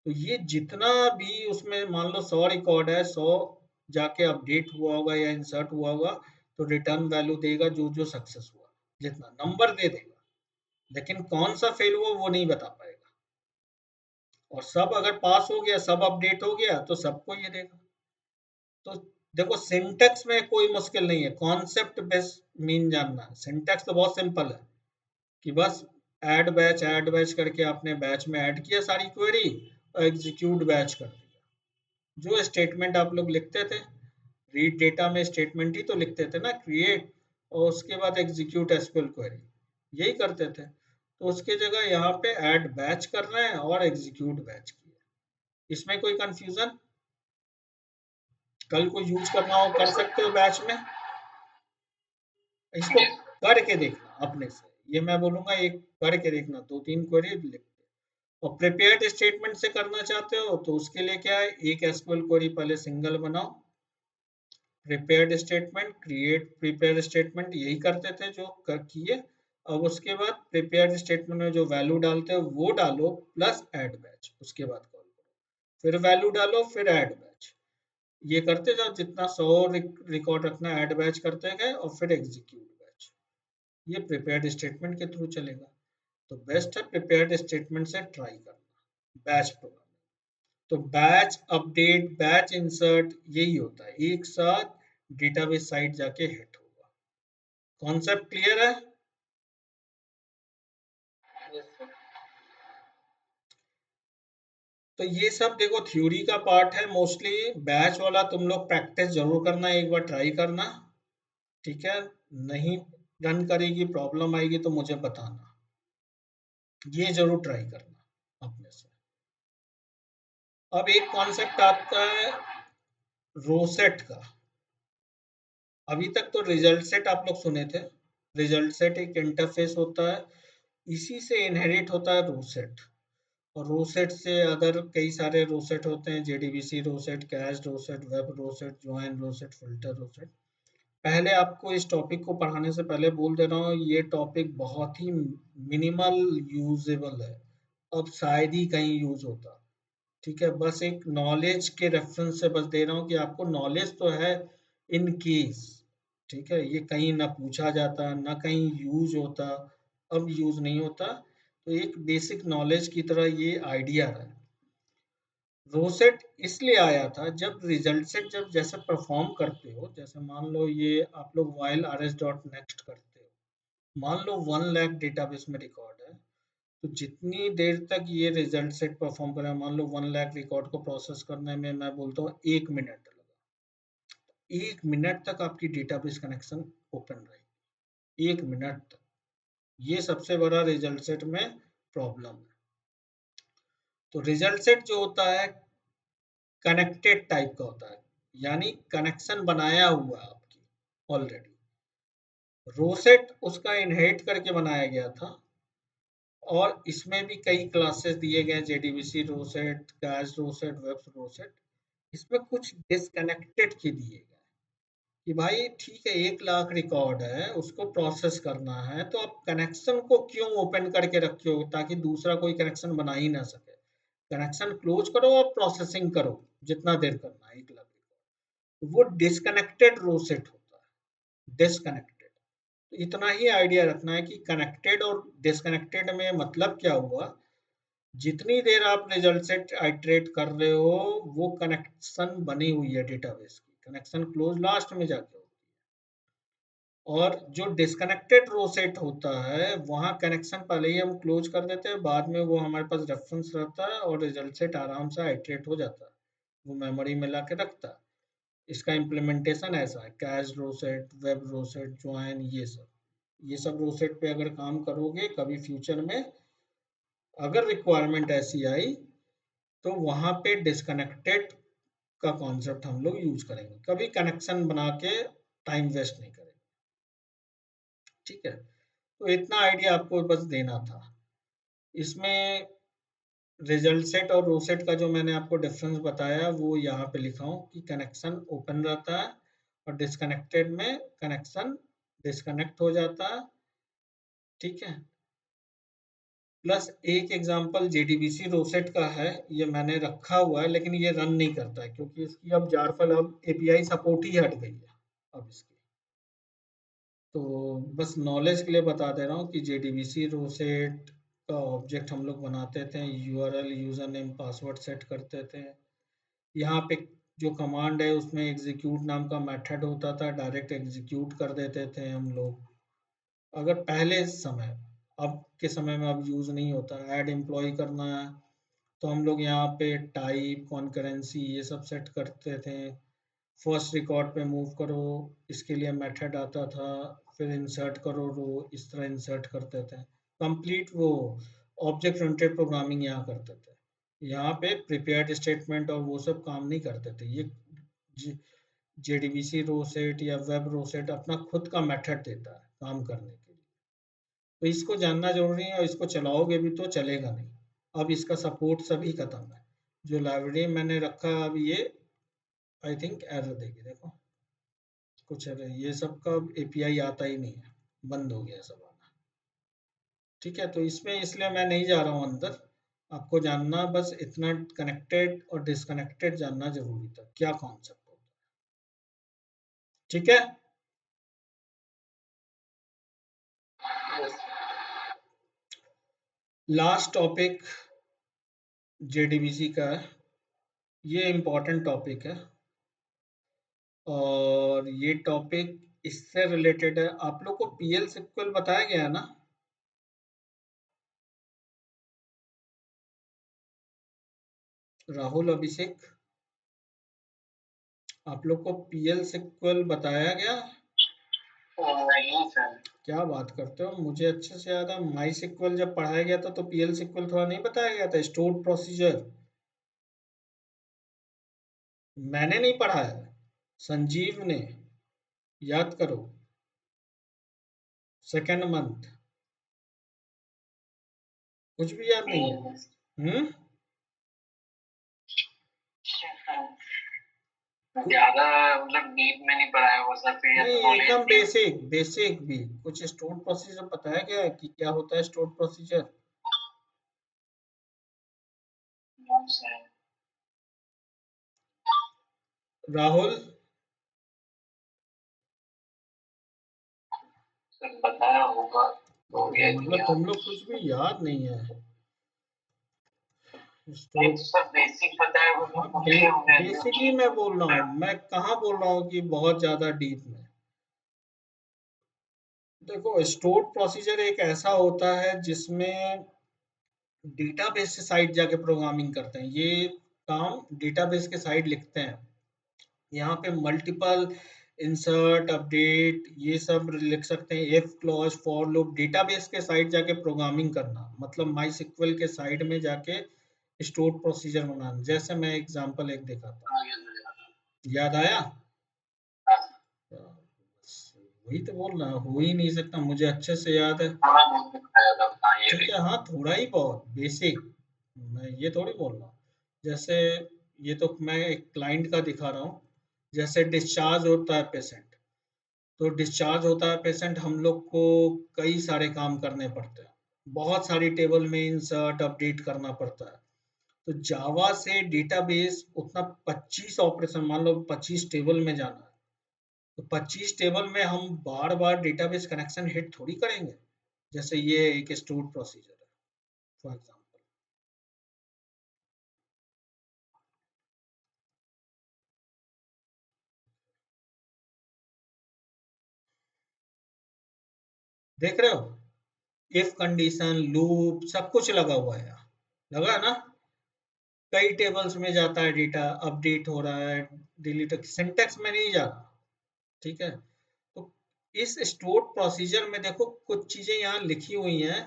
तो ये जितना भी उसमें मान लो 100 रिकॉर्ड है, 100 जाके अपडेट हुआ होगा या इंसर्ट हुआ होगा, तो रिटर्न वैल्यू देगा जो जो सक्सेस हुआ, जितना नंबर दे देगा, लेकिन कौन सा फेल हुआ वो नहीं बता पाएगा। और सब अगर पास हो गया, सब अपडेट हो गया, तो सबको ये देगा। तो देखो, सिंटेक्स में कोई मुश्किल नहीं है, कॉन्सेप्ट बेस मीन जानना है। सिंटेक्स तो बहुत सिंपल है कि बस ऐड बैच करके आपने बैच में ऐड किया सारी क्वेरी, और एग्जीक्यूट बैच कर दिया। जो स्टेटमेंट आप लोग लिखते थे रीड डेटा में, स्टेटमेंट ही तो लिखते थे ना, क्रिएट और उसके बाद एग्जीक्यूट एसक्यूएल क्वेरी, यही करते थे। तो उसके जगह यहाँ पे ऐड बैच कर रहे हैं और एग्जीक्यूट बैच किया। इसमें कोई कंफ्यूजन? कल को यूज करना हो कर सकते हो बैच में। इसको करके देखना अपने से, ये मैं बोलूंगा, एक करके देखना, 2-3 क्वेरी लिख। और प्रिपेयर्ड स्टेटमेंट से करना चाहते हो तो उसके लिए क्या है, एक एसक्यूएल क्वेरी पहले सिंगल बनाओ, prepared statement create prepared statement, यही करते थे जो किए। अब उसके बाद प्रिपेयर्ड स्टेटमेंट में जो वैल्यू डालते हो वो डालो, प्लस ऐड बैच, उसके बाद कॉल करो, फिर वैल्यू डालो, फिर ऐड बैच। ये करते जाओ, जितना 100 रिकॉर्ड रखना ऐड बैच करते गए, और फिर एग्जीक्यूट बैच। ये प्रिपेयर्ड स्टेटमेंट के थ्रू चलेगा। तो बेस्ट है प्रिपेयर्ड स्टेटमेंट से ट्राई करना बैच प्रोग्राम। तो बैच अपडेट, बैच इंसर्ट, यही होता है, एक साथ डेटाबेस साइट जाके हिट होगा। कॉन्सेप्ट क्लियर है? तो ये सब देखो थ्योरी का पार्ट है मोस्टली। बैच वाला तुम लोग प्रैक्टिस जरूर करना, एक बार ट्राई करना, ठीक है? नहीं रन करेगी, प्रॉब्लम आएगी तो मुझे बताना, ये जरूर ट्राई करना अपने से। अब एक कॉन्सेप्ट आता है रोसेट का। अभी तक तो रिजल्ट सेट आप लोग सुने थे। रिजल्ट सेट एक इंटरफेस होता है, इसी से इनहेरिट होता है रोसेट। और रोसेट से अदर कई सारे रोसेट होते हैं, JDBC rosette, cash rosette, web rosette, join rosette, filter rosette. पहले आपको इस टॉपिक को पढ़ाने से पहले बोल दे रहा हूँ, ये टॉपिक बहुत ही मिनिमल यूजेबल है, अब शायद ही कहीं यूज होता। ठीक है, बस एक नॉलेज के रेफरेंस से बस दे रहा हूँ कि आपको नॉलेज तो है, इन केस। ठीक है, ये कहीं ना पूछा जाता ना कहीं यूज होता, अब यूज नहीं होता, तो एक बेसिक नॉलेज की तरह ये आइडिया है। रोसेट इसलिए आया था, जब रिजल्ट सेट जब जैसे परफॉर्म करते हो, जैसे मान लो ये आप लोग वाइल rs डॉट नेक्स्ट करते हो, मान लो 1 लाख डेटाबेस में रिकॉर्ड है, तो जितनी देर तक ये रिजल्ट सेट परफॉर्म कर रहा है, मान लो 1 लाख रिकॉर्ड को प्रोसेस करने में मैं बोलता हूँ 1 मिनट लगा, 1 मिनट तक आपकी डेटाबेस कनेक्शन ओपन रहेगी, 1 मिनट तक। ये सबसे बड़ा रिजल्ट सेट में प्रॉब्लम है। तो रिजल्ट सेट जो होता है कनेक्टेड टाइप का होता है, यानी कनेक्शन बनाया हुआ है आपकी ऑलरेडी। रोसेट उसका इनहेरिट करके बनाया गया था, और इसमें भी कई क्लासेस दिए गए, JDBC rosette, cash rosette, web rosette. इसमें कुछ डिसकनेक्टेड के दिए गए कि भाई ठीक है, 1 लाख रिकॉर्ड है, उसको प्रोसेस करना है, तो आप कनेक्शन को क्यों ओपन करके रखे हो, ताकि दूसरा कोई कनेक्शन बना ही ना सके। कनेक्शन क्लोज करो और प्रोसेसिंग करो, जितना देर करना है, 1 लाख रिकॉर्ड। वो डिसकनेक्टेड रोसेट होता है, डिसकनेक्टेड। तो इतना ही आइडिया रखना है कि कनेक्टेड और डिसकनेक्टेड में मतलब क्या हुआ। जितनी देर आप रिजल्ट सेट आइटरेट कर रहे हो, वो कनेक्शन बनी हुई है डेटाबेस की, कनेक्शन क्लोज लास्ट में जाके होती है। और जो डिस्कनेक्टेड रो सेट होता है, वहाँ कनेक्शन पहले ही हम क्लोज कर देते हैं, बाद में वो हमारे पास रेफरेंस रहता है और रिजल्ट सेट आराम से आइटरेट हो जाता है, वो मेमोरी में ला के रखता है। इसका इम्प्लीमेंटेशन ऐसा है, कैश रो सेट, वेब रो सेट, ज्वाइन, ये सब रो सेट पे अगर काम करोगे कभी फ्यूचर में, अगर रिक्वायरमेंट ऐसी आई, तो वहां पे डिस्कनेक्टेड का कॉन्सेप्ट हम लोग यूज करेंगे, कभी कनेक्शन बना के टाइम वेस्ट नहीं करेंगे। ठीक है, तो इतना आइडिया आपको बस देना था। इसमें रिजल्ट सेट और रो सेट का जो मैंने आपको डिफरेंस बताया वो यहाँ पे लिखा हूँ कि कनेक्शन ओपन रहता है और डिस्कनेक्टेड में कनेक्शन डिस्कनेक्ट हो जाता है। ठीक है, प्लस एक एग्जांपल जेडीबीसी रोसेट का है, ये मैंने रखा हुआ है लेकिन ये रन नहीं करता है क्योंकि इसकी अब जारफल अब एपीआई सपोर्ट ही हट गई है अब इसकी। तो बस नॉलेज के लिए बता दे रहा हूँ कि जेडीबीसी रोसेट का ऑब्जेक्ट हम लोग बनाते थे, URL user name password set करते थे। यहाँ पे जो कमांड है उसमें एग्जीक्यूट नाम का मेथड होता था, डायरेक्ट एग्जीक्यूट कर देते थे हम लोग। अगर पहले समय, अब के समय में अब यूज नहीं होता, ऐड एम्प्लॉय करना है तो हम लोग यहाँ पे टाइप कॉन्करेंसी ये सब सेट करते थे। फर्स्ट रिकॉर्ड पे मूव करो, इसके लिए मेथड आता था, फिर इंसर्ट करो रो, इस तरह इंसर्ट करते थे। कंप्लीट वो ऑब्जेक्ट ओरिएंटेड प्रोग्रामिंग यहाँ करते थे। यहाँ पे प्रिपेयर्ड स्टेटमेंट और वो सब काम नहीं करते थे। ये जेडीबीसी रो सेट या वेब रो सेट अपना खुद का मेथड देता है काम करने के लिए, तो इसको जानना जरूरी है और इसको चलाओगे भी तो चलेगा नहीं। अब इसका सपोर्ट सभी खत्म है। जो लाइब्रेरी मैंने रखा है अब ये आई थिंक एरर देगी, देखो कुछ एरर, ये सब का एपीआई आता ही नहीं है, बंद हो गया सब आना। ठीक है, तो इसमें इसलिए मैं नहीं जा रहा हूँ अंदर। आपको जानना बस इतना, कनेक्टेड और डिस्कनेक्टेड जानना जरूरी था, क्या कॉन्सेप्ट होता है। ठीक है, लास्ट टॉपिक जेडीबीसी का है, ये इम्पोर्टेंट टॉपिक है और ये टॉपिक इससे रिलेटेड है। आप लोग को पीएल सिक्वल बताया गया है ना? राहुल, अभिषेक, आप लोग को पीएल सिक्वल बताया गया? नहीं सर। क्या बात करते हो, मुझे अच्छे से याद है माई सिक्वल जब पढ़ाया गया था तो पीएल सिक्वल थोड़ा नहीं बताया गया था, स्टोर्ड प्रोसीजर। मैंने नहीं पढ़ाया, संजीव ने, याद करो, सेकेंड मंथ। कुछ भी याद नहीं है? ज्यादा मतलब डीप में नहीं पढ़ाया वो सब, नहीं एकदम बेसिक बेसिक भी कुछ स्टोर्ड प्रोसीजर बताया गया है कि क्या होता है स्टोर्ड प्रोसीजर? राहुल, सर बताया होगा तो मतलब तुम लोग कुछ भी याद नहीं है। सर बेसिक बताया होगा, बेसिक ही मैं बोल रहा हूँ, मैं कहाँ बोल रहा हूँ कि बहुत ज्यादा डीप में। देखो, स्टोर्ड प्रोसीजर एक ऐसा होता है जिसमें डेटाबेस से साइड जाके प्रोग्रामिंग करते हैं, ये काम डेटाबेस के साइड लिखते हैं। यहाँ पे मल्टीपल इंसर्ट अपडेट ये सब लिख सकते हैं, if clause for loop, database के साइड जाके प्रोग्रामिंग करना मतलब माई सिक्वल के साइड में जाके स्टोर्ड प्रोसीजर बनाना। जैसे मैं एग्जांपल एक देखा था, याद आया? वही तो बोल रहा, हो ही नहीं सकता, मुझे अच्छे से याद है। ठीक है, हाँ थोड़ा ही बहुत बेसिक, मैं ये थोड़ी बोल रहा हूँ। जैसे ये तो मैं एक क्लाइंट का दिखा रहा हूँ। जैसे डिस्चार्ज होता है पेशेंट, तो डिस्चार्ज होता है पेशेंट, हम लोग को कई सारे काम करने पड़ते हैं, बहुत सारी टेबल में इंसर्ट अपडेट करना पड़ता है। तो जावा से डेटाबेस उतना 25 ऑपरेशन, मान लो 25 टेबल में जाना है, तो 25 टेबल में हम बार बार डेटाबेस कनेक्शन हिट थोड़ी करेंगे, जैसे ये एक स्टोर्ड प्रोसीजर है फॉर एग्जांपल। देख रहे हो, इफ कंडीशन लूप सब कुछ लगा हुआ है यहाँ, लगा है ना? कई टेबल्स में जाता है डेटा, अपडेट हो रहा है, डिलीट, सिंटेक्स में नहीं जा रहा। ठीक है, तो इस स्टोर्ड प्रोसीजर में देखो कुछ चीजें यहाँ लिखी हुई हैं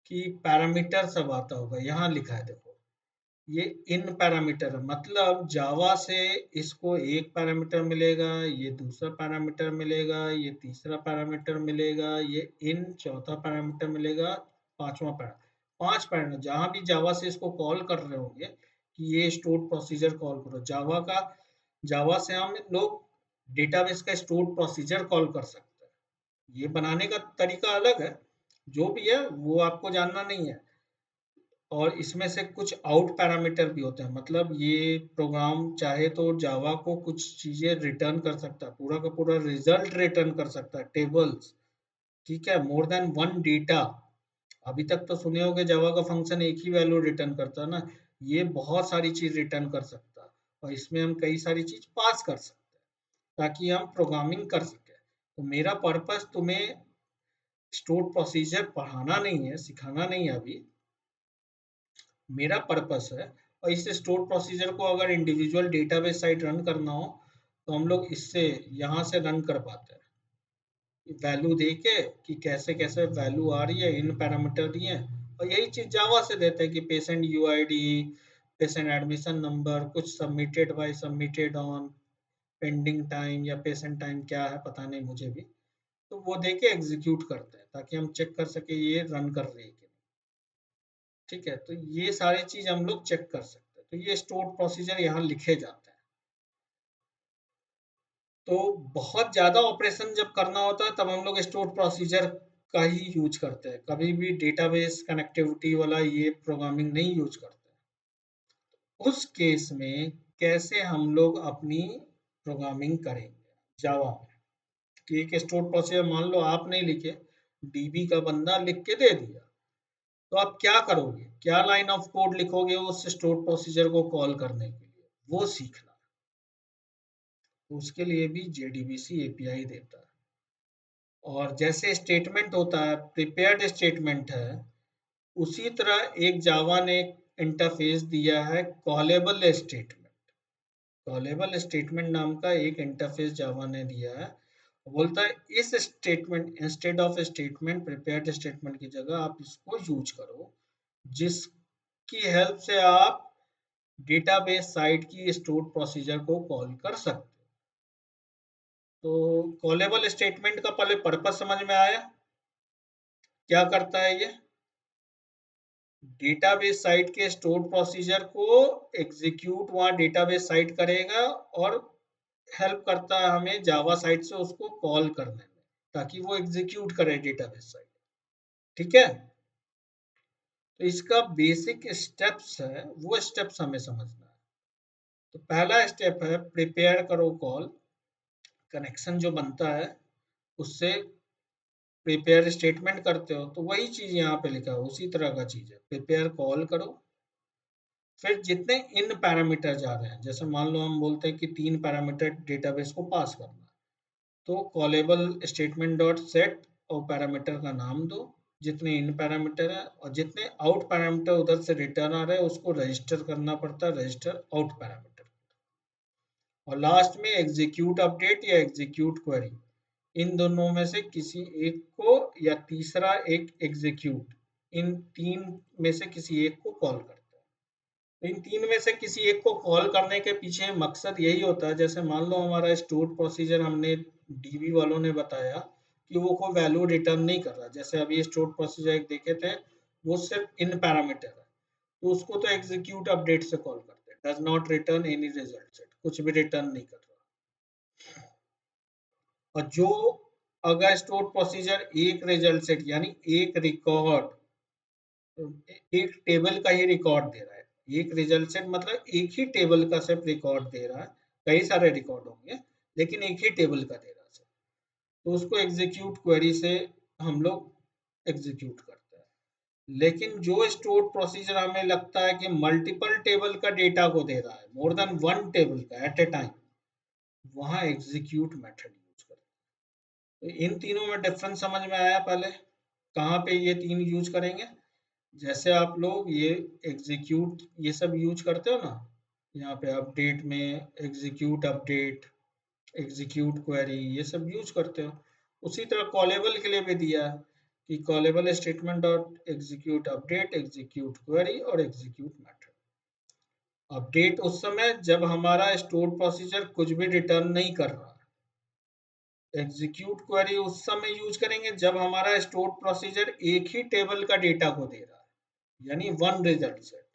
कि पैरामीटर सब आता होगा, यहाँ लिखा है देखो, ये इन पैरामीटर है, मतलब जावा से इसको एक पैरामीटर मिलेगा, ये दूसरा पैरामीटर मिलेगा, ये तीसरा पैरामीटर मिलेगा, ये इन चौथा पैरामीटर मिलेगा, पांचवा पैरामीटर, पांच पैरामीटर जहां भी जावा से इसको कॉल कर रहे होंगे कि ये स्टोर प्रोसीजर कॉल करो जावा का, जावा से हम लोग डेटाबेस का स्टोर प्रोसीजर कॉल कर सकते हैं। ये बनाने का तरीका अलग है, जो भी है वो आपको जानना नहीं है। और इसमें से कुछ आउट पैरामीटर भी होते हैं, मतलब ये प्रोग्राम चाहे तो जावा को कुछ चीजें रिटर्न कर सकता है, पूरा का पूरा रिजल्ट रिटर्न कर सकता है, टेबल्स, ठीक है, मोर देन वन डेटा। अभी तक तो सुने होंगे जावा का फंक्शन एक ही वैल्यू रिटर्न करता है ना, ये बहुत सारी चीज रिटर्न कर सकता है, और इसमें हम कई सारी चीज पास कर सकते हैं ताकि हम प्रोग्रामिंग कर सके। तो मेरा पर्पस तुम्हें स्टोर प्रोसीजर पढ़ाना नहीं है, सिखाना नहीं है अभी, मेरा पर्पस है। और इस स्टोर प्रोसीजर को अगर इंडिविजुअल डेटाबेस साइट रन करना हो तो हम लोग इससे यहाँ से रन कर पाते हैं, वैल्यू दे के कि कैसे कैसे वैल्यू आ रही है, इन पैरामीटर दिए, और यही चीज जावा से देते हैं कि patient UID, patient admission number, कुछ submitted by, submitted on, pending time या पेशेंट टाइम क्या है पता नहीं मुझे भी, तो वो दे के एग्जीक्यूट करते हैं ताकि हम चेक कर सके ये रन कर रही है कि नहीं। ठीक है, तो ये सारी चीज हम लोग चेक कर सकते हैं, तो ये स्टोर प्रोसीजर यहाँ लिखे जाते हैं। तो बहुत ज्यादा ऑपरेशन जब करना होता है तब हम लोग स्टोर प्रोसीजर का ही यूज करते हैं, कभी भी डेटाबेस कनेक्टिविटी वाला ये प्रोग्रामिंग नहीं यूज करते। उस केस में कैसे हम लोग अपनी प्रोग्रामिंग करेंगे जावा में, कि एक स्टोर प्रोसीजर मान लो आप नहीं लिखे, डीबी का बंदा लिख के दे दिया, तो आप क्या करोगे, क्या लाइन ऑफ कोड लिखोगे उस स्टोर प्रोसीजर को कॉल करने के लिए, वो सीखना। तो उसके लिए भी जेडीबीसी एपीआई देता है। और जैसे स्टेटमेंट होता है, प्रिपेयर्ड स्टेटमेंट है, उसी तरह एक जावा ने इंटरफेस दिया है कॉलेबल स्टेटमेंट। कॉलेबल स्टेटमेंट नाम का एक इंटरफेस जावा ने दिया है, बोलता है इस statement, instead of statement, prepared statement की जगह आप इसको यूज करो, जिसकी हेल्प से आप डेटाबेस साइट की स्टोर प्रोसीजर को कॉल कर सकते हो। तो कॉलेबल स्टेटमेंट का पहले पर्पस समझ में आया, क्या करता है ये, डेटाबेस साइट के स्टोर प्रोसीजर को एग्जीक्यूट वहाँ डेटाबेस साइट करेगा, और हेल्प करता है हमें जावा साइट से उसको कॉल करने में, ताकि वो एग्जीक्यूट करे डेटाबेस साइट। ठीक है, तो इसका बेसिक स्टेप्स है, वो स्टेप्स हमें समझना है। तो पहला स्टेप है प्रिपेयर करो कॉल, कनेक्शन जो बनता है उससे प्रिपेयर स्टेटमेंट करते हो, तो वही चीज यहाँ पे लिखा है, उसी तरह का चीज है, प्रिपेयर कॉल करो। फिर जितने इन पैरामीटर जा रहे हैं, जैसे मान लो हम बोलते हैं कि 3 पैरामीटर डेटाबेस को पास करना, तो कॉलेबल स्टेटमेंट डॉट सेट और पैरामीटर का नाम दो, जितने इन पैरामीटर है, और जितने आउट पैरामीटर उधर से रिटर्न आ रहे हैं उसको रजिस्टर करना पड़ता है, रजिस्टर आउट पैरामीटर। और लास्ट में एग्जीक्यूट अपडेट या एग्जीक्यूट क्वेरी, इन दोनों में से किसी एक को, या तीसरा एक एग्जीक्यूट, इन तीन में से किसी एक को कॉल करता है। तो इन तीन में से किसी एक को कॉल करने के पीछे मकसद यही होता है, जैसे मान लो हमारा स्टोर प्रोसीजर हमने डीबी वालों ने बताया कि वो कोई वैल्यू रिटर्न नहीं कर रहा, जैसे अभी स्टोर प्रोसीजर एक देखे थे, वो सिर्फ इन पैरामीटर है, तो उसको तो एग्जीक्यूट अपडेट से कॉल करते हैं, does not return any result set, कुछ भी रिटर्न नहीं कर रहा। और जो अगर स्टोर प्रोसीजर एक रिजल्ट सेट यानी एक रिकॉर्ड, एक टेबल का ही रिकॉर्ड दे रहा है, एक रिजल्ट सेट मतलब एक ही टेबल का सिर्फ रिकॉर्ड दे रहा है, कई सारे रिकॉर्ड होंगे लेकिन एक ही टेबल का दे रहा है, तो उसको एग्जीक्यूट क्वेरी से हम लोग एग्जीक्यूट करते हैं। लेकिन जो स्टोर प्रोसीजर हमें लगता है कि मल्टीपल टेबल का डेटा को दे रहा है, मोर देन वन टेबल का एट ए टाइम, वहां एग्जीक्यूट मेथड यूज करते हैं। तो इन तीनों में डिफरेंस समझ में आया पहले, कहाँ पे ये तीन यूज करेंगे। जैसे आप लोग ये एग्जीक्यूट ये सब यूज करते हो ना, यहाँ पे अपडेट में एग्जीक्यूट अपडेट, एग्जीक्यूट क्वेरी, ये सब यूज करते हो, उसी तरह कॉलेबल के लिए भी दिया है कि callable statement dot execute update, execute query और एग्जीक्यूट मेथड। अपडेट उस समय जब हमारा स्टोर प्रोसीजर कुछ भी रिटर्न नहीं कर रहा। एग्जीक्यूट क्वेरी उस समय यूज करेंगे जब हमारा स्टोर प्रोसीजर एक ही टेबल का डेटा को दे रहा है, यानी वन रिजल्ट सेट।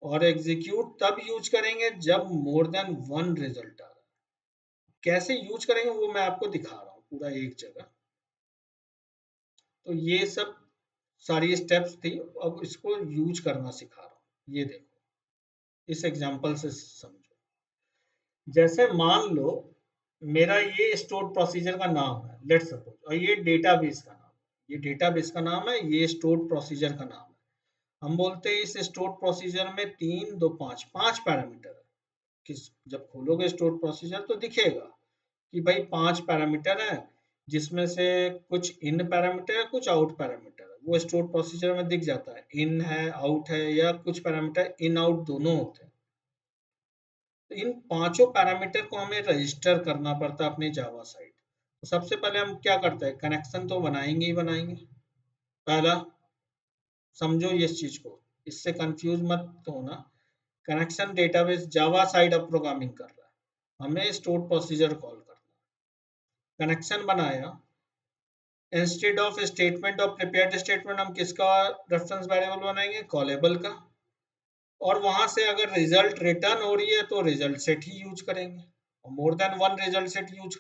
और एग्जीक्यूट तब यूज करेंगे जब मोर देन वन रिजल्ट आ रहा है। कैसे यूज करेंगे वो मैं आपको दिखा रहा हूँ पूरा एक जगह। तो ये सब सारी स्टेप्स थी, अब इसको यूज करना सिखा रहा हूँ। ये देखो, इस एग्जांपल से समझो। जैसे मान लो मेरा ये स्टोर प्रोसीजर का नाम है, लेट्स सपोज, और ये डेटाबेस का नाम है। ये डेटाबेस का नाम है, ये स्टोर प्रोसीजर का नाम है। हम बोलते हैं इस स्टोर प्रोसीजर में 3 2 5 5 पैरामीटर है। किस जब खोलोगे स्टोर प्रोसीजर तो दिखेगा कि भाई 5 पैरामीटर है, जिसमें से कुछ इन पैरामीटर है, कुछ आउट पैरामीटर है। वो स्टोर प्रोसीजर में दिख जाता है, इन है, आउट है, या कुछ पैरामीटर इन आउट दोनों होते हैं। तो इन पांचों पैरामीटर को हमें रजिस्टर करना पड़ता है अपने जावा साइड। तो सबसे पहले हम क्या करते हैं, कनेक्शन तो बनाएंगे ही बनाएंगे। पहला समझो इस चीज को, इससे कंफ्यूज मत होना। कनेक्शन डेटाबेस जावा साइड अब प्रोग्रामिंग कर रहा है, हमें स्टोर प्रोसीजर कॉल करना है। कनेक्शन बनाया, इंस्टेड ऑफ स्टेटमेंट और प्रिपेयर्ड स्टेटमेंट हम किसका रेफरेंस वेरिएबल बनाएंगे, कॉलेबल का। और वहां से अगर रिजल्ट रिटर्न हो रही है तो रिजल्ट सेट ही यूज करेंगे, और more than one result set use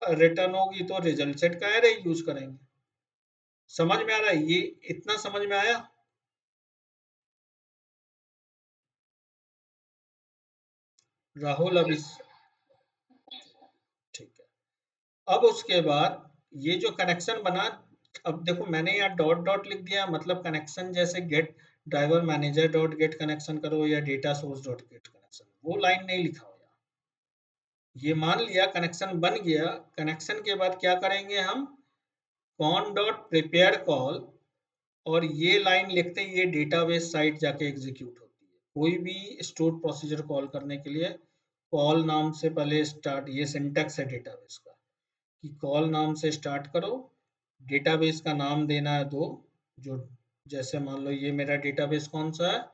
return होगी तो रिजल्ट सेट का एरे यूज करेंगे। समझ में आ रहा है? ये इतना समझ में आया? राहुल अभी ठीक है। अब उसके बाद ये जो कनेक्शन बना, अब देखो मैंने यहाँ डॉट डॉट लिख दिया, मतलब कनेक्शन जैसे get driver manager dot get connection करो या data source dot get connection, वो लाइन नहीं लिखा हो यहाँ। ये मान लिया कनेक्शन बन गया। कनेक्शन के बाद क्या करेंगे हम, कॉन डॉट प्रिपेयर कॉल, और ये लाइन लिखते हैं, ये डेटाबेस साइट जाके एग्जीक्यूट होती है। कोई भी स्टोर प्रोसीजर कॉल करने के लिए कॉल नाम से पहले स्टार्ट, ये सिंटैक्स है डेटाबेस का, कि कॉल नाम से स्टार्ट करो। डेटाबेस का नाम देना है दो, जो जैसे मान लो ये मेरा डेटाबेस कौन सा है,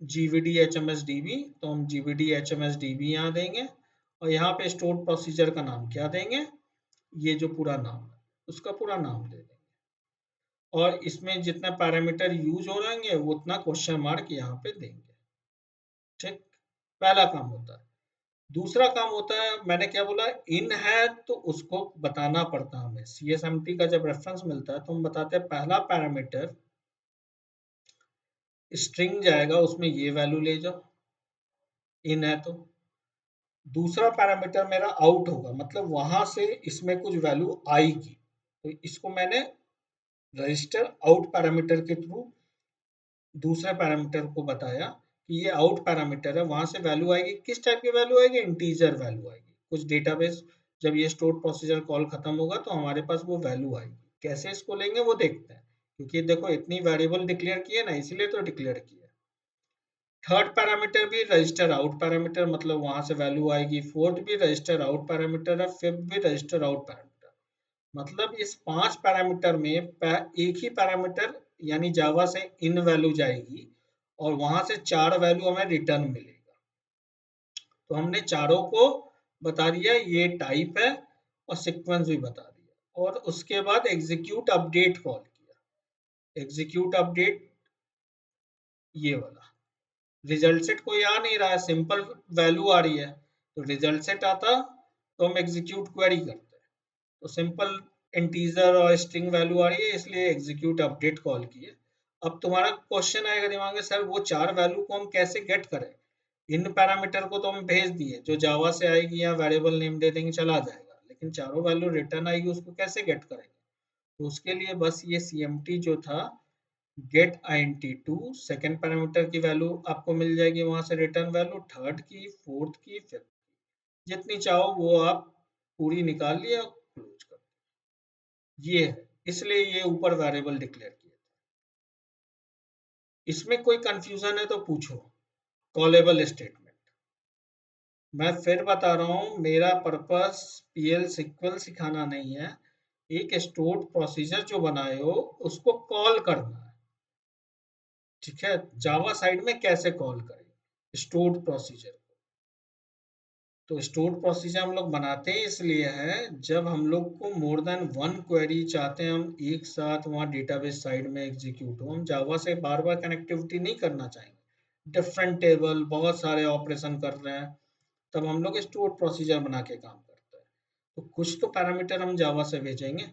G V D H M S D B, तो हम G V D H M S D B यहाँ देंगे। और यहाँ पे स्टोर प्रोसीजर का नाम क्या देंगे, ये जो पूरा नाम है उसका पूरा नाम दे देंगे। और इसमें जितना पैरामीटर यूज हो रहेंगे वो उतना क्वेश्चन मार्क यहाँ पे देंगे। ठीक, पहला काम होता है। दूसरा काम होता है, मैंने क्या बोला, इन है तो उसको बताना पड़ता है हमें। सीएसएमटी का जब रेफरेंस मिलता है तो हम बताते हैं पहला पैरामीटर स्ट्रिंग जाएगा, उसमें ये वैल्यू ले जाओ, इन है तो। दूसरा पैरामीटर मेरा आउट होगा, मतलब वहां से इसमें कुछ वैल्यू आएगी, तो इसको मैंने रजिस्टर आउट पैरामीटर के थ्रू दूसरे पैरामीटर को बताया कि ये आउट पैरामीटर है, वहां से वैल्यू आएगी। किस टाइप की वैल्यू आएगी, इंटीजर वैल्यू आएगी। कुछ डेटाबेस जब ये स्टोर प्रोसीजर कॉल खत्म होगा तो हमारे पास वो वैल्यू आएगी। कैसे इसको लेंगे वो देखते हैं, क्योंकि देखो इतनी वेरिएबल डिक्लेयर किए ना, इसीलिए तो डिक्लेयर किया। थर्ड पैरामीटर भी रजिस्टर आउट पैरामीटर, मतलब वहां से वैल्यू आएगी। फोर्थ भी रजिस्टर आउट पैरामीटर है, फिफ्थ भी रजिस्टर आउट पैरामीटर। मतलब इस 5 पैरामीटर में एक ही पैरामीटर यानी जावा से इन वैल्यू जाएगी, और वहां से 4 वैल्यू हमें रिटर्न मिलेगा। तो हमने चारों को बता दिया, ये टाइप है, और सीक्वेंस भी बता दिया। और उसके बाद एग्जीक्यूट अपडेट कॉल किया। एग्जीक्यूट अपडेट ये वाला, रिजल्ट सेट कोई आ नहीं रहा है, सिंपल वैल्यू आ रही है। तो रिजल्ट सेट आता तो हम एग्जीक्यूट क्वेरी करते हैं, तो सिंपल इंटीजर और स्ट्रिंग वैल्यू आ रही है, इसलिए एग्जीक्यूट अपडेट कॉल किए। अब तुम्हारा क्वेश्चन आएगा दिमाग में, सर वो 4 वैल्यू को हम कैसे गेट करें। इन पैरामीटर को तो हम भेज दिए, जो जावा से आएगी या वेरिएबल नेम दे देंगे चला जाएगा, लेकिन चारों वैल्यू रिटर्न आएगी, उसको कैसे गेट करेंगे। तो उसके लिए बस ये सीएमटी जो था, गेट int2, सेकेंड पैरामीटर की वैल्यू आपको मिल जाएगी, वहां से रिटर्न वैल्यू थर्ड की, फोर्थ की, फिफ्थ की, जितनी चाहो वो आप पूरी निकाल लिया और क्लोज कर। ये है, इसलिए ये ऊपर वेरिएबल डिक्लेयर किया। इसमें कोई कंफ्यूजन है तो पूछो। कॉलेबल स्टेटमेंट, मैं फिर बता रहा हूँ, मेरा पर्पस पीएल सीक्वल सिखाना नहीं है। एक स्टोर्ड प्रोसीजर जो बनाए हो उसको कॉल करना है। ठीक है, जावा साइड में कैसे कॉल करें, स्टोर्ड प्रोसीजर। तो स्टोर्ड प्रोसीजर हम लोग बनाते ही इसलिए है, जब हम लोग को मोर देन वन क्वेरी चाहते हैं हम एक साथ वहाँ डेटाबेस साइड में एग्जीक्यूट हो, हम जावा से बार बार कनेक्टिविटी नहीं करना चाहेंगे, डिफरेंट टेबल बहुत सारे ऑपरेशन कर रहे हैं, तब हम लोग स्टोर्ड प्रोसीजर बना के काम करते हैं। तो कुछ तो पैरामीटर हम जावा से भेजेंगे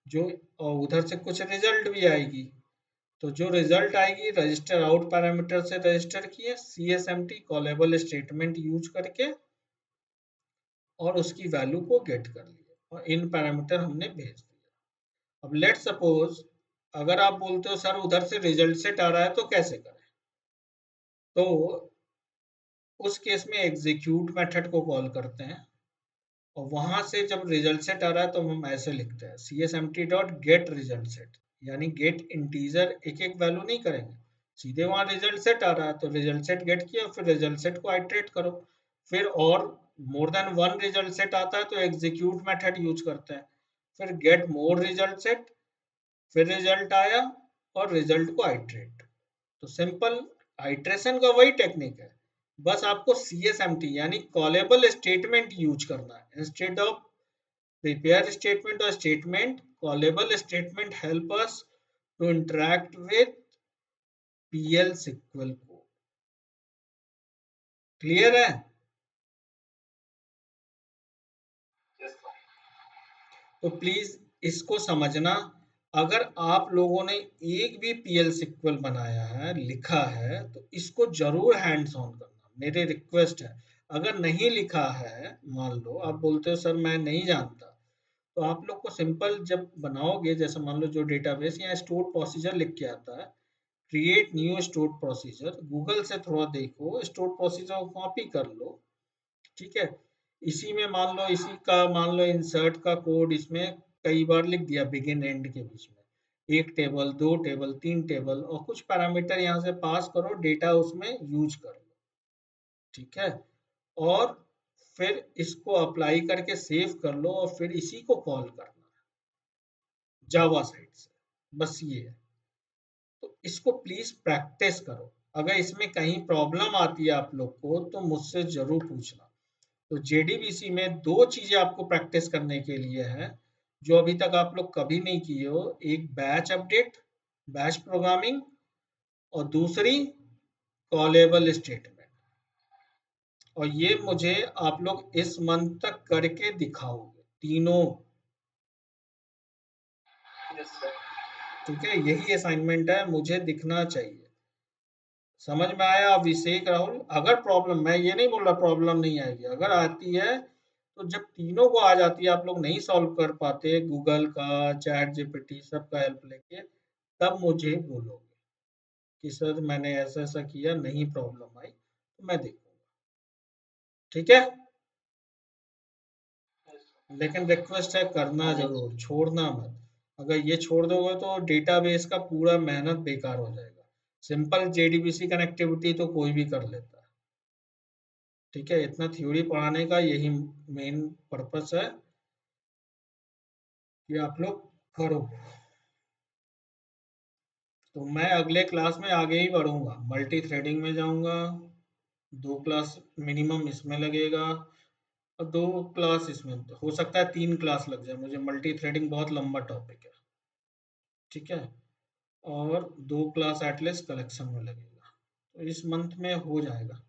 जो, और उधर से कुछ रिजल्ट भी आएगी, तो जो रिजल्ट आएगी रजिस्टर आउट पैरामीटर से रजिस्टर किए, CSMT कॉलेबल स्टेटमेंट यूज करके, और उसकी वैल्यू को गेट कर लिया और इन पैरामीटर हमने भेज दिया। अब लेट सपोज अगर आप बोलते हो सर उधर से रिजल्ट सेट आ रहा है तो कैसे करें, तो उस केस में एग्जीक्यूट मेथड को कॉल करते हैं, और वहां से जब रिजल्ट सेट आ रहा है तो हम ऐसे लिखते हैं CSMT dot get result set, यानी गेट इंटीजर एक एक वैल्यू नहीं करेंगे, सीधे वहां रिजल्ट सेट आ रहा है तो रिजल्ट सेट गेट किया, फिर रिजल्ट सेट को आइटरेट करो, फिर और more than one result set आता है तो एग्जीक्यूट मेथड यूज करते हैं, फिर गेट मोर रिजल्ट सेट, फिर रिजल्ट आया और रिजल्ट को आइटरेट। तो सिंपल आइट्रेशन का वही टेक्निक है, बस आपको CSMT यानी कॉलेबल स्टेटमेंट यूज करना है इंस्टेड ऑफ प्रिपेयर स्टेटमेंट और statement. Callable statement help us to interact with PL SQL को। क्लियर है? तो प्लीज इसको समझना, अगर आप लोगों ने एक भी PL SQL बनाया है, लिखा है, तो इसको जरूर हैंड्स ऑन करना, मेरी रिक्वेस्ट है। अगर नहीं लिखा है, मान लो आप बोलते हो सर मैं नहीं जानता, तो आप लोग को सिंपल जब बनाओगे, जैसे मान लो जो डेटाबेस या स्टोर प्रोसीजर लिख के आता है, create new store procedure, Google से थोड़ा देखो, स्टोर प्रोसीजर को कॉपी कर लो, ठीक है। इसी में मान लो, इसी का मान लो इंसर्ट का कोड इसमें कई बार लिख दिया बिगिन एंड के बीच में, एक टेबल, दो टेबल, तीन टेबल, और कुछ पैरामीटर यहाँ से पास करो, डेटा उसमें यूज कर लो, ठीक है। और फिर इसको अप्लाई करके सेव कर लो, और फिर इसी को कॉल करना जावा साइड से, बस ये है। तो इसको प्लीज प्रैक्टिस करो, अगर इसमें कहीं प्रॉब्लम आती है आप लोग को तो मुझसे जरूर पूछना। तो JDBC में दो चीजें आपको प्रैक्टिस करने के लिए है, जो अभी तक आप लोग कभी नहीं किए हो, एक बैच अपडेट, बैच प्रोग्रामिंग, और दूसरी कॉलेबल स्टेटमेंट, और ये मुझे आप लोग इस मंथ तक करके दिखाओगे तीनों, ठीक है। यही असाइनमेंट है, मुझे दिखना चाहिए। समझ में आया अभिषेक राहुल? अगर प्रॉब्लम, मैं ये नहीं बोल रहा प्रॉब्लम नहीं आएगी, अगर आती है तो जब तीनों को आ जाती है, आप लोग नहीं सॉल्व कर पाते गूगल का, चैट जीपीटी सबका हेल्प लेके, तब मुझे बोलोगे कि सर मैंने ऐसा ऐसा किया, नहीं प्रॉब्लम आई, तो मैं देखूंगा, ठीक है। लेकिन रिक्वेस्ट है करना जरूर, छोड़ना मत। अगर ये छोड़ दोगे तो डेटाबेस का पूरा मेहनत बेकार हो जाएगा। सिंपल JDBC कनेक्टिविटी तो कोई भी कर लेता है, ठीक है। इतना थ्योरी पढ़ाने का यही मेन पर्पस है कि आप लोग करो। तो मैं अगले क्लास में आगे ही बढ़ूंगा, मल्टी थ्रेडिंग में जाऊंगा, 2 क्लास मिनिमम इसमें लगेगा, और 2 क्लास इसमें, हो सकता है 3 क्लास लग जाए, मुझे मल्टी थ्रेडिंग बहुत लंबा टॉपिक है, ठीक है। और 2 क्लास एटलीस्ट कलेक्शन में लगेगा, तो इस मंथ में हो जाएगा।